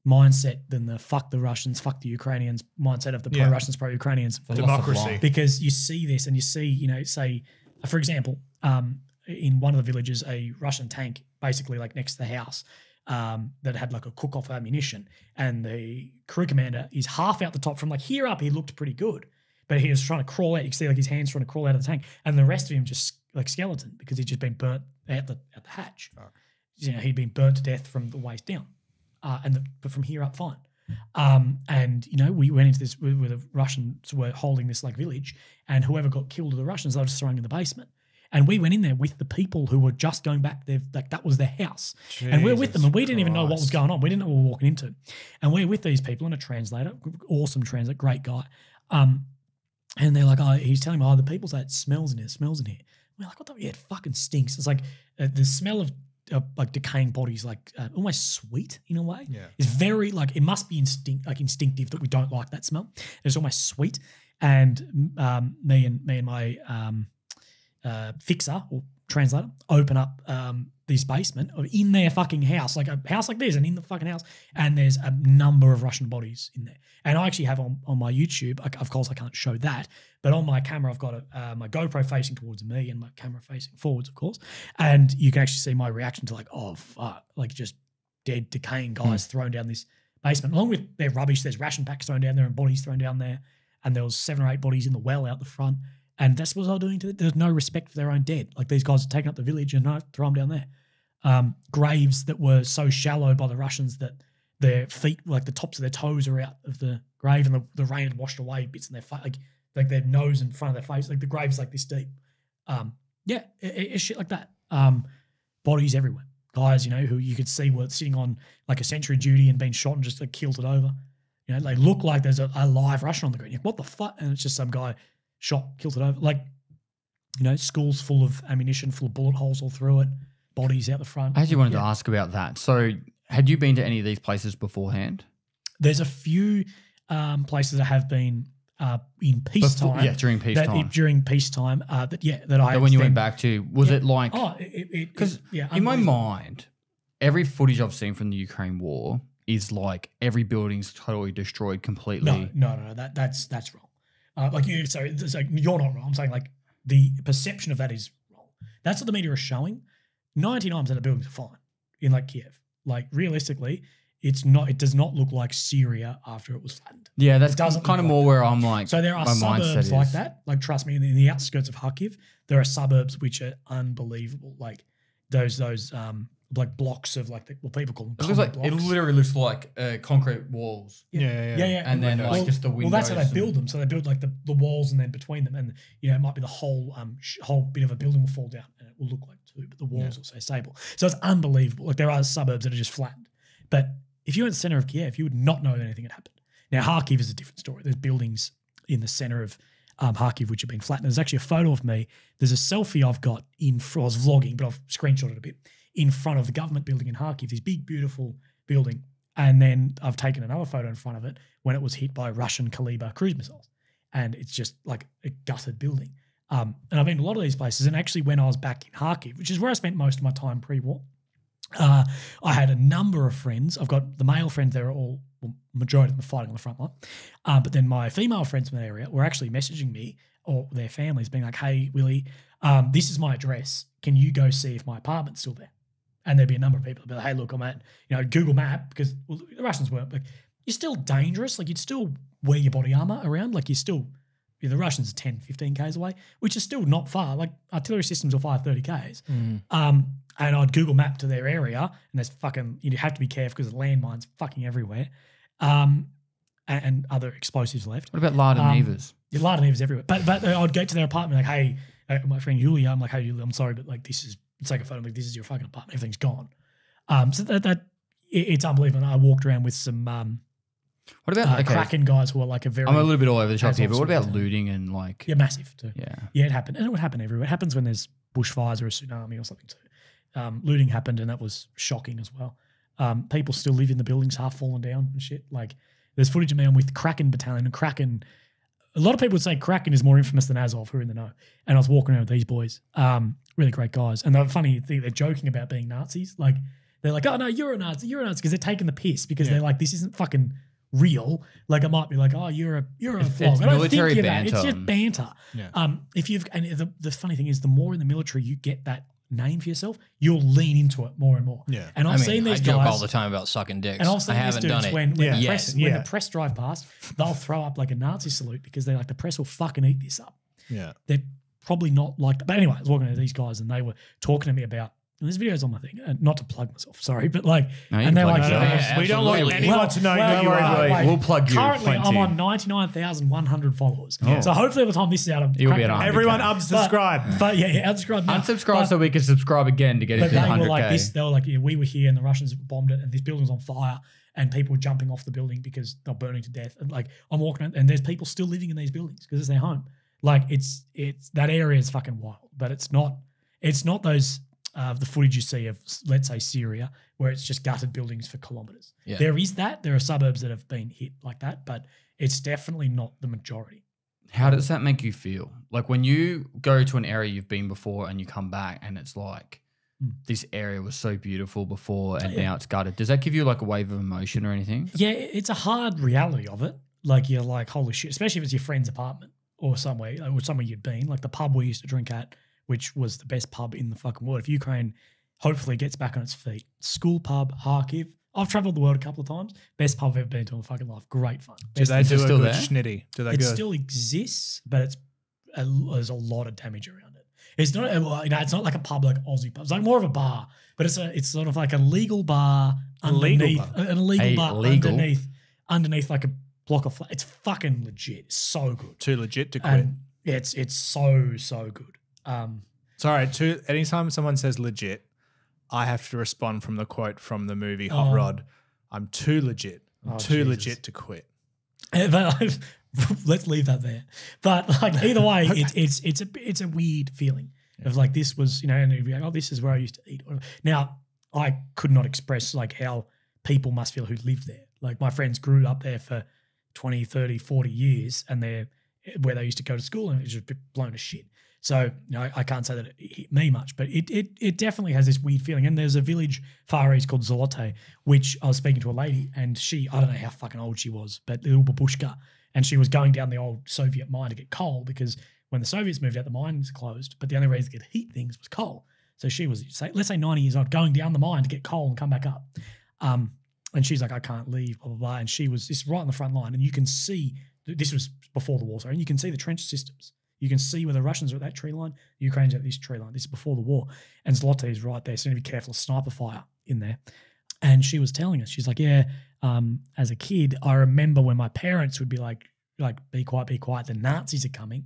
mindset than the fuck the Russians, fuck the Ukrainians mindset of the pro-Russians, pro-Ukrainians. Democracy. Because you see this and you see, say, for example, in one of the villages, a Russian tank basically like next to the house that had like a cook-off ammunition, and the crew commander is half out the top from like here up, he looked pretty good, but he was trying to crawl out. You can see like his hands trying to crawl out of the tank, and the rest of him just like skeleton because he'd just been burnt at the hatch. Oh. He'd been burnt to death from the waist down, but from here up fine. And we went into this where the Russians were holding this like village, and whoever got killed of the Russians, they were just thrown in the basement. And we went in there with the people who were just going back there, like that was their house. And we're with them, and we didn't even know what was going on. We didn't know what we were walking into. And we're with these people and a translator, awesome translator, great guy. And they're like, he's telling me, the people say it smells in here. We're like, what the? Yeah, it fucking stinks. It's like the smell of like decaying bodies, like almost sweet in a way. Yeah. It's very like, it must be instinctive that we don't like that smell. It's almost sweet. And me and my fixer or translator open up this basement in their fucking house, like a house like this, and in the fucking house, and there's a number of Russian bodies in there. And I actually have on my YouTube, of course I can't show that, but on my camera I've got my GoPro facing towards me and my camera facing forwards, of course, and you can actually see my reaction to like, oh fuck, like just dead, decaying guys thrown down this basement, along with their rubbish. There's ration packs thrown down there and bodies thrown down there, and there was 7 or 8 bodies in the well out the front. And that's what I was doing to them. There's no respect for their own dead. Like these guys are taking up the village and throw them down there. Graves that were so shallow by the Russians that their feet, like the tops of their toes, are out of the grave, and the rain had washed away bits in their face, like their nose in front of their face. Like the grave's like this deep. It's shit like that. Bodies everywhere. Guys, who you could see were sitting on like a sentry duty and being shot and just like killed it over. They look like there's a live Russian on the ground. You're like, what the fuck? And it's just some guy shot, killed it over. Like, schools full of ammunition, full of bullet holes all through it, bodies out the front. I actually wanted to ask about that. So had you been to any of these places beforehand? There's a few places that have been in peacetime. During peacetime. During peacetime, that I... So when you went back to, was it like... Oh, because in my mind, every footage I've seen from the Ukraine war is like every building's totally destroyed completely. No, that's wrong. It's like you're not wrong. I'm saying like the perception of that is wrong. That's what the media is showing. 99% of the buildings are fine in like Kiev. Like realistically, it's not. It does not look like Syria after it was flattened. Yeah, that's kind of more where I'm like. So there are suburbs like that. Like trust me, in the outskirts of Kharkiv, there are suburbs which are unbelievable. Like those like blocks of like what people call them. It literally looks like concrete walls. Yeah. And then like just the windows. Well, that's how they build them. So they build like the walls and then between them, and it might be the whole bit of a building will fall down and it will look like two, but the walls will stay stable. So it's unbelievable. Like there are suburbs that are just flattened, but if you were in the center of Kiev, you would not know anything had happened. Now, Kharkiv is a different story. There's buildings in the center of Kharkiv which have been flattened. There's actually a photo of me. There's a selfie I've got I was vlogging, but I've screenshotted a bit, in front of the government building in Kharkiv, this big, beautiful building. And then I've taken another photo in front of it when it was hit by Russian Kalibr cruise missiles. And it's just like a gutted building. And I've been to a lot of these places. And actually when I was back in Kharkiv, which is where I spent most of my time pre-war, I had a number of friends. I've got the male friends there are all, well, majority of them are fighting on the front line. But then my female friends from the area were actually messaging me or their families being like, hey, Willy, this is my address. Can you go see if my apartment's still there? And there'd be a number of people that'd be like, hey, look, I'm at, Google Map, because the Russians weren't, like, you're still dangerous. Like, you'd still wear your body armor around. Like, the Russians are 10, 15 Ks away, which is still not far. Like, artillery systems will fire 30 Ks. And I'd Google Map to their area, and there's you have to be careful because the landmines fucking everywhere. And other explosives left. What about Lardonevas? Yeah, Lardonevas everywhere. But I'd go to their apartment like, hey, my friend Yulia, I'm like, hey, Yulia, I'm sorry, but like take a photo. Like, this is your fucking apartment. Everything's gone. So it's unbelievable. And I walked around with some what about Kraken guys who are like I'm a little bit all over the shop here, but what about looting and like? Yeah, massive too. Yeah, it happened, and it would happen everywhere. It happens when there's bushfires or a tsunami or something too. Looting happened, and that was shocking as well. People still live in the buildings, half fallen down and shit. Like, there's footage of me with Kraken battalion, and Kraken. A lot of people would say Kraken is more infamous than Azov, who are in the know. And I was walking around with these boys, really great guys. And the funny thing, they're joking about being Nazis. Like, they're like, oh, no, you're a Nazi, because they're taking the piss because they're like, this isn't fucking real. Like, I might be like, oh, you're a flog. I don't think you're that. It's just banter. Yeah. The funny thing is, the more in the military you get that name for yourself, you'll lean into it more and more. Yeah. And I've seen these I guys joke all the time about sucking dicks. And I've seen I haven't done it when yet. when the press drive past, they'll throw up like a Nazi salute because they're like, the press will fucking eat this up. Yeah. They're probably not like that. But anyway, I was walking to these guys and they were talking to me about, and there's videos on my thing, not to plug myself, sorry, but like, and they're like, we don't want anyone to know who you are. Like, we'll plug you. Currently, plenty. I'm on 99,100 followers. So hopefully, by the time this is out, You'll be at 100K. Everyone unsubscribe. But unsubscribe now. Unsubscribe so we can subscribe again to get it to 100K. They were like, yeah, we were here and the Russians bombed it and this building was on fire and people were jumping off the building because they're burning to death. And like, I'm walking around and there's people still living in these buildings because it's their home. Like, it's that area is fucking wild, but it's not those. The footage you see of, let's say, Syria, where it's just gutted buildings for kilometres. Yeah. There is that. There are suburbs that have been hit like that, but it's definitely not the majority. How does that make you feel? Like, when you go to an area you've been before and you come back and it's like, this area was so beautiful before and now it's gutted. Does that give you like a wave of emotion or anything? Yeah, it's a hard reality of it. Like, you're like, holy shit, especially if it's your friend's apartment or somewhere you'd been, like the pub we used to drink at, which was the best pub in the fucking world. If Ukraine hopefully gets back on its feet. School pub, Kharkiv. I've travelled the world a couple of times. Best pub I've ever been to in my fucking life. Great fun. Do they do a still good there? schnitty? Do they It go? still exists, but there's a lot of damage around it. It's not it's not like a pub like Aussie pub. It's like more of a bar, but it's sort of like a legal bar underneath an illegal bar underneath like a block of flats. It's fucking legit. It's so good. Too legit to quit. And it's so good. Sorry, anytime someone says legit, I have to respond from the quote from the movie Hot Rod. I'm too legit. I'm too legit to quit. But let's leave that there. But like either way, it's a weird feeling of like this was, and you'd be like, oh, this is where I used to eat. Now, I could not express like how people must feel who lived there. Like, my friends grew up there for 20, 30, 40 years and they're where they used to go to school and it was just blown to shit. So I can't say that it hit me much, but it definitely has this weird feeling. And there's a village far east called Zolote, which I was speaking to a lady and I don't know how fucking old she was, but little babushka. And she was going down the old Soviet mine to get coal because when the Soviets moved out, the mines closed, but the only reason to get heat things was coal. So she was, let's say 90 years old, going down the mine to get coal and come back up. And she's like, I can't leave, blah, blah, blah. And she was right on the front line. And you can see, this was before the war, sorry, and you can see the trench systems. You can see where the Russians are at that tree line, the Ukrainians are at this tree line. This is before the war. And Zloty is right there, so you need to be careful of sniper fire in there. And she was telling us, she's like, yeah, as a kid, I remember when my parents would be like, be quiet, the Nazis are coming.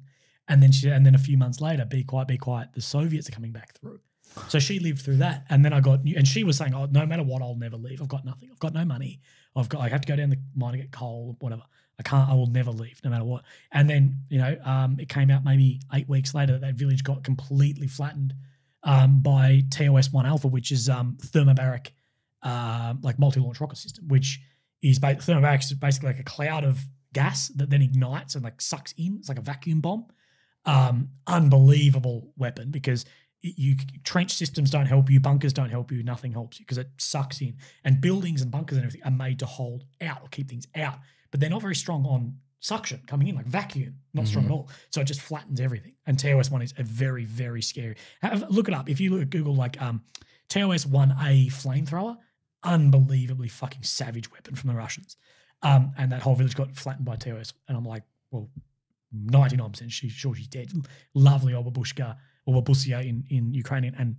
And then a few months later, be quiet, the Soviets are coming back through. So she lived through that. And then and she was saying, oh, no matter what, I'll never leave. I've got nothing. I've got no money. I have to go down the mine to get coal, whatever. I will never leave no matter what. And then, it came out maybe 8 weeks later that village got completely flattened by TOS-1 Alpha, which is thermobaric, like multi-launch rocket system, which is thermobaric is basically like a cloud of gas that then ignites and like sucks in. It's like a vacuum bomb. Unbelievable weapon because trench systems don't help you, bunkers don't help you, nothing helps you because it sucks in. And buildings and bunkers and everything are made to hold out or keep things out, but they're not very strong on suction coming in, like vacuum, not strong at all. So it just flattens everything. And TOS-1 is a very, very scary. Look it up. If you look at Google, like TOS-1A flamethrower, unbelievably fucking savage weapon from the Russians. And that whole village got flattened by TOS. And I'm like, well, 99% sure she's dead. Lovely old babushka or babusia in Ukrainian and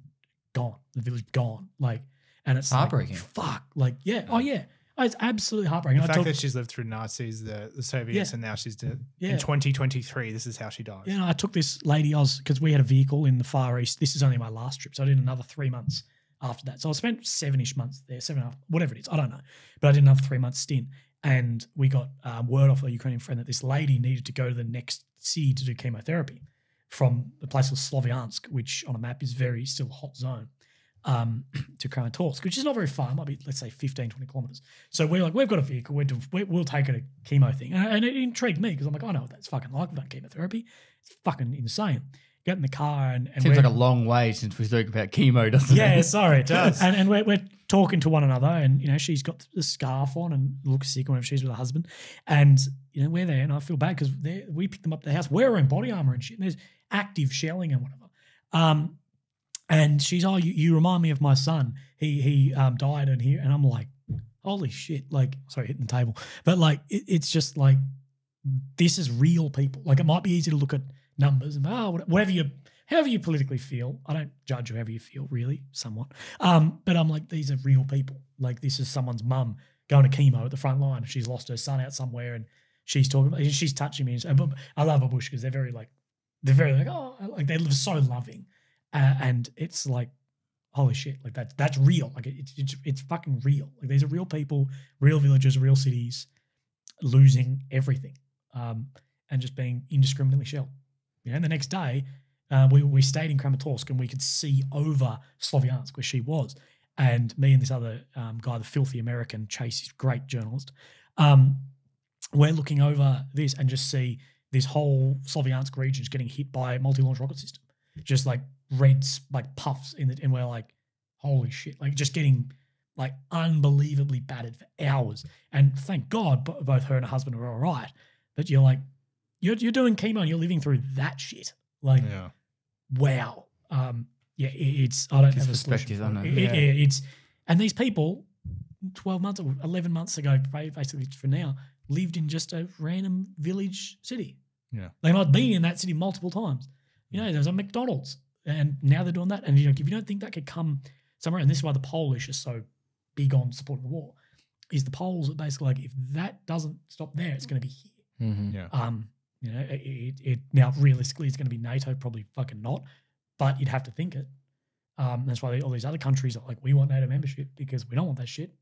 gone. The village gone. Like, and it's heartbreaking. Like, fuck. Like, yeah. Oh, yeah. Oh, it's absolutely heartbreaking. The fact that she's lived through Nazis, the Soviets, and now she's dead. Yeah. In 2023, this is how she dies. Yeah, no, I took this lady, because we had a vehicle in the Far East. This is only my last trip, so I did another 3 months after that. So I spent 7-ish months there, 7.5, whatever it is, I don't know. But I did another 3 month stint, and we got word off a Ukrainian friend that this lady needed to go to the next city to do chemotherapy from a place called Slovyansk, which on a map is very still a hot zone. To Kramatorsk, which is not very far, might be, let's say, 15, 20 kilometers. So we're like, we've got a vehicle, we'll take it a chemo thing. And it intrigued me because I'm like, I know what that's fucking like without chemotherapy. It's fucking insane. Get in the car and seems like a long way since we spoke about chemo, doesn't it? Yeah, sorry. It does. And we're talking to one another and, she's got the scarf on and looks sick whenever she's with her husband. And, we're there and I feel bad because we picked them up at the house. We're wearing body armor and shit. And there's active shelling and whatever. And she's, oh, you remind me of my son. He died in here. And I'm like, holy shit. Like, sorry, hitting the table. But like, it's just like, this is real people. Like, it might be easy to look at numbers and, however you politically feel. I don't judge however you feel, really, somewhat. But I'm like, these are real people. Like, this is someone's mum going to chemo at the front line. She's lost her son out somewhere and she's talking about, she's touching me. And I love a bush because they're very like, oh, like they're so loving. And it's like, holy shit, like that's real. Like it's fucking real. Like these are real people, real villages, real cities losing everything and just being indiscriminately shelled. And the next day we stayed in Kramatorsk and we could see over Slovyansk where she was. And me and this other guy, the filthy American, Chase, he's a great journalist, we're looking over this and just see this whole Slovyansk region is getting hit by a multi-launch rocket system. Just like red like puffs and we're like, holy shit, like just getting like unbelievably battered for hours. And thank God both her and her husband are all right. But you're like, you're doing chemo and you're living through that shit. Like, wow. It's, I don't have a perspective on it. It's, and these people 12 months or 11 months ago, basically for now, lived in just a random village city. Yeah. They might have been in that city multiple times. There's a McDonald's. And now they're doing that. And, if you don't think that could come somewhere, and this is why the Polish are so big on supporting the war, is the Poles are basically like, if that doesn't stop there, it's going to be here. Mm-hmm. Yeah. It now realistically it's going to be NATO, probably fucking not, but you'd have to think it. That's why all these other countries are like, we want NATO membership because we don't want that shit,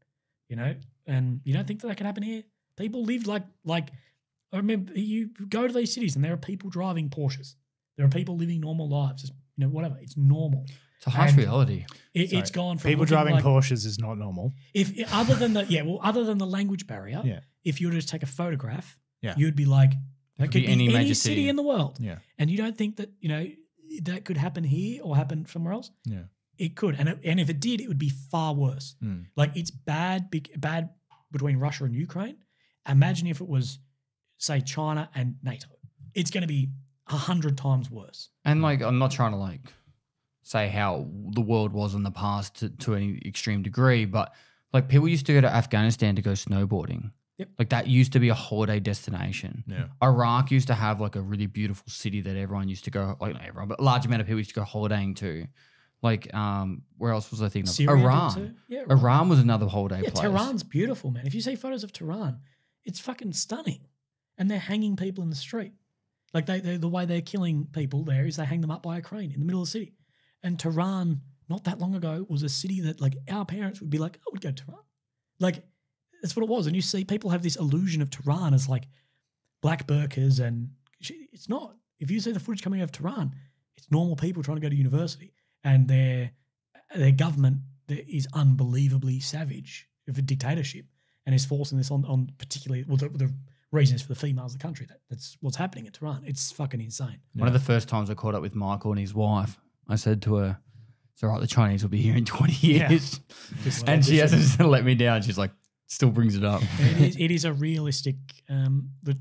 and you don't think that can happen here? People lived like I remember you go to these cities and there are people driving Porsches. There are people living normal lives. Just, whatever. It's normal. It's a harsh reality. It's gone from people driving Porsches is not normal. If other than the language barrier, if you were to just take a photograph, you'd be like, that could be any major city in the world. Yeah. And you don't think that, that could happen here or happen somewhere else? Yeah. It could. And if it did, it would be far worse. Mm. Like it's bad between Russia and Ukraine. Imagine if it was, say, China and NATO. It's going to be 100 times worse. And like, I'm not trying to say how the world was in the past to any extreme degree, but like people used to go to Afghanistan to go snowboarding. Yep. Like that used to be a holiday destination. Yeah. Iraq used to have like a really beautiful city that everyone used to go, like not everyone, but a large amount of people used to go holidaying to. Like, where else was I thinking of? Syria Iran. Yeah, Iran was another holiday place. Tehran's beautiful, man. If you see photos of Tehran, it's fucking stunning. And they're hanging people in the street. Like the way they're killing people there is they hang them up by a crane in the middle of the city. And Tehran not that long ago was a city that like our parents would be like, I would go to Tehran. Like that's what it was. And you see people have this illusion of Tehran as like black burqas, and it's not. If you see the footage coming out of Tehran, it's normal people trying to go to university, and their government is unbelievably savage of a dictatorship and is forcing this on particularly, well, the reason is for the females of the country. That's what's happening in Tehran. It's fucking insane. One of the first times I caught up with Michael and his wife, I said to her, it's all right, the Chinese will be here in 20 years. Yeah. And she hasn't let me down. She's like, still brings it up. It is a realistic,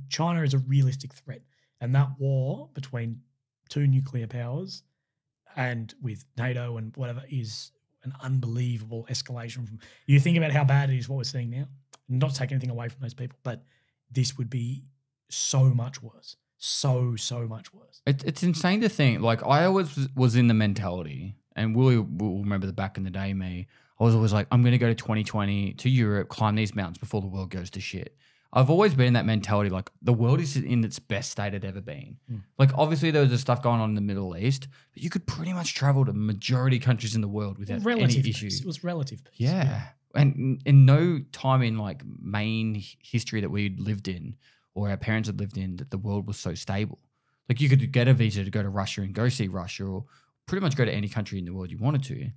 China is a realistic threat. And that war between two nuclear powers and with NATO and whatever is an unbelievable escalation. From you think about how bad it is what we're seeing now. Not taking anything away from those people, but this would be so much worse. So much worse. It's insane to think. Like I always was in the mentality, and Willy will remember the back in the day me. I was always like, I'm going to go to 2020 to Europe, climb these mountains before the world goes to shit. I've always been in that mentality, like the world is in its best state it ever been. Like obviously there was this stuff going on in the Middle East, but you could pretty much travel to majority countries in the world without any issues. It was relative peace. Yeah. And in no time in like main history that we'd lived in or our parents had lived in that the world was so stable. Like you could get a visa to go to Russia and go see Russia, or pretty much go to any country in the world you wanted to.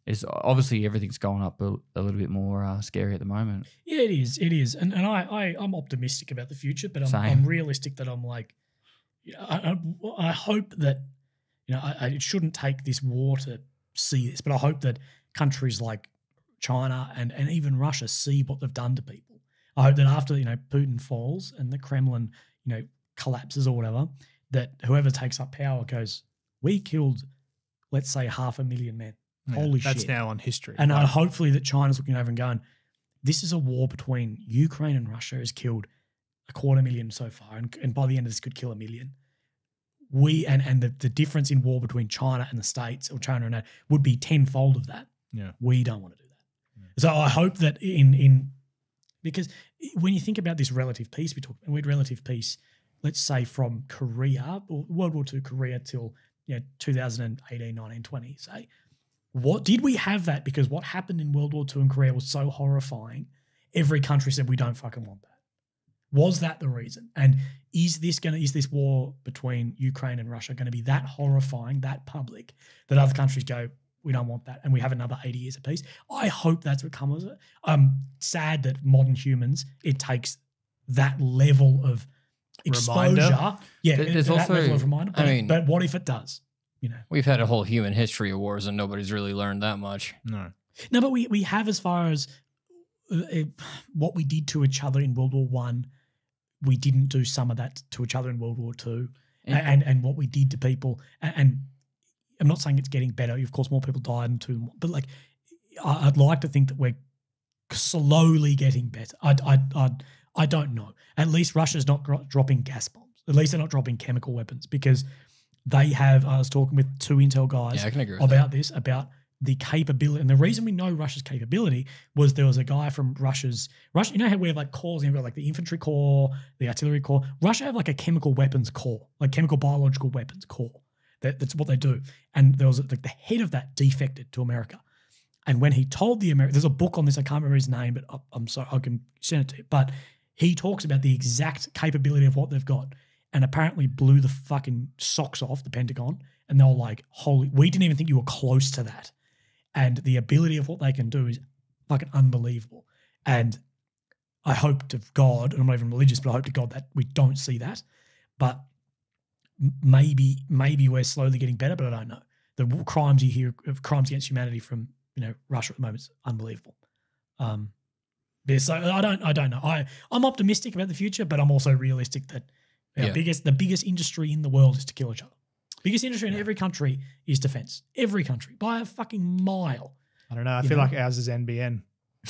It's obviously everything's going up a little bit more scary at the moment. Yeah, it is. It is. And I'm optimistic about the future, but I'm realistic that I'm like, I hope that, it shouldn't take this war to see this, but I hope that countries like China and even Russia see what they've done to people. I hope that after, Putin falls and the Kremlin, collapses or whatever, that whoever takes up power goes, we killed, let's say 500,000 men. Yeah, holy shit. That's now on history. And hopefully that China's looking over and going, this is a war between Ukraine and Russia has killed 250,000 so far. And by the end of this could kill 1 million. The difference in war between China and the States or China and NATO would be tenfold of that. Yeah. We don't want to do that. Yeah. So I hope that because when you think about this relative peace, we had relative peace, let's say from Korea, or World War II Korea till 2018, 19, 20, say. What did we have that? Because what happened in World War II and Korea was so horrifying. Every country said we don't fucking want that. Was that the reason? And is this war between Ukraine and Russia going to be that horrifying, that public, that other countries go, we don't want that, and we have another 80 years of peace? I hope that's what comes of it. I'm sad that modern humans, it takes that level of exposure. Reminder. Yeah, there's that also, level of reminder. But what if it does? We've had a whole human history of wars and nobody's really learned that much. No, but we have, as far as what we did to each other in World War I, we didn't do some of that to each other in World War II, and what we did to people. And I'm not saying it's getting better. Of course, more people died, but like I'd like to think that we're slowly getting better. I don't know. At least Russia's not dropping gas bombs. At least they're not dropping chemical weapons, because they have. I was talking with two intel guys I can agree with about this, about the capability. And the reason we know Russia's capability was there was a guy from Russia. You know how we have like corps, you've got like the infantry corps, the artillery corps. Russia have like a chemical weapons corps, like chemical biological weapons corps. That's what they do. And there was like the head of that defected to America. And when he told the Americans, there's a book on this, I can't remember his name, but I'm sorry, I can send it to you. But he talks about the exact capability of what they've got, and apparently blew the fucking socks off the Pentagon. And they were like, holy, we didn't even think you were close to that. And the ability of what they can do is fucking unbelievable. And I hope to God, and I'm not even religious, but I hope to God that we don't see that. But maybe we're slowly getting better, but I don't know. The crimes you hear of crimes against humanity from Russia at the moment is unbelievable. So I don't know. I'm optimistic about the future, but I'm also realistic that the biggest industry in the world is to kill each other. Biggest industry in every country is defense. Every country, by a fucking mile. I don't know. I feel like ours is NBN.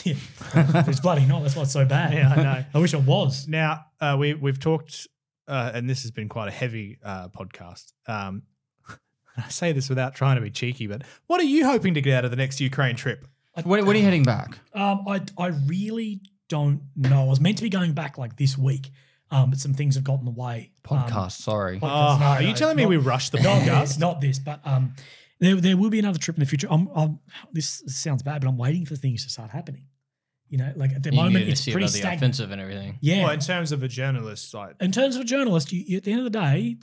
Yeah, it's bloody not. That's why it's so bad. Yeah, I know. I wish it was. Now we've talked, and this has been quite a heavy podcast. I say this without trying to be cheeky, but what are you hoping to get out of the next Ukraine trip? When are you heading back? I really don't know. I was meant to be going back like this week, but some things have gotten in the way. Sorry. Are you telling me we rushed the podcast? Not this, but There will be another trip in the future. This sounds bad, but I'm waiting for things to start happening. You know, like at the moment, it's pretty stagnant. The offensive and everything. Yeah. Well, in terms of a journalist, like in terms of a journalist, you, at the end of the day,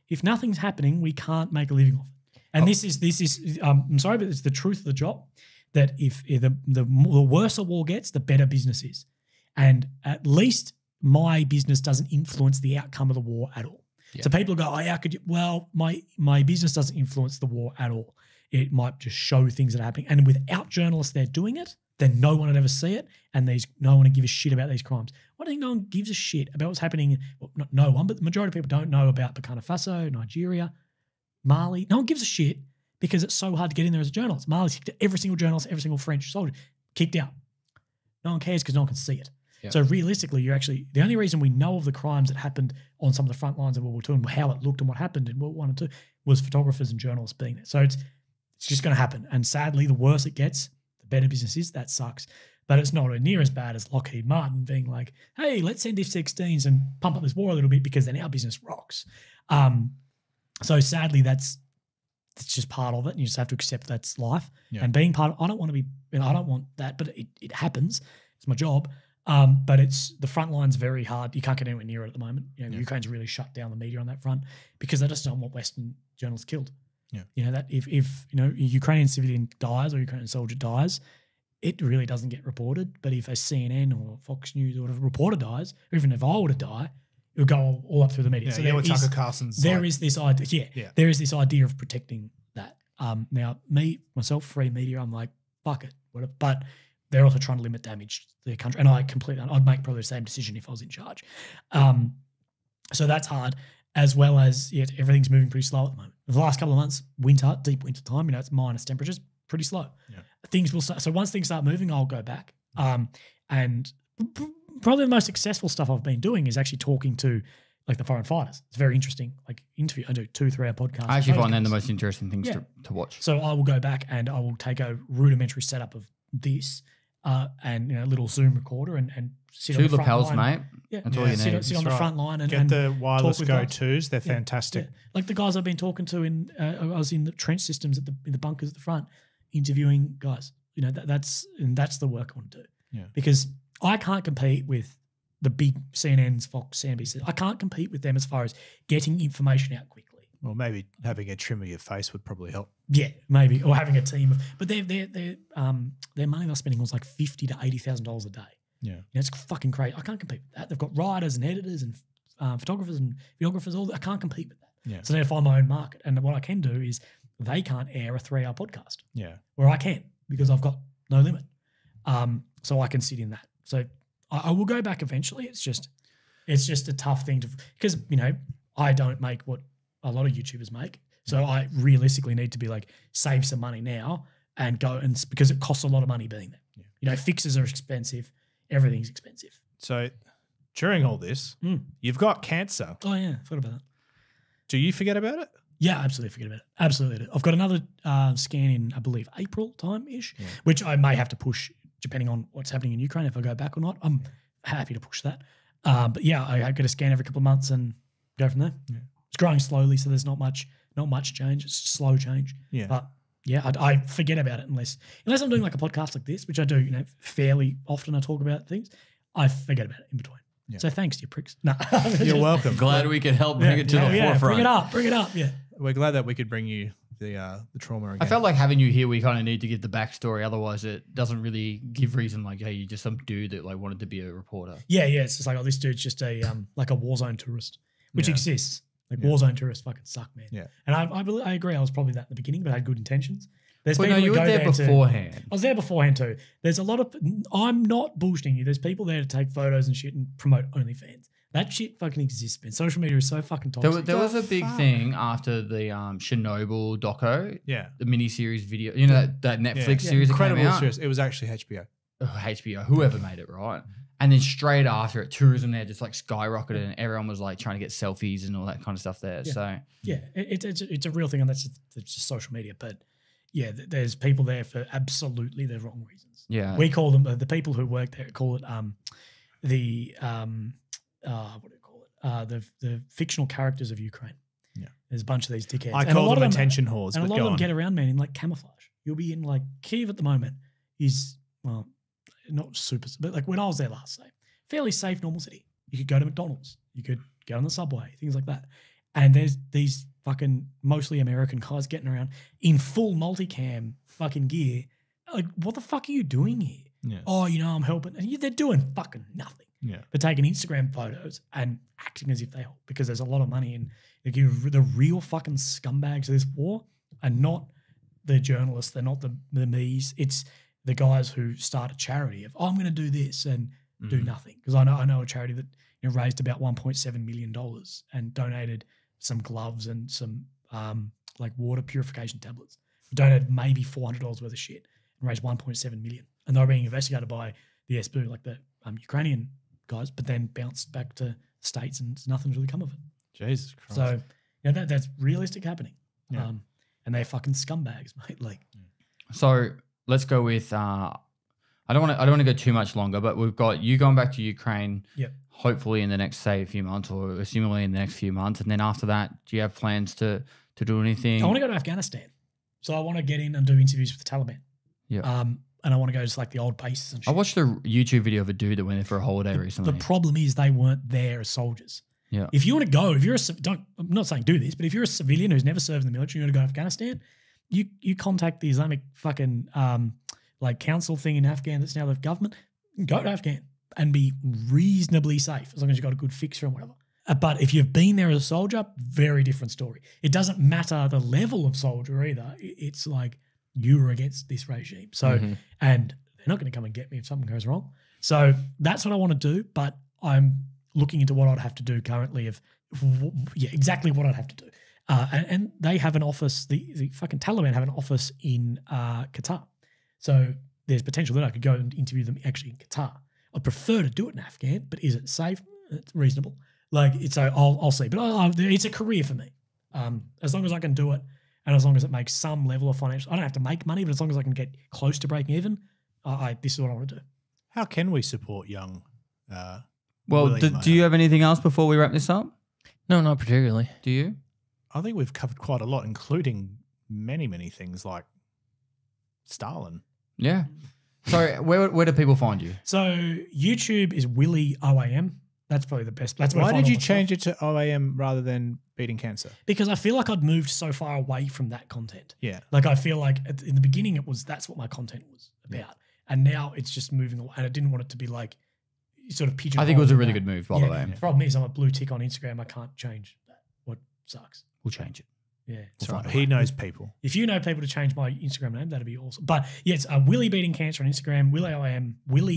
if nothing's happening, we can't make a living off it. And this is I'm sorry, but it's the truth of the job that if the worse a war gets, the better business is. And at least my business doesn't influence the outcome of the war at all. Yeah. So people go, how could you? Well, my business doesn't influence the war at all. It might just show things that are happening. And without journalists there doing it, then no one would ever see it, and there's no one to give a shit about these crimes. Why do you think no one gives a shit about what's happening? Well, not no one, but the majority of people don't know about Burkina Faso, Nigeria, Mali. No one gives a shit because it's so hard to get in there as a journalist. Mali's kicked every single journalist, every single French soldier, kicked out. No one cares because no one can see it. Yep. So realistically, the only reason we know of the crimes that happened on some of the front lines of World War II and how it looked and what happened in World War I and II was photographers and journalists being there. So it's just going to happen. And sadly, the worse it gets, the better business is. That sucks. But it's nowhere near as bad as Lockheed Martin being like, hey, let's send F-16s and pump up this war a little bit because then our business rocks. So sadly, it's just part of it, and you just have to accept that's life. Yeah. And being part of, I don't want that, but it happens. It's my job. But the front line's very hard. You can't get anywhere near it at the moment. You know, Ukraine's really shut down the media on that front because they just don't want Western journalists killed. Yeah. You know, that if a Ukrainian civilian dies or a Ukrainian soldier dies, it really doesn't get reported. But if a CNN or Fox News or a reporter dies, or even if I were to die, it would go all up through the media. Yeah, so Tucker Carlson's there is this idea. There is this idea of protecting that. Now, myself, free media, I'm like, fuck it. Whatever. But they're also trying to limit damage to their country. And I'd make probably the same decision if I was in charge. So that's hard, as well as everything's moving pretty slow at the moment. The last couple of months, deep winter time, it's minus temperatures, pretty slow. Yeah. Things will start. So once things start moving, I'll go back. And probably the most successful stuff I've been doing is actually talking to like the foreign fighters. It's very interesting. Like interview, I do 2-3 hour podcasts. I actually find them the most interesting things to watch. So I will go back and I will take a rudimentary setup of this and a little Zoom recorder and sit on the front line. 2 lapels, mate. Yeah, that's all you need. Sit on the front line and get the wireless go-tos. They're fantastic. Yeah. Like the guys I've been talking to I was in the trench systems in the bunkers at the front, interviewing guys. That's the work I want to do. Yeah. Because I can't compete with the big CNNs, Fox, CNBC. I can't compete with them as far as getting information out quickly. Well, maybe having a trim of your face would probably help. Yeah, maybe, or having a team. But their money they're spending was like $50,000 to $80,000 a day. Yeah, it's fucking crazy. I can't compete with that. They've got writers and editors and photographers and videographers. All that. I can't compete with that. Yeah. So I need to find my own market. And what I can do is they can't air a 3-hour podcast. Yeah, where I can because I've got no limit. So I can sit in that. So I will go back eventually. It's just a tough thing because I don't make what a lot of YouTubers make. So I realistically need to be like, save some money now and go because it costs a lot of money being there. Yeah. Fixes are expensive. Everything's expensive. So during all this, you've got cancer. Oh yeah, I forgot about that. Do you forget about it? Yeah, absolutely forget about it. Absolutely. I've got another scan in, I believe, April time-ish, which I may have to push depending on what's happening in Ukraine if I go back or not. I'm happy to push that. But yeah, I get a scan every couple of months and go from there. Yeah. It's growing slowly, so there's not much change. It's slow change. Yeah. But yeah, I forget about it unless I'm doing like a podcast like this, which I do, fairly often. I talk about things. I forget about it in between. Yeah. So thanks, you pricks. No. You're welcome. Glad we could help bring it to the forefront. Bring it up. Yeah. We're glad that we could bring you the trauma again. I felt like having you here, we kind of need to give the backstory. Otherwise, it doesn't really give reason. Like, hey, you're just some dude that like wanted to be a reporter. Yeah. It's just like, oh, this dude's just a like a war zone tourist, which exists. Like war zone tourists fucking suck, man. Yeah. And I agree. I was probably that in the beginning, but I had good intentions. There's people you were there beforehand. I was there beforehand too. There's a lot of. I'm not bullshitting you. There's people there to take photos and shit and promote OnlyFans. That shit fucking exists, man. Social media is so fucking toxic. There was a big thing after the Chernobyl doco. Yeah. The miniseries video. That Netflix series that came out? Series. It was actually HBO. HBO, whoever made it, right? And then straight after it, tourism there just like skyrocketed and everyone was like trying to get selfies and all that kind of stuff there. Yeah. So it's a real thing, and that's just social media. But yeah, there's people there for absolutely the wrong reasons. Yeah. We call them, the people who work there call it what do you call it? The fictional characters of Ukraine. Yeah. There's a bunch of these dickheads. I And a call lot them of attention whores. And a but lot go of them on. get around, man, in like camouflage. You'll be in like Kiev at the moment is, well, not super, but like when I was there last, say, fairly safe, normal city. You could go to McDonald's. You could go on the subway, things like that. And there's these fucking mostly American guys getting around in full multicam fucking gear. Like, what the fuck are you doing here? Yeah. Oh, I'm helping. And they're doing fucking nothing. Yeah. But taking Instagram photos and acting as if they help because there's a lot of money in the real fucking scumbags of this war are not the journalists. They're not the me's. It's the guys who start a charity of, I'm going to do this and do nothing. Because I know a charity that raised about $1.7 million and donated some gloves and some like water purification tablets. Donated maybe $400 worth of shit and raised 1.7 million. And they were being investigated by the SBU, like the Ukrainian guys, but then bounced back to the States and nothing's really come of it. Jesus Christ. So that's realistic happening. Yeah. And they're fucking scumbags, mate. Like, So let's go with. I don't want to go too much longer, but we've got you going back to Ukraine. Yep. Hopefully in the next a few months, or assumingly in the next few months, and then after that, do you have plans to do anything? I want to go to Afghanistan. So I want to get in and do interviews with the Taliban. Yeah. And I want to go to like the old bases and shit. I watched a YouTube video of a dude that went there for a holiday recently. The problem is they weren't there as soldiers. Yeah. If you want to go, I'm not saying do this, but if you're a civilian who's never served in the military, you want to go to Afghanistan, you contact the Islamic fucking like council thing in Afghan that's now the government. Go to Afghan and be reasonably safe as long as you've got a good fixer and whatever. But if you've been there as a soldier, very different story. It doesn't matter the level of soldier either. It's like you were against this regime. So, and they're not going to come and get me if something goes wrong. So that's what I want to do. But I'm looking into what I'd have to do currently exactly what I'd have to do. And they have an office, the fucking Taliban have an office in Qatar. So there's potential that I could go and interview them actually in Qatar. I'd prefer to do it in Afghan, but is it safe? It's reasonable. Like, I'll see. But it's a career for me. As long as I can do it and as long as it makes some level of financial, I don't have to make money, but as long as I can get close to breaking even, this is what I want to do. How can we support young Well, Willy, do you have anything else before we wrap this up? No, not particularly. Do you? I think we've covered quite a lot, including many, many things like Stalin. Yeah. So where do people find you? So YouTube is WillyOAM. That's probably the best. That's where I Why find did all you my stuff. change it to OAM rather than beating cancer? Because I feel like I'd moved so far away from that content. Yeah. Like I feel like in the beginning that's what my content was about. And now it's just moving away. And I didn't want it to be like sort of pigeonholed. I think it was a in really that. good move, by the way. The problem is I'm a blue tick on Instagram. I can't change that. What sucks. We'll change it. Yeah. That's right. He knows people. If you know people to change my Instagram name, that'd be awesome. But yeah, it's Willy Beating Cancer on Instagram, WillyOAM. We'll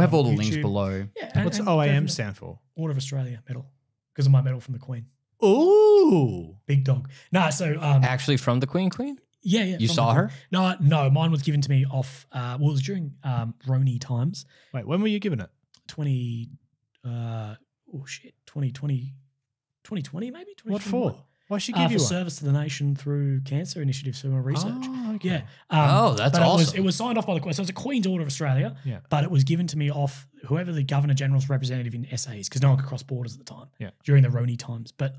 have on all the YouTube. links below. Yeah, What's and OAM stand for? Order of Australia medal. Because of my medal from the Queen. Ooh. Big dog. No, so Actually from the Queen? yeah. You from saw the her? Queen. No, mine was given to me off it was during Roni times. Wait, when were you given it? 2020 maybe? What 2021. for? Why should she give For you one? service to the nation through cancer initiatives for my research. Oh, okay. Yeah. Oh, that's but awesome. It was signed off by the Queen. So it's a Queen's Order of Australia, Yeah. but it was given to me off whoever the Governor General's representative in SAs, because no one could cross borders at the time Yeah. during the Roni times, but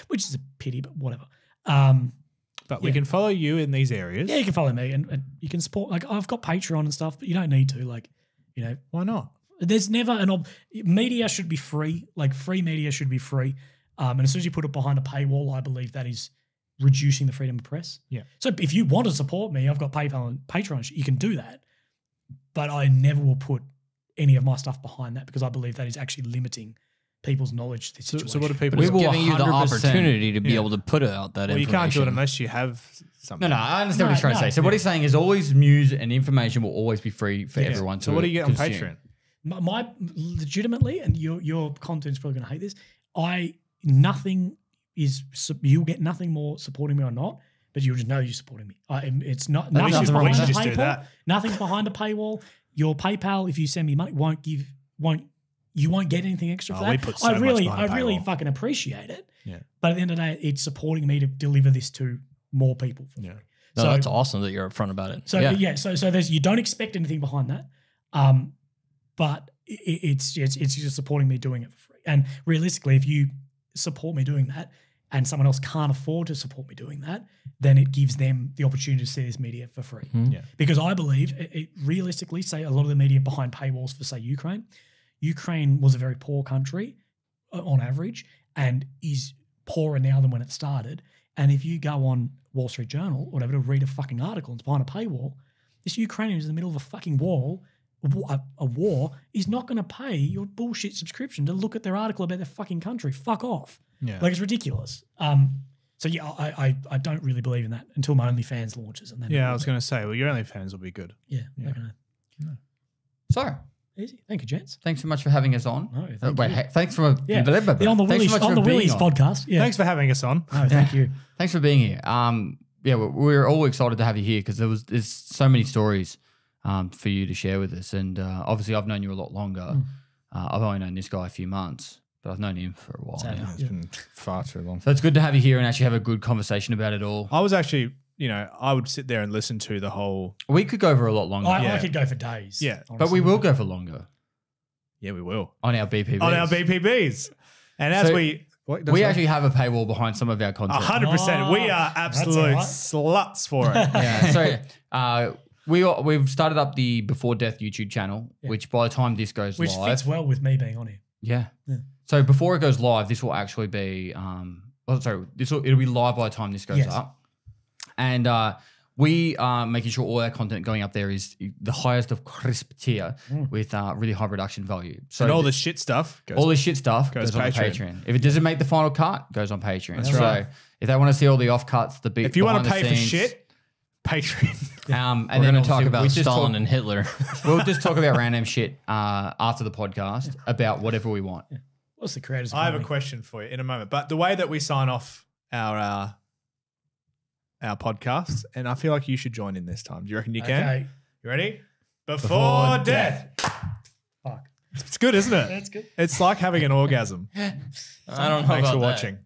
which is a pity, but whatever. But we can follow you in these areas. Yeah, you can follow me and you can support. Like I've got Patreon and stuff, but you don't need to. Like, Why not? there's never media should be free. Like free media should be free. And as soon as you put it behind a paywall, I believe that is reducing the freedom of press. Yeah. So if you want to support me, I've got PayPal and Patreon. You can do that. But I never will put any of my stuff behind that because I believe that is actually limiting people's knowledge of the situation. So what do people We do? will Giving you the 100%. opportunity to be Yeah. able to put out that Well, you information. can't do it unless you have something. No, I understand what he's trying to say. So what he's saying is always news and information will always be free for everyone to So what do you get on consume. Patreon? My legitimately, and your content's probably going to hate this. Nothing is you'll get nothing more supporting me or not, but you'll just know you're supporting me. It's not That's nothing's nothing wrong behind with the that. Just do paywall. that. Nothing's behind a paywall. Your PayPal, if you send me money, you won't get anything extra for Oh, we that. put so much I behind a really paywall. fucking appreciate it. Yeah. But at the end of the day, it's supporting me to deliver this to more people. Yeah. No, So- that's awesome that you're upfront about it. So yeah. so there's you don't expect anything behind that, but it's just supporting me doing it for free. And realistically, if you support me doing that, and someone else can't afford to support me doing that, then it gives them the opportunity to see this media for free. Yeah. Because I believe, it realistically, say a lot of the media behind paywalls for, say, Ukraine was a very poor country on average and is poorer now than when it started. And if you go on Wall Street Journal or whatever to read a fucking article and it's behind a paywall, this Ukrainian is in the middle of a fucking a war is not going to pay your bullshit subscription to look at their article about their fucking country. Fuck off. Yeah. Like, it's ridiculous. So yeah, I don't really believe in that until my OnlyFans launches. And then Yeah, I was going to say, well, your OnlyFans will be good. Yeah. So, Easy. Thank you, gents. thanks so much for having us on. No, thank Wait, you. hey, thanks for Yeah, on the thanks so much for being Willy's on. podcast. Yeah. Thanks for having us on. No, thank you. Thanks for being here. Yeah, we're all excited to have you here because there's so many stories for you to share with us, and obviously I've known you a lot longer. I've only known this guy a few months, but I've known him for a while now. It's been far too long. So it's good to have you here and actually have a good conversation about it all. I was actually, I would sit there and listen to the whole. We could go for a lot longer, I could go for days. Yeah. but we will go for longer Yeah, we will. on our BPBs. On our BPBs. And as So we actually have a paywall behind some of our content. 100%. We are absolute all right. sluts for it. Yeah. So we've started up the Before Death YouTube channel, which by the time this goes Which live, fits well with me being on here. yeah. Yeah. So before it goes live, this will actually be it'll be live by the time this goes Yes. up, and we are making sure all our content going up there is the highest of crisp tier with really high production value. So And all the shit stuff goes. all this shit stuff goes goes on Patreon. Patreon. If it doesn't make the final cut, goes on Patreon. That's so right. if they want to see all the off cuts, if you want to pay for shit, Patreon. and We're then going to talk obviously about we just Stalin and Hitler. we'll just talk about random shit after the podcast about whatever we want. What's the creators? I have a economy? question for you in a moment. But the way that we sign off our podcast, and I feel like you should join in this time. Do you reckon you can? Okay. You ready? Before death. Fuck. It's good, isn't it? That's good. It's like having an orgasm. I don't know Thanks about for that. watching.